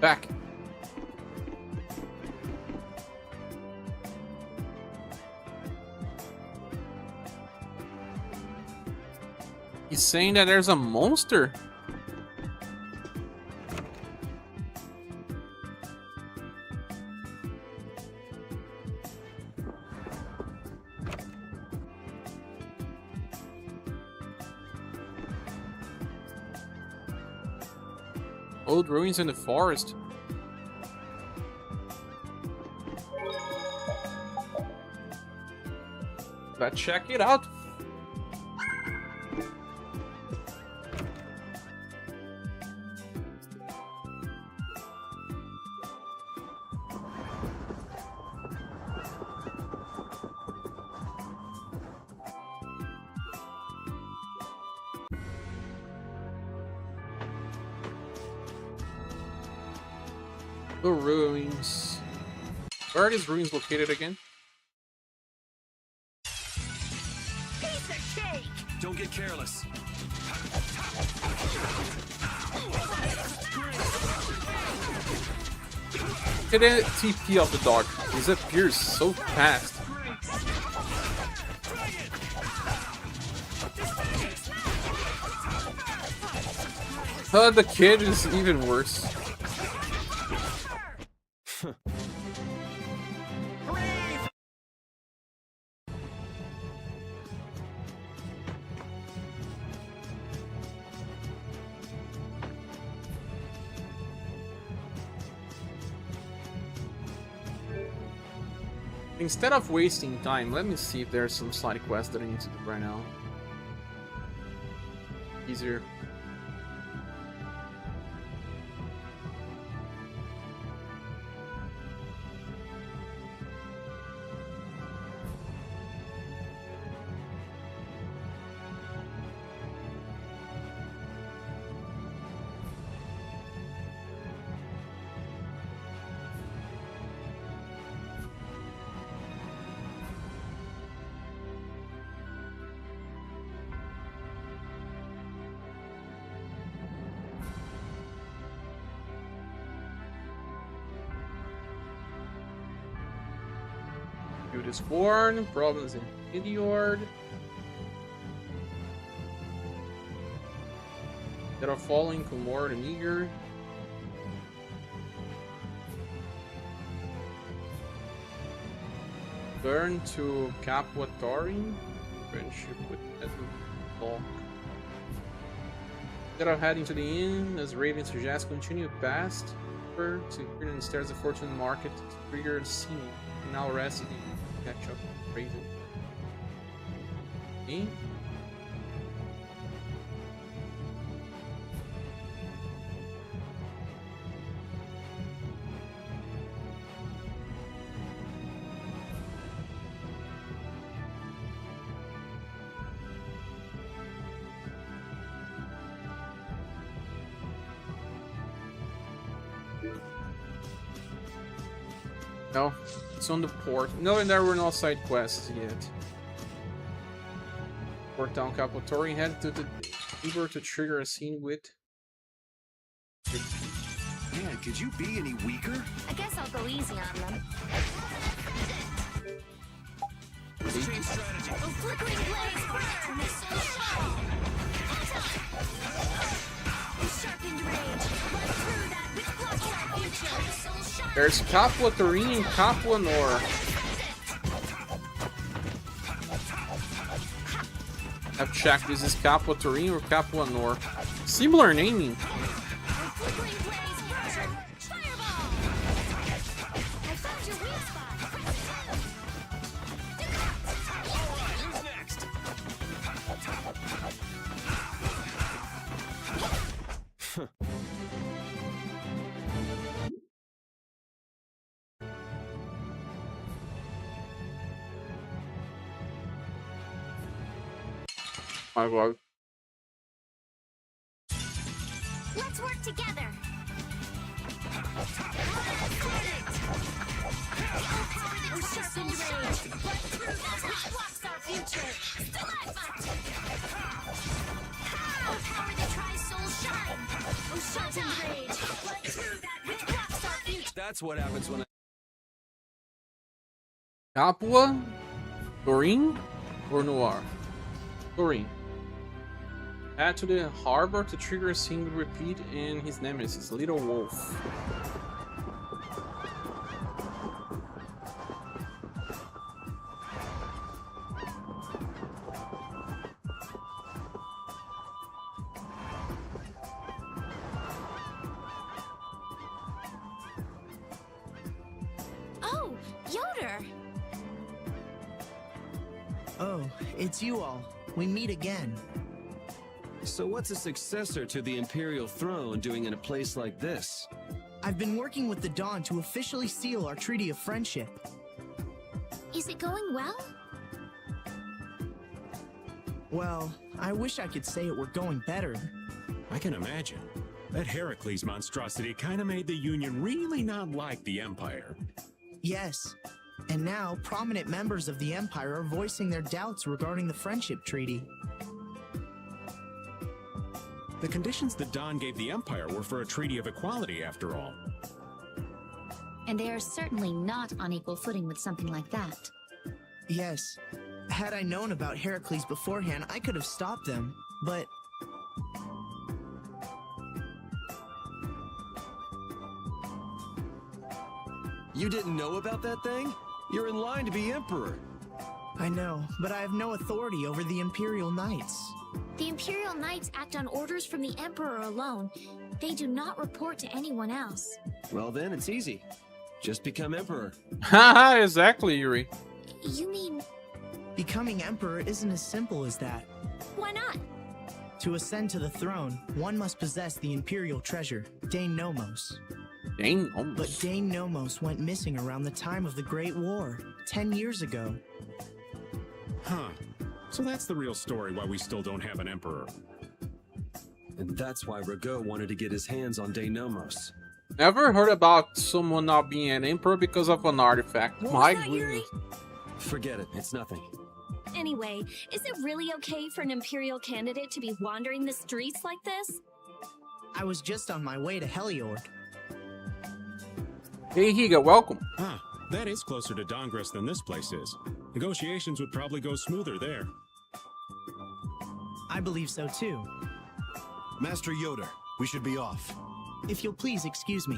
Back. He's saying that there's a monster. Old ruins in the forest. Let's check it out. The ruins. Where are these ruins located again? Piece of cake! Don't get careless. Look at the TP of the dog. He appears so fast. The kid is even worse. Instead of wasting time, let me see if there's some side quest that I need to do right now. Easier. Dude is born, problems in Idiord. That are falling to more than eager. Burn to Capwatari. Friendship with Edward. That are heading to the inn, as Raven suggests, continue past her to Green and Stairs of Fortune Market to trigger the scene. Now rest the catch up with Raven. Okay. No, it's on the port. No, and there were no side quests yet. Port Town Capitory head to the Uber to trigger a scene with. Man, could you be any weaker? I guess I'll go easy on them. Let's change strategy. A flickering blaze burn! Sharpened rage. Run through that which blocks our future. There's Capwatari and Capwanor. I've checked, this is Capwatari or Capwanor. Similar naming. My God. Let's work together. Sharpened rage. Run through that which blocks our future. Power that tries soul shine. Oh, sharpened rage. Run through that which That's what happens when I... Capua, Doreen, or Noir? Doreen. Add to the harbor to trigger a single repeat in his nemesis, Little Wolf. Oh, Yoder! Oh, it's you all. We meet again. So what's a successor to the Imperial throne doing in a place like this? I've been working with the Dawn to officially seal our Treaty of Friendship. Is it going well? Well, I wish I could say it were going better. I can imagine. That Heracles monstrosity kinda made the Union really not like the Empire. Yes. And now, prominent members of the Empire are voicing their doubts regarding the Friendship Treaty. The conditions that Dawn gave the Empire were for a treaty of equality, after all. And they are certainly not on equal footing with something like that. Yes. Had I known about Heracles beforehand, I could have stopped them, but... You didn't know about that thing? You're in line to be Emperor. I know, but I have no authority over the Imperial Knights. The Imperial Knights act on orders from the Emperor alone. They do not report to anyone else. Well then, it's easy. Just become Emperor. Haha, exactly, Yuri. You mean... Becoming Emperor isn't as simple as that. Why not? To ascend to the throne, one must possess the Imperial treasure, Dane Nomos. Dane Nomos? But Dane Nomos went missing around the time of the Great War, 10 years ago. Huh. So that's the real story why we still don't have an emperor. And that's why Rago wanted to get his hands on Denomos. Never heard about someone not being an emperor because of an artifact. My goodness. Forget it, it's nothing. Anyway, is it really okay for an Imperial candidate to be wandering the streets like this? I was just on my way to Heliord. Hey Higa, welcome. Ah, that is closer to Dongres than this place is. Negotiations would probably go smoother there. I believe so too. Master Yoder, we should be off. If you'll please excuse me.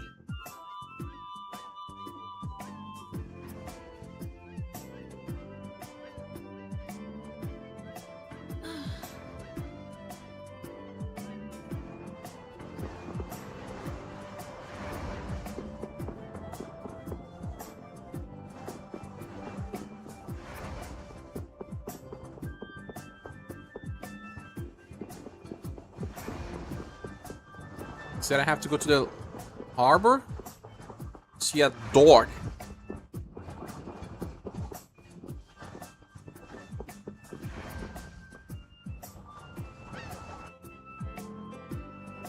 Said I have to go to the harbor? See a door.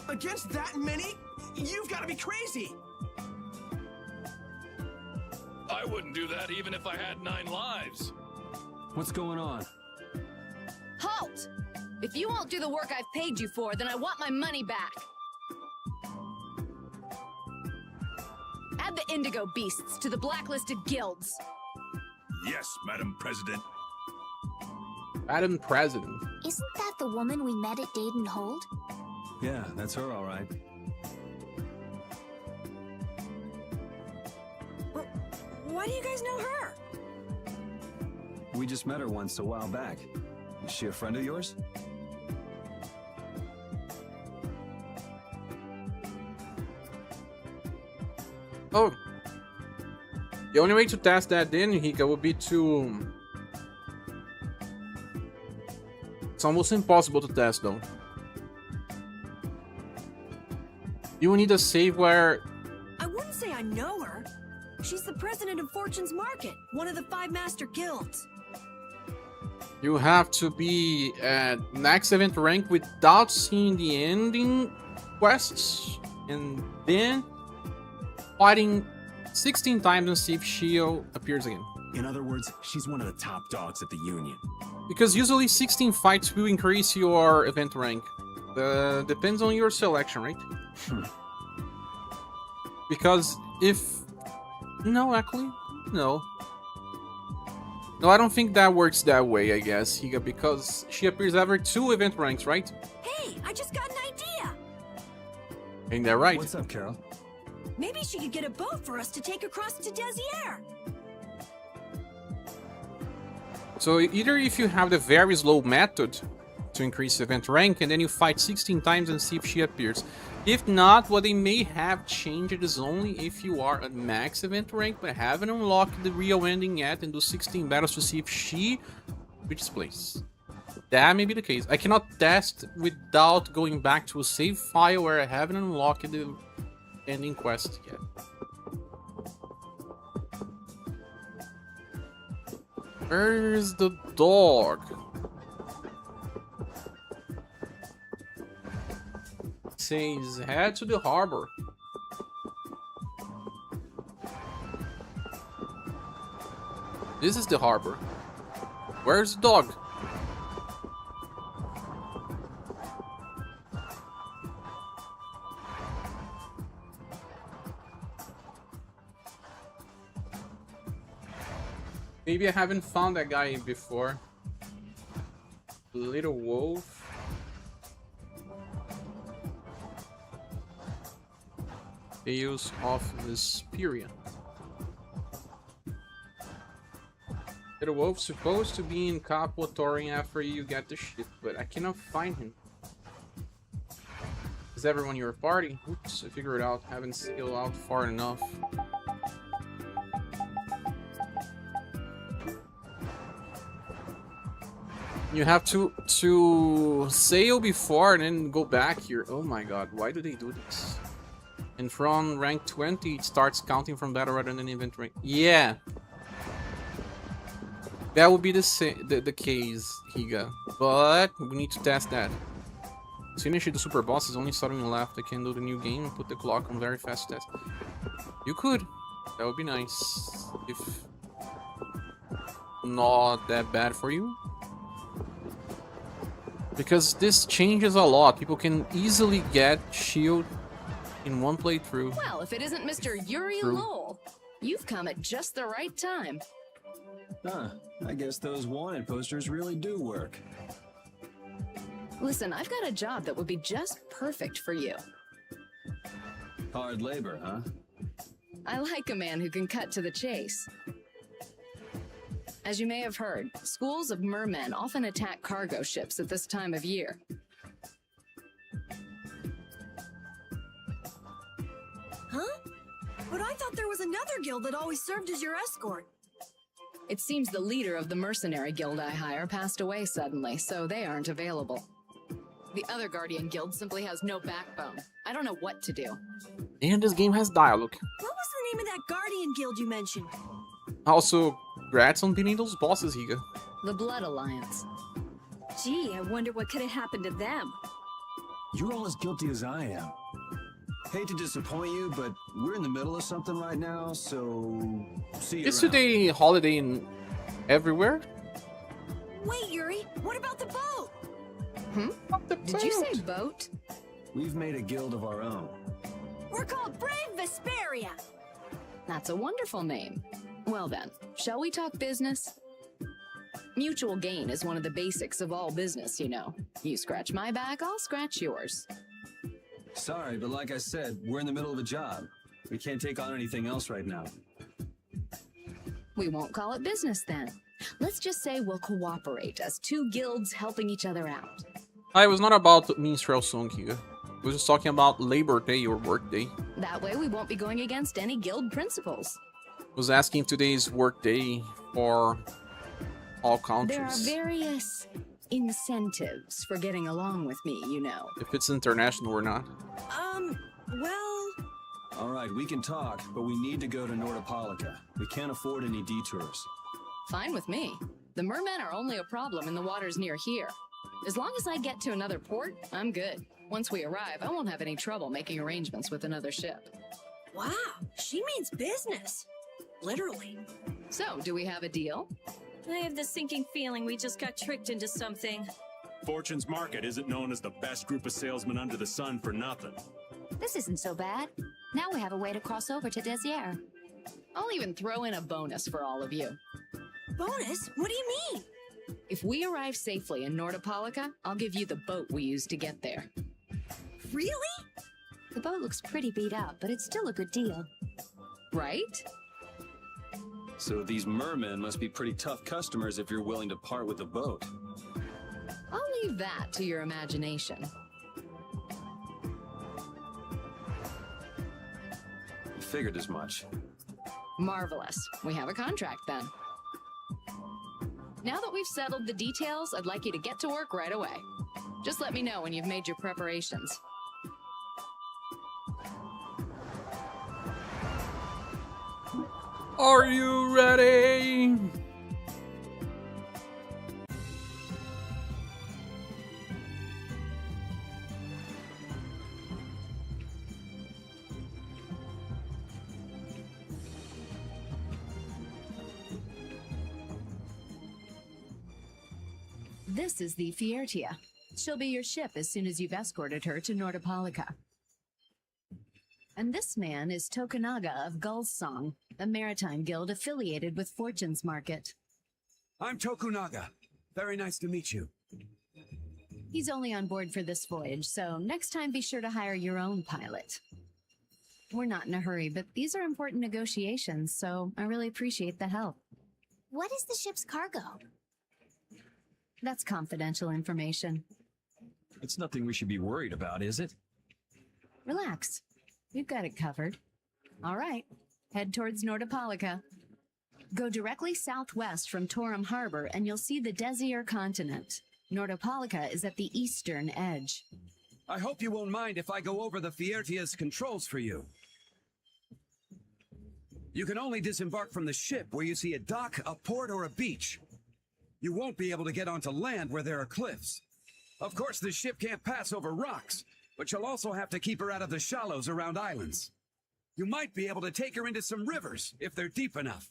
Against that many? You've got to be crazy! I wouldn't do that even if I had 9 lives. What's going on? Halt! If you won't do the work I've paid you for, then I want my money back. Add the Indigo Beasts to the blacklisted guilds. Yes, Madam President. Madam President. Isn't that the woman we met at Dayton Hold? Yeah, that's her, all right. Why do you guys know her? We just met her once a while back. Is she a friend of yours? Oh. The only way to test that then, Hika, would be to... It's almost impossible to test though. You will need a save where... I wouldn't say I know her. She's the president of Fortune's Market, one of the 5 master guilds. You have to be at next event rank without seeing the ending quests. And then fighting 16 times and see if Shio appears again. In other words, she's one of the top dogs at the Union. Because usually 16 fights will increase your event rank. Depends on your selection, right? Because if No, actually, no. No, I don't think that works that way, I guess, Higa, because she appears every 2 event ranks, right? Hey, I just got an idea! Ain't that right? What's up, Carol? Maybe she could get a boat for us to take across to Desier. So either if you have the very slow method to increase event rank, and then you fight 16 times and see if she appears. If not, what they may have changed is only if you are at max event rank but haven't unlocked the real ending yet and do 16 battles to see if she reaches place. That may be the case. I cannot test without going back to a save file where I haven't unlocked the ending quest yet. Where's the dog? It says head to the harbor. This is the harbor. Where's the dog? Maybe I haven't found that guy before. Little wolf. Tales of Vesperia. Little wolf supposed to be in Capo Torin after you get the ship, but I cannot find him. Is everyone your party? Oops, I figured it out. Haven't scaled out far enough. You have to sail before and then go back here. Oh my god, why do they do this? And from rank 20, it starts counting from battle rather than event rank. Yeah. That would be the case, Higa. But we need to test that. To finish the super boss is only starting left. I can do the new game and put the clock on very fast test. You could. That would be nice. If not that bad for you. Because this changes a lot. People can easily get shield in one playthrough. Well, if it isn't Mr. Yuri Lowell, you've come at just the right time. Huh, I guess those wanted posters really do work. Listen, I've got a job that would be just perfect for you. Hard labor, huh? I like a man who can cut to the chase. As you may have heard, schools of mermen often attack cargo ships at this time of year. Huh? But I thought there was another guild that always served as your escort. It seems the leader of the mercenary guild I hire passed away suddenly, so they aren't available. The other Guardian guild simply has no backbone. I don't know what to do. And this game has dialogue. What was the name of that Guardian guild you mentioned? Also, congrats on beating those bosses, Higa. The Blood Alliance. Gee, I wonder what could have happened to them. You're all as guilty as I am. Hate to disappoint you, but we're in the middle of something right now, so see you Is around. today holiday in everywhere? Wait, Yuri, what about the boat? Did you say boat? We've made a guild of our own. We're called Brave Vesperia. That's a wonderful name. Well then, shall we talk business? Mutual gain is one of the basics of all business, you know. You scratch my back, I'll scratch yours. Sorry, but like I said, we're in the middle of a job. We can't take on anything else right now. We won't call it business then. Let's just say we'll cooperate as two guilds helping each other out. I was not about minstrel song, Higa. I was just talking about Labor Day or Work Day. That way we won't be going against any guild principles. I was asking today's work day for all countries. There are various incentives for getting along with me, you know. If it's international or not. Well... All right, we can talk, but we need to go to Nordopolica. We can't afford any detours. Fine with me. The mermen are only a problem in the waters near here. As long as I get to another port, I'm good. Once we arrive, I won't have any trouble making arrangements with another ship. Wow, she means business. Literally. So, do we have a deal? I have the sinking feeling we just got tricked into something. Fortune's Market isn't known as the best group of salesmen under the sun for nothing. This isn't so bad. Now we have a way to cross over to Desier. I'll even throw in a bonus for all of you. Bonus? What do you mean? If we arrive safely in Nordopolica, I'll give you the boat we used to get there. Really? The boat looks pretty beat up, but it's still a good deal. Right? So these mermen must be pretty tough customers if you're willing to part with the boat. I'll leave that to your imagination. Figured as much. Marvelous. We have a contract then. Now that we've settled the details, I'd like you to get to work right away. Just let me know when you've made your preparations. Are you ready? This is the Fiertia. She'll be your ship as soon as you've escorted her to Nordopolica. And this man is Tokunaga of Gull's Song, a maritime guild affiliated with Fortune's Market. I'm Tokunaga. Very nice to meet you. He's only on board for this voyage, so next time be sure to hire your own pilot. We're not in a hurry, but these are important negotiations, so I really appreciate the help. What is the ship's cargo? That's confidential information. It's nothing we should be worried about, is it? Relax. We've got it covered. All right. Head towards Nordopolica. Go directly southwest from Torum Harbor and you'll see the Desir continent. Nordopolica is at the eastern edge. I hope you won't mind if I go over the Fiertia's controls for you. You can only disembark from the ship where you see a dock, a port, or a beach. You won't be able to get onto land where there are cliffs. Of course, the ship can't pass over rocks, but you'll also have to keep her out of the shallows around islands. You might be able to take her into some rivers if they're deep enough.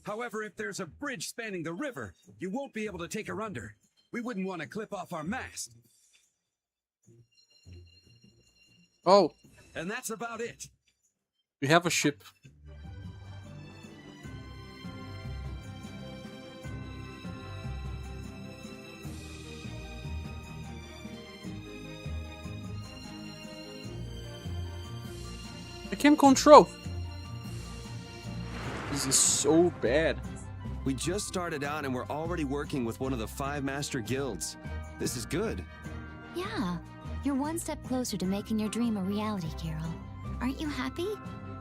However, if there's a bridge spanning the river, you won't be able to take her under. We wouldn't want to clip off our mast. Oh. And that's about it. We have a ship. I can't control. This is so bad. We just started out and we're already working with one of the 5 master guilds. This is good. Yeah, you're one step closer to making your dream a reality, Carol. Aren't you happy?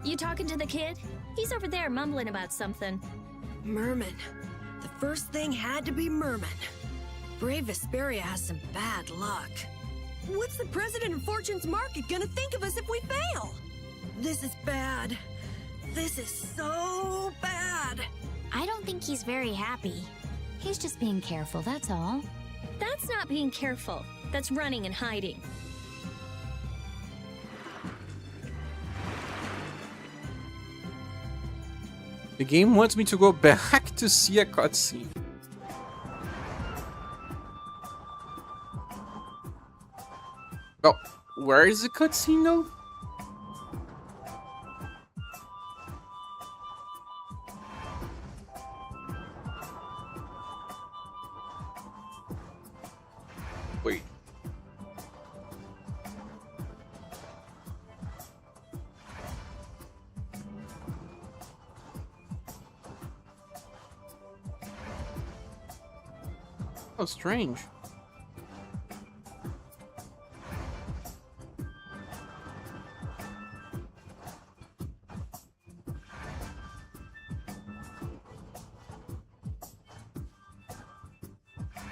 You talking to the kid? He's over there mumbling about something. Merman. The first thing had to be Merman. Brave Vesperia has some bad luck. What's the president of Fortune's Market gonna think of us if we fail? This is bad. This is so bad. I don't think he's very happy. He's just being careful, that's all. That's not being careful. That's running and hiding. The game wants me to go back to see a cutscene. Oh, where is the cutscene though? Wait. Oh, strange.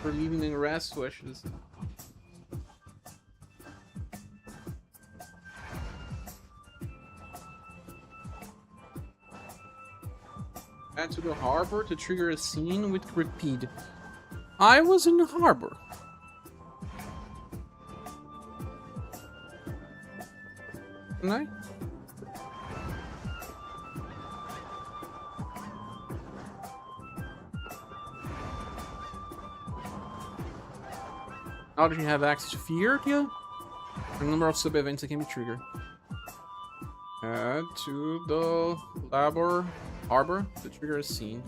For leaving in rest wishes. Add to the harbor to trigger a scene with repeat. I was in the harbor. Can I? How did you have access to Fiertia? A number of sub-events that can be triggered. Add to the labor harbor to trigger a scene?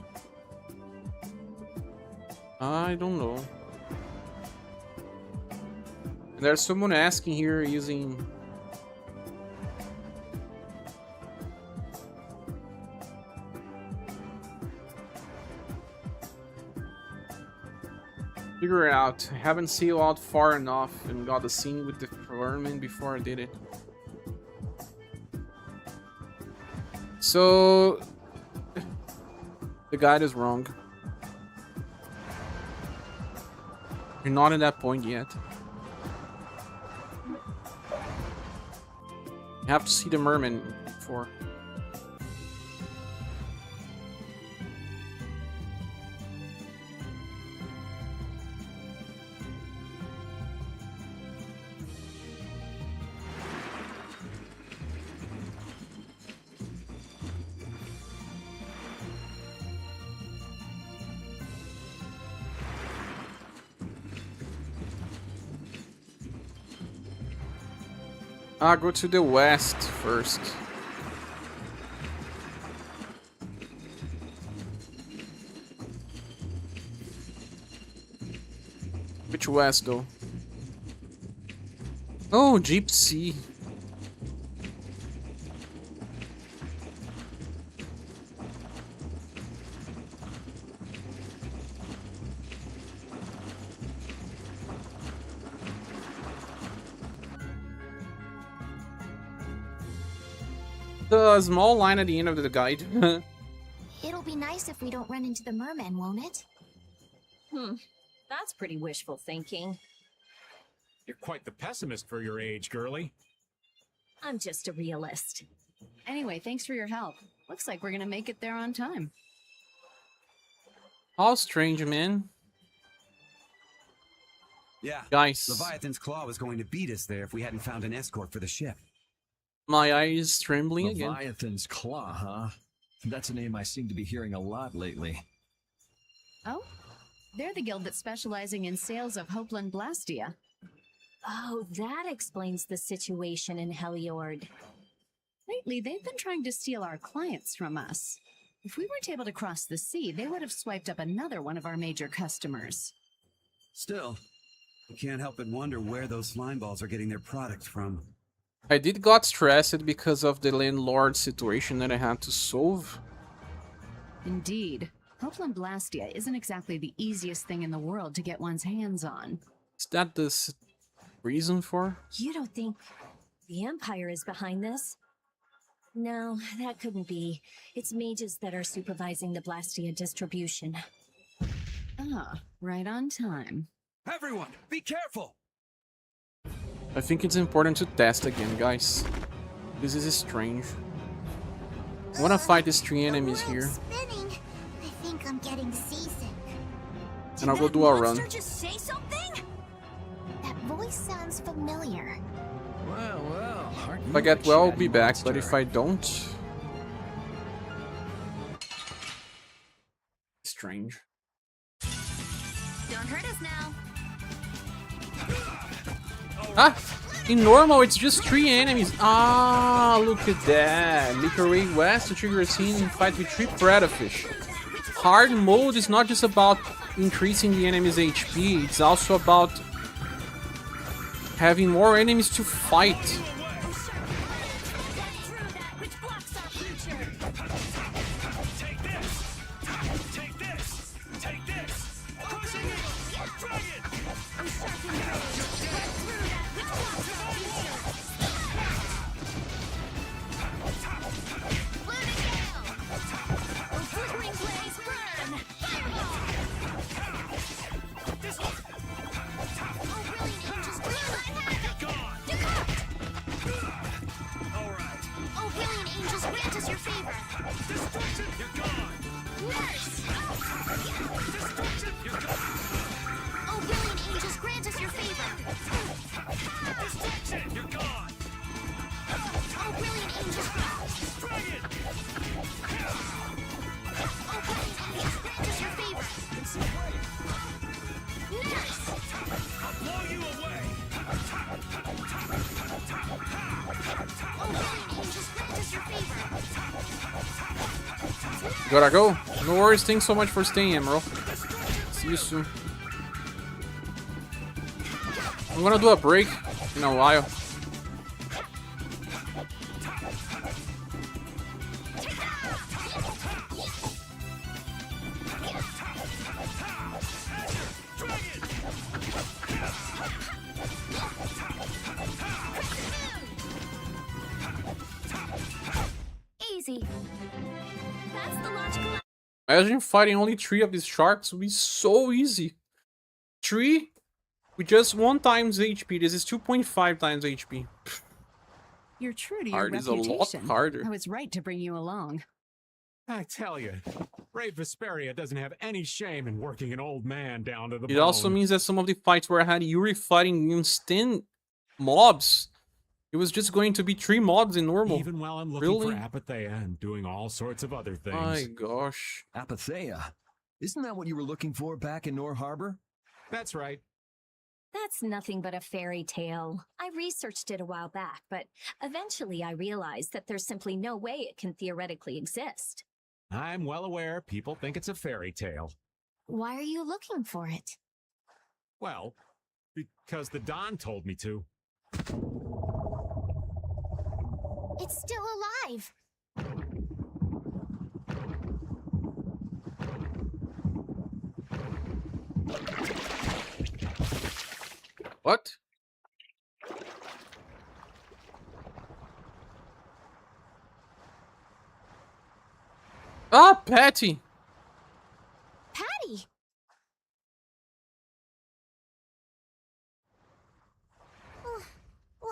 I don't know. There's someone asking here using... Figure it out. I haven't sailed out far enough and got the scene with the vermin before I did it. So... the guide is wrong. You're not at that point yet. You have to see the merman before. I'll go to the west first. Which west though? Oh, Jeep C. The small line at the end of the guide. It'll be nice if we don't run into the merman, won't it? That's pretty wishful thinking. You're quite the pessimist for your age, girlie. I'm just a realist. Anyway, thanks for your help. Looks like we're gonna make it there on time. How strange, man. Yeah, guys. Leviathan's Claw was going to beat us there if we hadn't found an escort for the ship. My eyes trembling again. Leviathan's Claw, huh? That's a name I seem to be hearing a lot lately. Oh? They're the guild that's specializing in sales of Hopeland Blastia. Oh, that explains the situation in Heliord. Lately, they've been trying to steal our clients from us. If we weren't able to cross the sea, they would have swiped up another one of our major customers. Still, you can't help but wonder where those slime balls are getting their product from. I did got stressed because of the landlord situation that I had to solve. Indeed. Hopeland Blastia isn't exactly the easiest thing in the world to get one's hands on. Is that the reason for? You don't think the Empire is behind this? No, that couldn't be. It's mages that are supervising the Blastia distribution. Ah, right on time. Everyone, be careful! I think it's important to test again, guys. This is strange. I wanna fight these three enemies here. Spinning. I think I'm getting seasick. And I'll go do a run. Just say something? That voice sounds familiar. Well, If I get well, I'll be back, but if I don't... Strange. Don't hurt us now. Ah! In normal, it's just 3 enemies. Ah, look at that. Make your way west to trigger a scene and fight with 3 predafish. Hard mode is not just about increasing the enemy's HP, it's also about having more enemies to fight. Nice! Gotta go. No worries, thanks so much for staying, Emerald. See you soon. I'm gonna do a break in a while. Easy. That's the logical. Imagine fighting only 3 of these sharks would be so easy. 3 with just 1 times HP. This is 2.5 times HP. You're true to your Hard is a lot reputation. harder. I was right to bring you along. I tell you, Brave Vesperia doesn't have any shame in working an old man down to the It bone. also means that some of the fights where I had Yuri fighting instant mobs, it was just going to be 3 mobs in normal. Even while I'm looking Really? for Apatheia and doing all sorts of other things. My gosh. Apatheia? Isn't that what you were looking for back in Nor Harbor? That's right. That's nothing but a fairy tale. I researched it a while back, but eventually I realized that there's simply no way it can theoretically exist. I'm well aware people think it's a fairy tale. Why are you looking for it? Well, because the Don told me to. It's still alive. What? Ah, Patty! Patty! Well,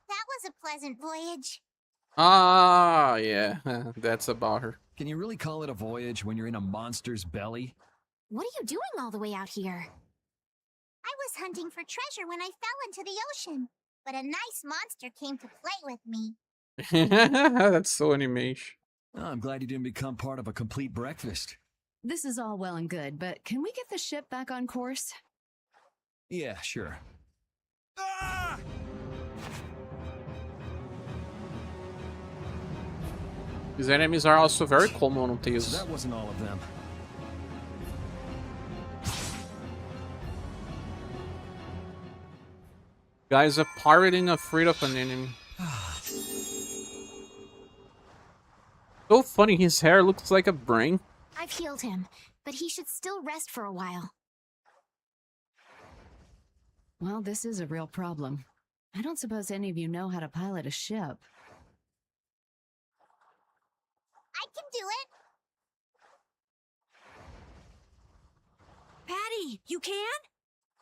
that was a pleasant voyage. Ah, yeah. That's about her. Can you really call it a voyage when you're in a monster's belly? What are you doing all the way out here? I was hunting for treasure when I fell into the ocean, but a nice monster came to play with me. That's so animation. Oh, I'm glad you didn't become part of a complete breakfast. This is all well and good, but can we get the ship back on course? Yeah, sure. These enemies are also very common on So Tales. that wasn't all of them. Guys, a pirate ain't afraid of an enemy. So funny, his hair looks like a brain. I've healed him, but he should still rest for a while. Well, this is a real problem. I don't suppose any of you know how to pilot a ship. I can do it. Patty, you can?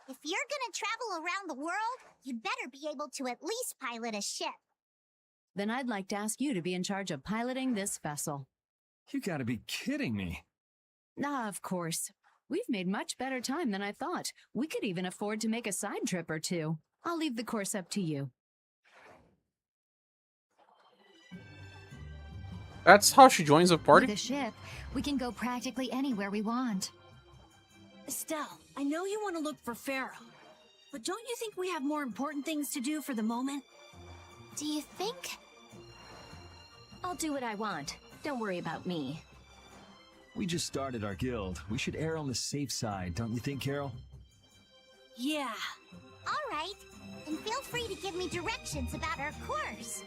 If you're gonna travel around the world, you'd better be able to at least pilot a ship. Then I'd like to ask you to be in charge of piloting this vessel. You gotta be kidding me. Ah, of course. We've made much better time than I thought. We could even afford to make a side trip or 2. I'll leave the course up to you. That's how she joins a party? With a ship, we can go practically anywhere we want. Estelle, I know you want to look for Pharaoh, but don't you think we have more important things to do for the moment? Do you think? I'll do what I want. Don't worry about me. We just started our guild. We should err on the safe side, don't you think, Carol? Yeah. All right. And feel free to give me directions about our course.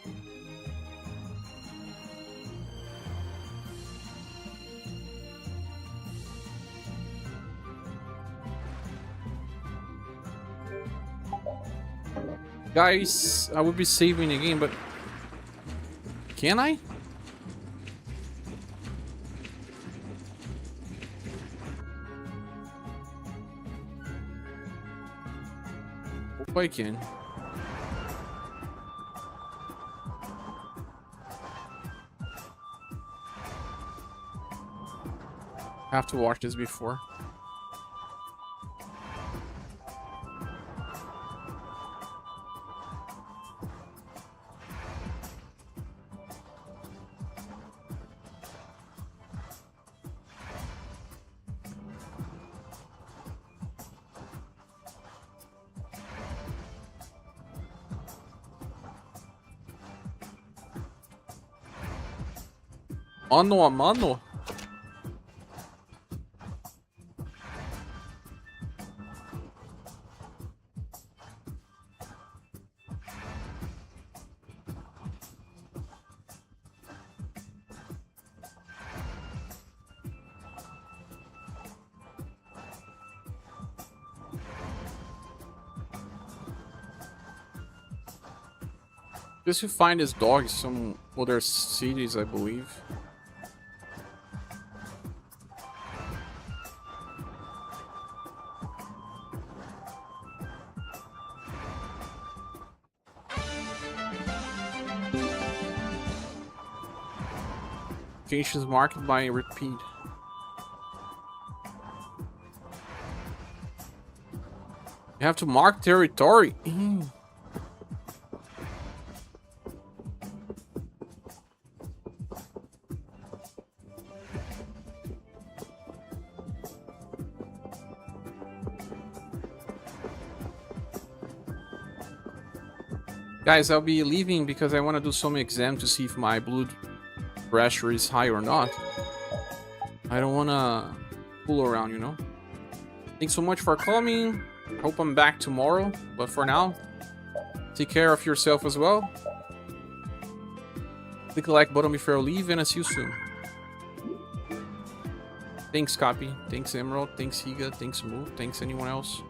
Guys, I would be saving the game, but... Can I? Hope I can. Have to watch this before. Mano a mano? Guess you find this dog in some other cities, I believe. Locations marked by repeat. You have to mark territory. Guys, I'll be leaving because I want to do some exam to see if my blood pressure is high or not. I don't want to fool around, you know? Thanks so much for coming. Hope I'm back tomorrow. But for now, take care of yourself as well. Click the like button before I leave, and I'll see you soon. Thanks, Copy. Thanks, Emerald. Thanks, Higa. Thanks, Moo. Thanks, anyone else.